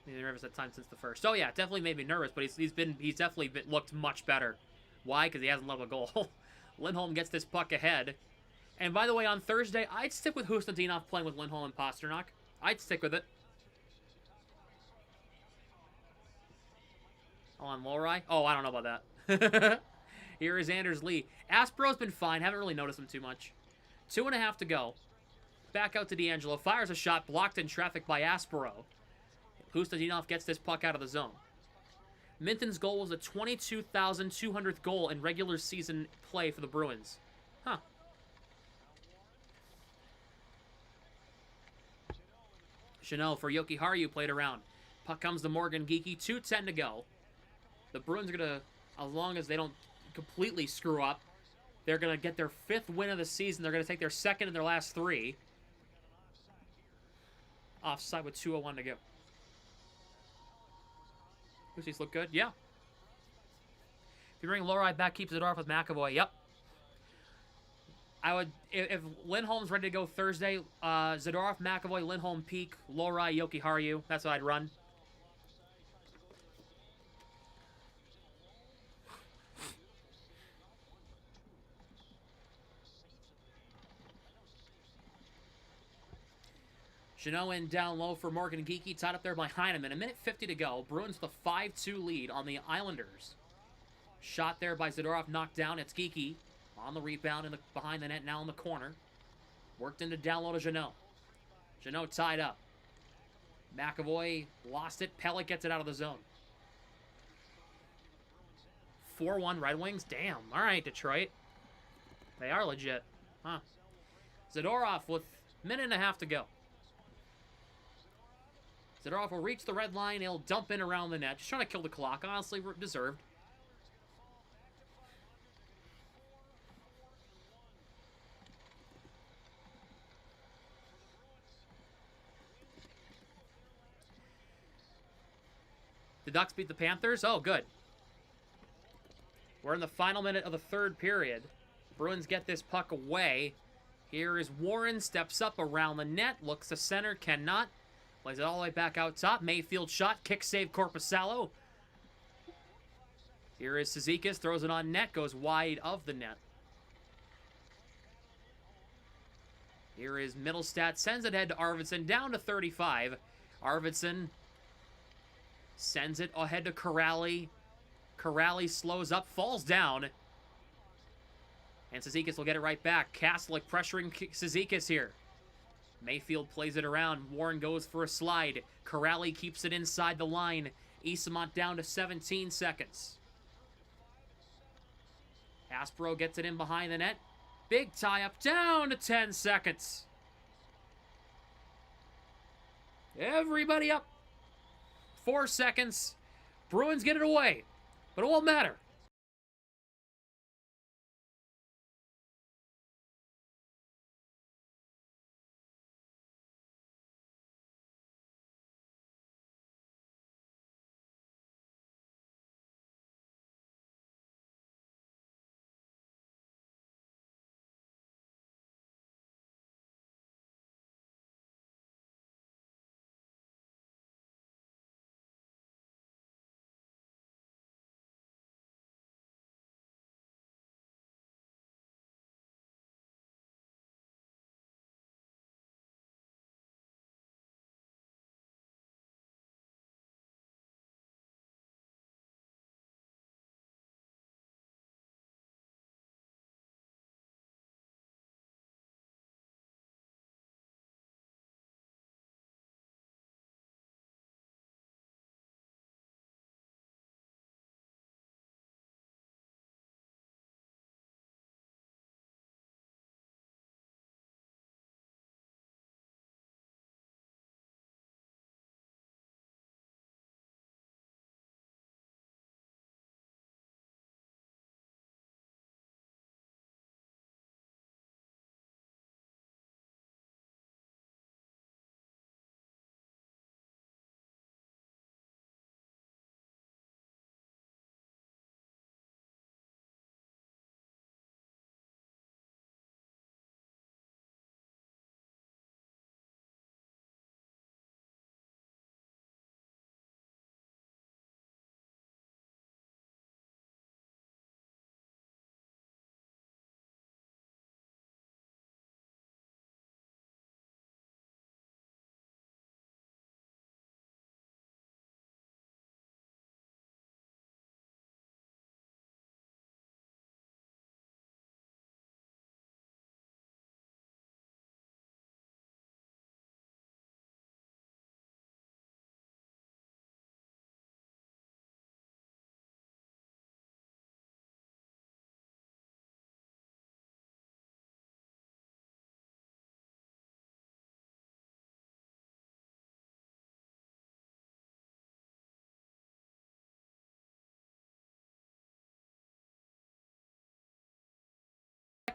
Speaker 2: Been nervous at times since the first. Oh yeah, definitely made me nervous, but he's definitely looked much better. Why? Because he hasn't let a goal. Lindholm gets this puck ahead. And by the way, on Thursday, I'd stick with Husnudinov playing with Lindholm and Pastrnak. I'd stick with it. Oh, on Lowry? Oh, I don't know about that. Here is Anders Lee. Aspero's been fine. Haven't really noticed him too much. 2.5 to go. Back out to D'Angelo. Fires a shot blocked in traffic by Aspero. Husnudinov gets this puck out of the zone. Minten's goal was the 22,200th goal in regular season play for the Bruins. Huh. Chanel for Yoki Haru played around. Puck comes to Morgan Geekie. 2:10 to go. The Bruins are going to, as long as they don't completely screw up, they're going to get their 5th win of the season. They're going to take their 2nd in their last 3. Offside with 2:01 to go. These look good? Yeah. If you bring Lowry back, keeps it off with McAvoy. Yep. I would, if Lindholm's ready to go Thursday, Zadorov, McAvoy, Lindholm, Peak, Lowry, Yoki Haru. That's what I'd run. Jeannot in down low for Morgan Geekie, tied up there by Heineman. 1:50 to go. Bruins with a 5-2 lead on the Islanders. Shot there by Zadorov, knocked down. It's Geekie on the rebound behind the net, now in the corner. Worked into down low to Jeannot. Jeannot tied up. McAvoy lost it. Pellick gets it out of the zone. 4-1 Red Wings. Damn. All right, Detroit. They are legit. Huh. Zadorov with 1.5 to go. Zadorov will reach the red line. He'll dump in around the net. Just trying to kill the clock. Honestly, deserved. The Ducks beat the Panthers? Oh, good. We're in the final minute of the 3rd period. Bruins get this puck away. Here is Warren. Steps up around the net. Looks to center. Cannot. Plays it all the way back out top. Mayfield shot. Kick save Korpisalo. Here is Cizikas. Throws it on net. Goes wide of the net. Here is Middlestat. Sends it ahead to Arvidsson. Down to 35. Arvidsson sends it ahead to Corrali. Corrali slows up. Falls down. And Cizikas will get it right back. Kastelic pressuring Cizikas here. Mayfield plays it around. Warren goes for a slide. Corrali keeps it inside the line. Esamont down to 17 seconds. Aspero gets it in behind the net. Big tie-up down to 10 seconds. Everybody up. 4 seconds. Bruins get it away. But it won't matter.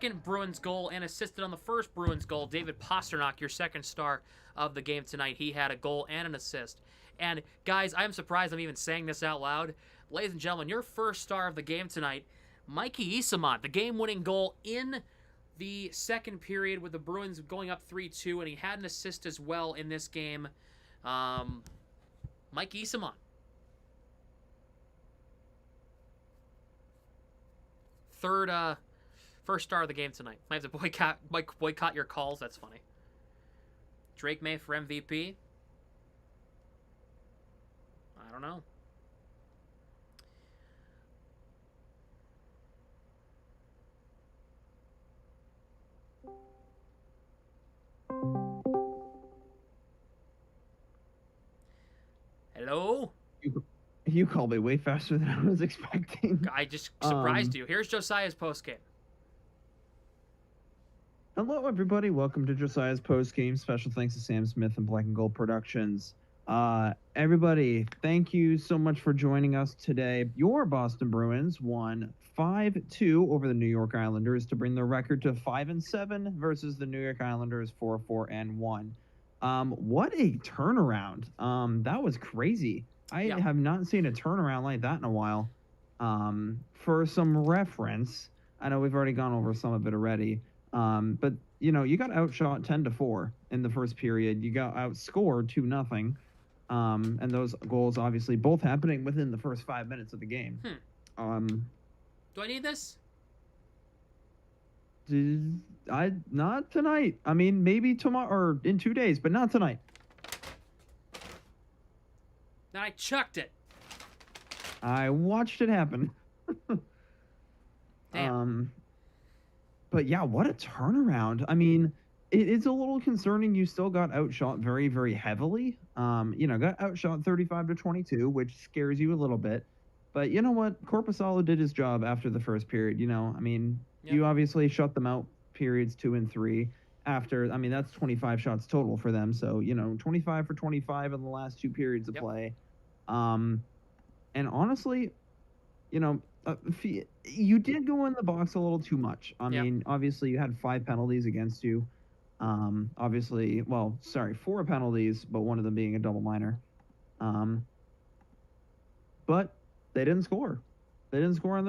Speaker 2: second Bruins goal and assisted on the first Bruins goal. David Pastrnak, your second star of the game tonight. He had a goal and an assist. And guys, I'm surprised I'm even saying this out loud. Ladies and gentlemen, your first star of the game tonight, Mikey Isamont, the game-winning goal in the second period with the Bruins going up 3-2, and he had an assist as well in this game. Mikey Isamont. First star of the game tonight. I have to boycott your calls. That's funny. Drake May for MVP. I don't know. Hello?
Speaker 9: You called me way faster than I was expecting.
Speaker 2: I just surprised you. Here's Josiah's postgame.
Speaker 9: Hello, everybody. Welcome to Josiah's postgame. Special thanks to Sam Smith and Black and Gold Productions. Everybody, thank you so much for joining us today. Your Boston Bruins won 5-2 over the New York Islanders to bring the record to 5-7 versus the New York Islanders 4-1. What a turnaround. That was crazy. I have not seen a turnaround like that in a while. For some reference, I know we've already gone over some of it already. But you got outshot 10-4 in the first period. You got outscored 2-0. And those goals obviously both happening within the first 5 minutes of the game.
Speaker 2: Do I need this?
Speaker 9: Not tonight. I mean, maybe tomorrow or in 2 days, but not tonight.
Speaker 2: Then I chucked it.
Speaker 9: I watched it happen.
Speaker 2: Damn.
Speaker 9: But yeah, what a turnaround. I mean, it is a little concerning. You still got outshot very, very heavily. Got outshot 35-22, which scares you a little bit. But you know what? Korpisalo did his job after the first period. You obviously shut them out periods 2 and 3. That's 25 shots total for them. So, 25 for 25 in the last 2 periods of play. And honestly, you did go in the box a little too much. I mean, obviously you had 5 penalties against you. 4 penalties, but one of them being a double minor. But they didn't score. They didn't score on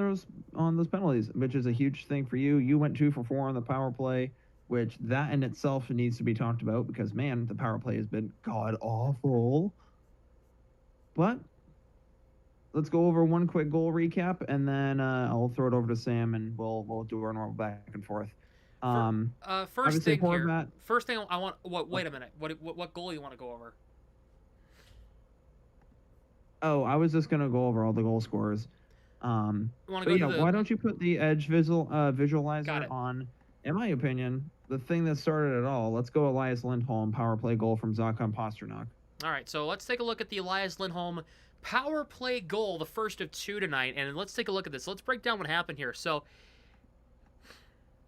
Speaker 9: those penalties, which is a huge thing for you. You went 2 for 4 on the power play, which that in itself needs to be talked about because, man, the power play has been god-awful. But let's go over one quick goal recap, and then I'll throw it over to Sam, and we'll do our normal back and forth.
Speaker 2: First thing I want. Wait a minute. What goal you want to go over?
Speaker 9: Oh, I was just gonna go over all the goal scorers. Why don't you put the edge visualizer on? In my opinion, the thing that started it all. Let's go Elias Lindholm power play goal from Zakon Pastrnak.
Speaker 2: All right, so let's take a look at the Elias Lindholm power play goal, the first of 2 tonight, and let's take a look at this. Let's break down what happened here. So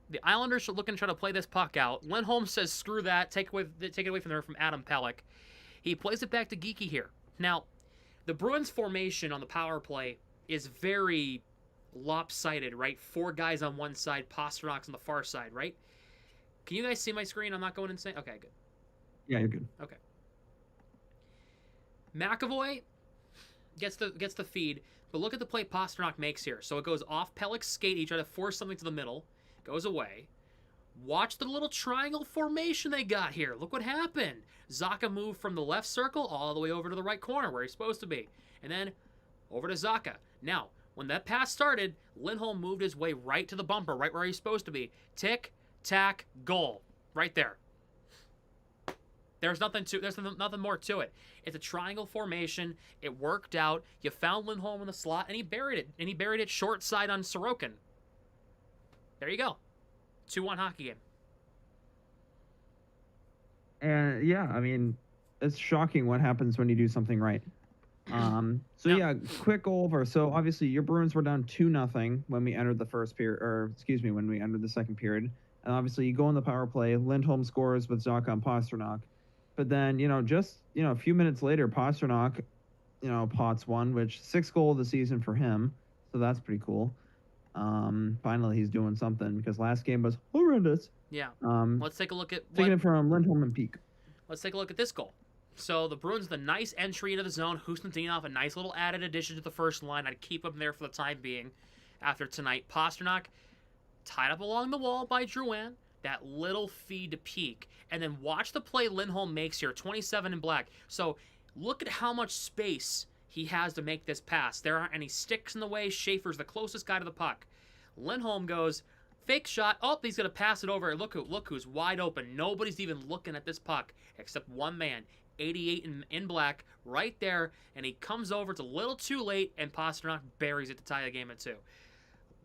Speaker 2: the Islanders are looking to try to play this puck out. Lindholm says, "Screw that! Take it away from there." From Adam Pelech, he plays it back to Geekie here. Now, the Bruins formation on the power play is very lopsided, right? 4 guys on one side, Pasternak's on the far side, right? Can you guys see my screen? I'm not going insane. Okay, good.
Speaker 9: Yeah, you're good.
Speaker 2: Okay. McAvoy gets the feed, but look at the play Pastrnak makes here. So it goes off Pelech's skate. He tried to force something to the middle, goes away. Watch the little triangle formation they got here. Look what happened. Zacha moved from the left circle all the way over to the right corner where he's supposed to be, and then over to Zacha. Now, when that pass started, Lindholm moved his way right to the bumper, right where he's supposed to be. Tick, tack, goal. Right there. There's nothing more to it. It's a triangle formation. It worked out. You found Lindholm in the slot, and he buried it. And he buried it short side on Sorokin. There you go. 2-1 hockey game.
Speaker 9: And yeah, I mean, it's shocking what happens when you do something right. Quick go over. So obviously your Bruins were down 2-0 when we entered the when we entered the second period. And obviously you go in the power play, Lindholm scores with Zakon Pastrnak. But then, a few minutes later, Pastrnak, pots one, which 6th goal of the season for him. So that's pretty cool. Finally, he's doing something because last game was horrendous.
Speaker 2: Yeah.
Speaker 9: Um,
Speaker 2: Let's take a look at
Speaker 9: taking it from Lindholm and Peak.
Speaker 2: Let's take a look at this goal. So the Bruins with a nice entry into the zone. Husnudinov, a nice little added addition to the first line. I'd keep him there for the time being after tonight. Pastrnak tied up along the wall by Drouin. That little feed to Peak. And then watch the play Lindholm makes here. 27 in black. So look at how much space he has to make this pass. There aren't any sticks in the way. Schaefer's the closest guy to the puck. Lindholm goes, fake shot. Oh, he's going to pass it over. Look who's wide open. Nobody's even looking at this puck except one man. 88 in black, right there, and he comes over. It's a little too late, and Pastrnak buries it to tie the game at 2.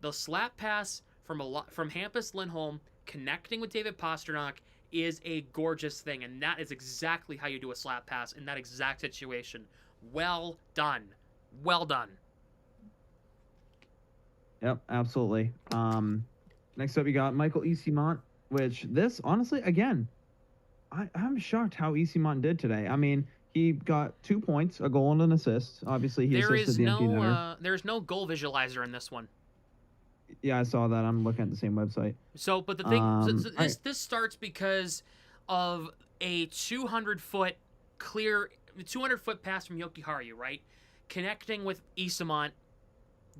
Speaker 2: The slap pass from Hampus Lindholm connecting with David Pastrnak is a gorgeous thing, and that is exactly how you do a slap pass in that exact situation. Well done. Well done.
Speaker 9: Yep, absolutely. Next up, you got Michael Easymont, which this, honestly, again, I'm shocked how Easymont did today. I mean, he got 2 points, a goal and an assist. Obviously, he assisted the empty netter.
Speaker 2: There's no goal visualizer in this one.
Speaker 9: Yeah, I saw that. I'm looking at the same website.
Speaker 2: So, but the thing, this starts because of a 200-foot pass from Yoki Haru, right? Connecting with Easymont,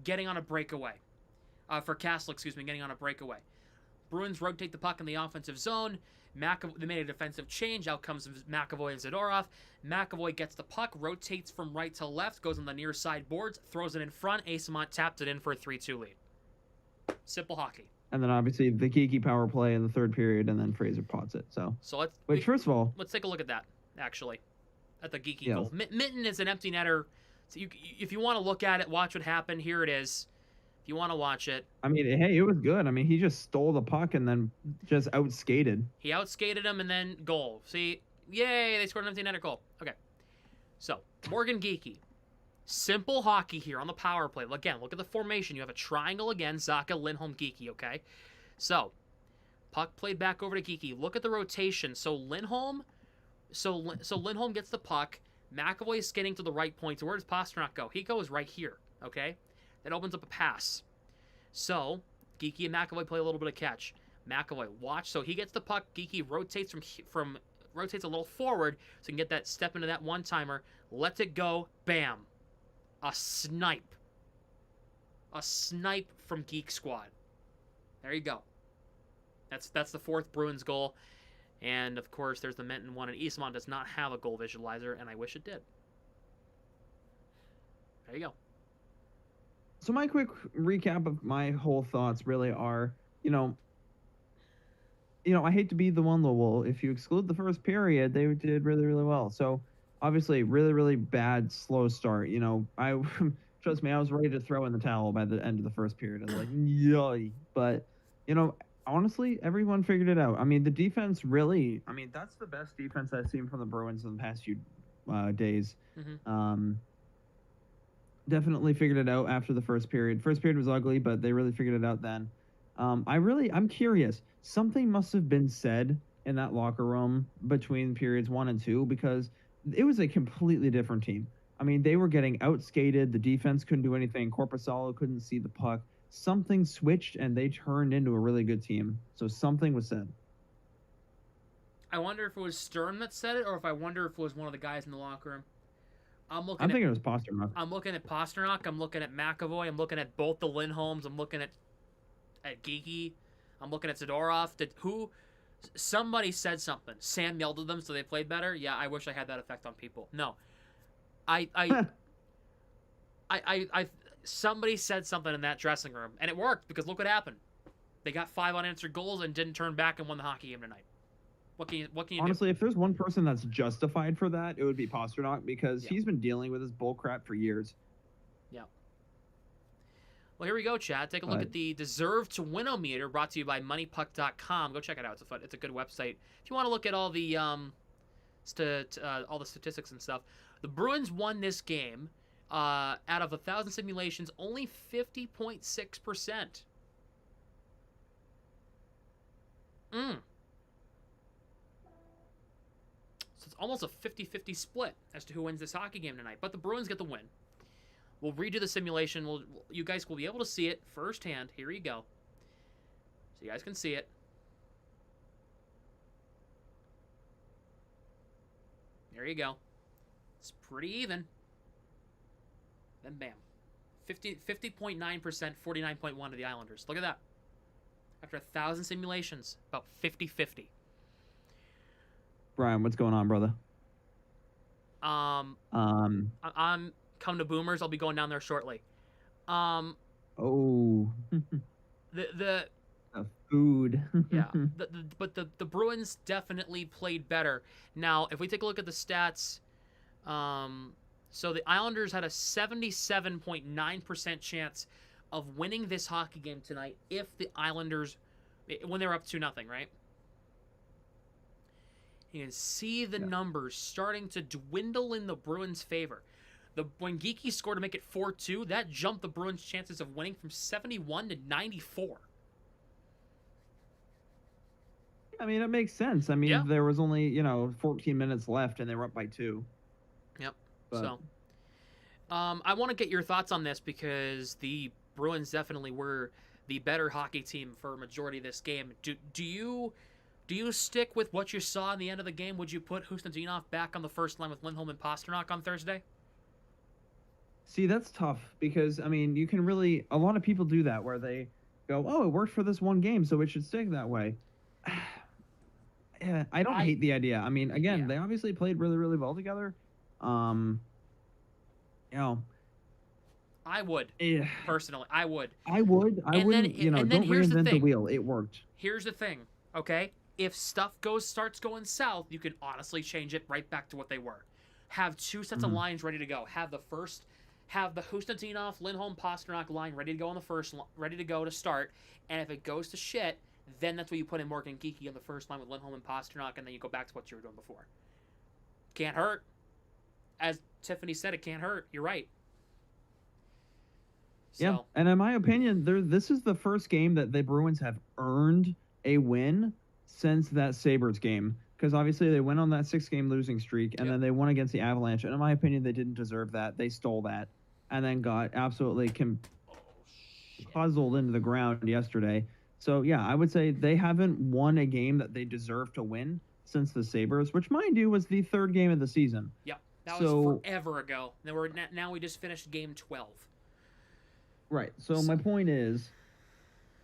Speaker 2: getting on a breakaway. For Castle, getting on a breakaway. Bruins rotate the puck in the offensive zone. They made a defensive change. Out comes McAvoy and Zadorov. McAvoy gets the puck, rotates from right to left, goes on the near side boards, throws it in front. Easymont tapped it in for a 3-2 lead. Simple hockey.
Speaker 9: And then obviously the Geekie power play in the third period, and then Fraser pots it. So first of all,
Speaker 2: let's take a look at that. Actually, at the Geekie goal. Minten is an empty netter. So if you want to look at it, watch what happened. Here it is. If you want to watch it.
Speaker 9: I mean, hey, it was good. I mean, he just stole the puck and then just outskated.
Speaker 2: He outskated him and then goal. See, yay, they scored an empty netter goal. Okay. So, Morgan Geekie. Simple hockey here on the power play. Again, look at the formation. You have a triangle again. Zacha, Lindholm, Geekie, okay? So, puck played back over to Geekie. Look at the rotation. So, Lindholm gets the puck. McAvoy is skating to the right point. So, where does Pastrnak go? He goes right here, okay? That opens up a pass. So, Geekie and McAvoy play a little bit of catch. McAvoy, watch. So he gets the puck. Geekie rotates rotates a little forward so he can get that step into that one-timer. Lets it go. Bam. A snipe. A snipe from Geek Squad. There you go. That's the 4th Bruins goal. And, of course, there's the Minten one. And Easymont does not have a goal visualizer, and I wish it did. There you go.
Speaker 9: So my quick recap of my whole thoughts really are, I hate to be the one, well, if you exclude the first period, they did really, really well. So obviously, really, really bad, slow start. Trust me, I was ready to throw in the towel by the end of the first period. I was like, yay. But, honestly, everyone figured it out. I mean, the defense really, that's the best defense I've seen from the Bruins in the past few days.
Speaker 2: Mm-hmm.
Speaker 9: Definitely figured it out after the first period. First period was ugly, but they really figured it out then. I'm curious. Something must have been said in that locker room between periods 1 and 2 because it was a completely different team. I mean, they were getting outskated. The defense couldn't do anything. Korpisalo couldn't see the puck. Something switched, and they turned into a really good team. So something was said.
Speaker 2: I wonder if it was Stern that said it, or if it was one of the guys in the locker room. I'm
Speaker 9: thinking it was Pastrnak.
Speaker 2: I'm looking at Pastrnak. I'm looking at McAvoy. I'm looking at both the Lindholms. I'm looking at Geekie. I'm looking at Zadorov. Somebody said something. Sam yelled at them so they played better. Yeah, I wish I had that effect on people. No, somebody said something in that dressing room, and it worked because look what happened. They got 5 unanswered goals and didn't turn back and won the hockey game tonight. What can you
Speaker 9: Honestly, if there's one person that's justified for that, it would be Pastrnak because he's been dealing with this bull crap for years.
Speaker 2: Yeah. Well, here we go, chat. Take a look at the Deserve to Win-O-meter brought to you by MoneyPuck.com. Go check it out. It's a good website. If you want to look at all the statistics and stuff, the Bruins won this game out of 1,000 simulations, only 50.6%. So it's almost a 50-50 split as to who wins this hockey game tonight. But the Bruins get the win. We'll redo the simulation. You guys will be able to see it firsthand. Here you go. So you guys can see it. There you go. It's pretty even. Then bam. 50.9%, 49.1 to the Islanders. Look at that. After 1,000 simulations, about 50-50.
Speaker 9: Brian, what's going on, brother?
Speaker 2: I'm come to Boomers. I'll be going down there shortly.
Speaker 9: Oh.
Speaker 2: The
Speaker 9: food.
Speaker 2: yeah. But the Bruins definitely played better. Now, if we take a look at the stats, so the Islanders had a 77.9% chance of winning this hockey game tonight if the Islanders, when they were up 2-0, right? You can see the numbers starting to dwindle in the Bruins' favor. When Geekie scored to make it 4-2, that jumped the Bruins' chances of winning from 71 to 94.
Speaker 9: I mean, it makes sense. I mean, there was only, 14 minutes left, and they were up by 2.
Speaker 2: Yep.
Speaker 9: But...
Speaker 2: So, I want to get your thoughts on this because the Bruins definitely were the better hockey team for a majority of this game. Do you stick with what you saw in the end of the game? Would you put Husnudinov back on the first line with Lindholm and Pastrnak on Thursday?
Speaker 9: See, that's tough because, I mean, you can really... A lot of people do that where they go, oh, it worked for this one game, so it should stick that way. Yeah, I don't hate the idea. I mean, again, they obviously played really, really well together.
Speaker 2: I would personally. I would.
Speaker 9: I wouldn't. Don't reinvent the wheel. It worked.
Speaker 2: Here's the thing, okay? If stuff starts going south, you can honestly change it right back to what they were. Have 2 sets of lines ready to go. Have the Husnudinov, Lindholm, Pastrnak line ready to go on the first, ready to go to start. And if it goes to shit, then that's where you put in Morgan Geekie on the first line with Lindholm and Pastrnak, and then you go back to what you were doing before. Can't hurt. As Tiffany said, it can't hurt. You're right. So.
Speaker 9: Yeah, and in my opinion, this is the first game that the Bruins have earned a win since that Sabres game. Because obviously they went on that 6-game losing streak, and then they won against the Avalanche. And in my opinion, they didn't deserve that. They stole that, and then got absolutely puzzled into the ground yesterday. So, yeah, I would say they haven't won a game that they deserve to win since the Sabres, which, mind you, was the 3rd game of the season.
Speaker 2: Yep, that was forever ago. Now we just finished game 12.
Speaker 9: Right. So my point is,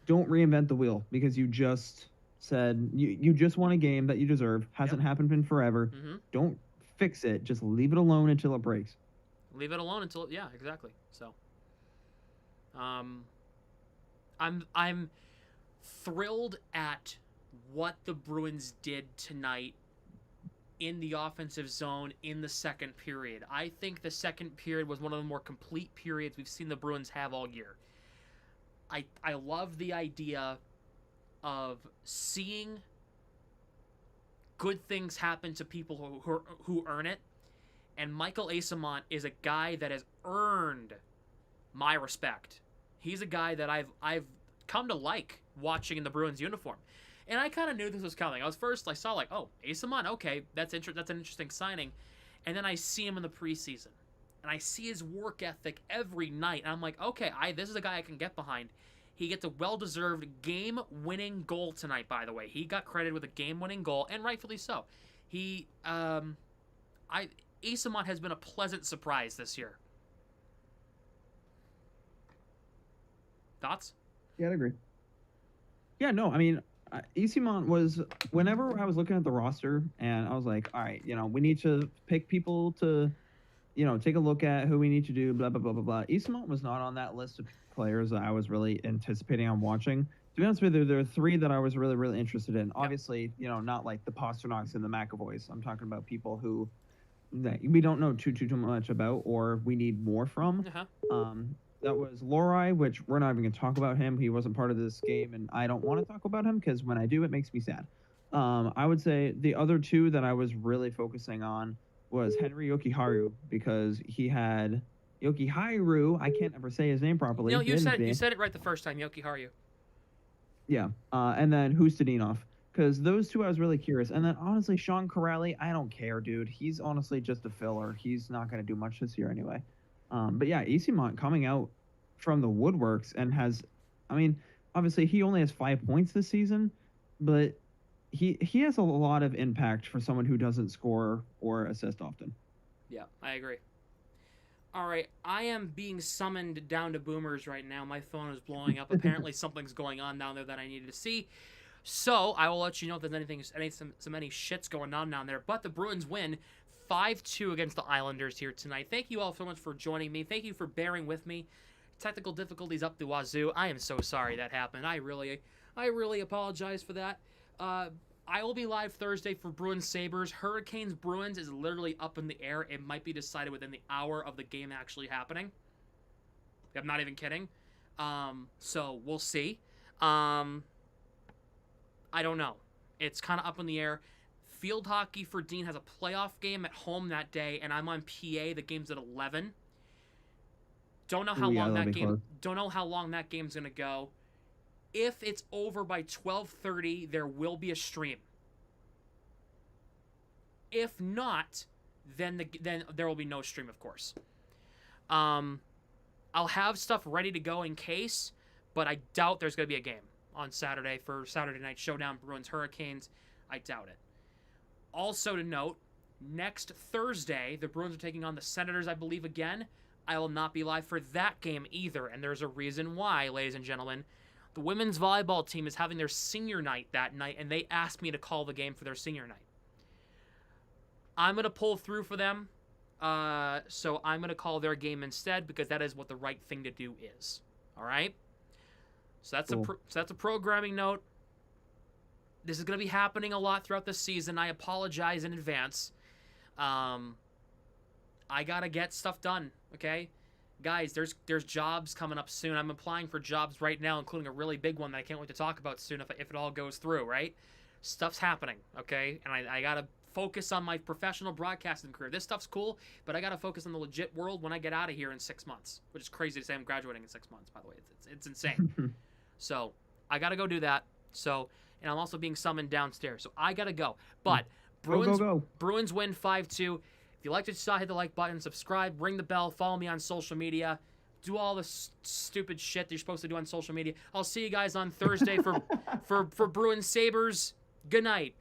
Speaker 9: don't reinvent the wheel because you just said you just won a game that you deserve. Hasn't happened in forever. Don't fix it. Just leave it alone until it breaks.
Speaker 2: Leave it alone until exactly. So, I'm thrilled at what the Bruins did tonight in the offensive zone in the second period. I think the second period was one of the more complete periods we've seen the Bruins have all year. I love the idea of seeing good things happen to people who earn it. And Michael Eyssimont is a guy that has earned my respect. He's a guy that I've come to like watching in the Bruins uniform. And I kind of knew this was coming. I saw like, oh, Eyssimont, okay, that's an interesting signing. And then I see him in the preseason. And I see his work ethic every night. And I'm like, okay, this is a guy I can get behind. He gets a well-deserved game-winning goal tonight, by the way. He got credited with a game-winning goal, and rightfully so. Eyssimont has been a pleasant surprise this year. Thoughts?
Speaker 9: Yeah, I'd agree. Yeah, no, I mean, Eyssimont was, whenever I was looking at the roster, and I was like, all right, we need to pick people to, take a look at who we need to do, blah, blah, blah, blah, blah. Eyssimont was not on that list of players that I was really anticipating on watching. To be honest with you, there are 3 that I was really, really interested in. Obviously, not like the Pasternaks and the McAvoys. I'm talking about people who that we don't know too much about or we need more from. That was Lohrei, which we're not even going to talk about him. He wasn't part of this game, and I don't want to talk about him because when I do, it makes me sad. I would say the other 2 that I was really focusing on was Henry Jokiharju because he had Jokiharju. I can't ever say his name properly.
Speaker 2: No, you said it right the first time, Jokiharju.
Speaker 9: Yeah, and then Husnudinov because those 2 I was really curious. And then honestly, Sean Corrali, I don't care, dude. He's honestly just a filler. He's not going to do much this year anyway. But yeah, Easymont coming out from the woodworks and has, I mean, obviously he only has 5 points this season, but he has a lot of impact for someone who doesn't score or assist often.
Speaker 2: Yeah, I agree. All right, I am being summoned down to Boomers right now. My phone is blowing up. Apparently, something's going on down there that I needed to see. So I will let you know if there's any shits going on down there. But the Bruins win 5-2 against the Islanders here tonight. Thank you all so much for joining me. Thank you for bearing with me. Technical difficulties up the wazoo. I am so sorry that happened. I really apologize for that. I will be live Thursday for Bruins Sabres. Hurricanes Bruins is literally up in the air. It might be decided within the hour of the game actually happening. I'm not even kidding. So we'll see. I don't know. It's kind of up in the air. Field hockey for Dean has a playoff game at home that day, and I'm on PA. The game's at 11. Don't know how long that game.
Speaker 9: Close.
Speaker 2: Don't know how long that game's gonna go. If it's over by 12:30, there will be a stream. If not, then there will be no stream, of course. I'll have stuff ready to go in case, but I doubt there's going to be a game on Saturday for Saturday Night Showdown, Bruins Hurricanes. I doubt it. Also to note, next Thursday, the Bruins are taking on the Senators, I believe, again. I will not be live for that game either, and there's a reason why, ladies and gentlemen. The women's volleyball team is having their senior night that night, and they asked me to call the game for their senior night. I'm going to pull through for them, so I'm going to call their game instead because that is what the right thing to do is. All right? So that's,
Speaker 9: cool.
Speaker 2: that's a programming note. This is going to be happening a lot throughout the season. I apologize in advance. I got to get stuff done, okay? Guys, there's jobs coming up soon. I'm applying for jobs right now, including a really big one that I can't wait to talk about soon if it all goes through, right? Stuff's happening, okay? And I got to focus on my professional broadcasting career. This stuff's cool, but I got to focus on the legit world when I get out of here in 6 months, which is crazy to say I'm graduating in 6 months, by the way. It's insane. So I got to go do that. So, and I'm also being summoned downstairs. So I got to go. But
Speaker 9: Go.
Speaker 2: Bruins win 5-2. If you liked what you saw, hit the like button, subscribe, ring the bell, follow me on social media. Do all the stupid shit that you're supposed to do on social media. I'll see you guys on Thursday for Bruins Sabres. Good night.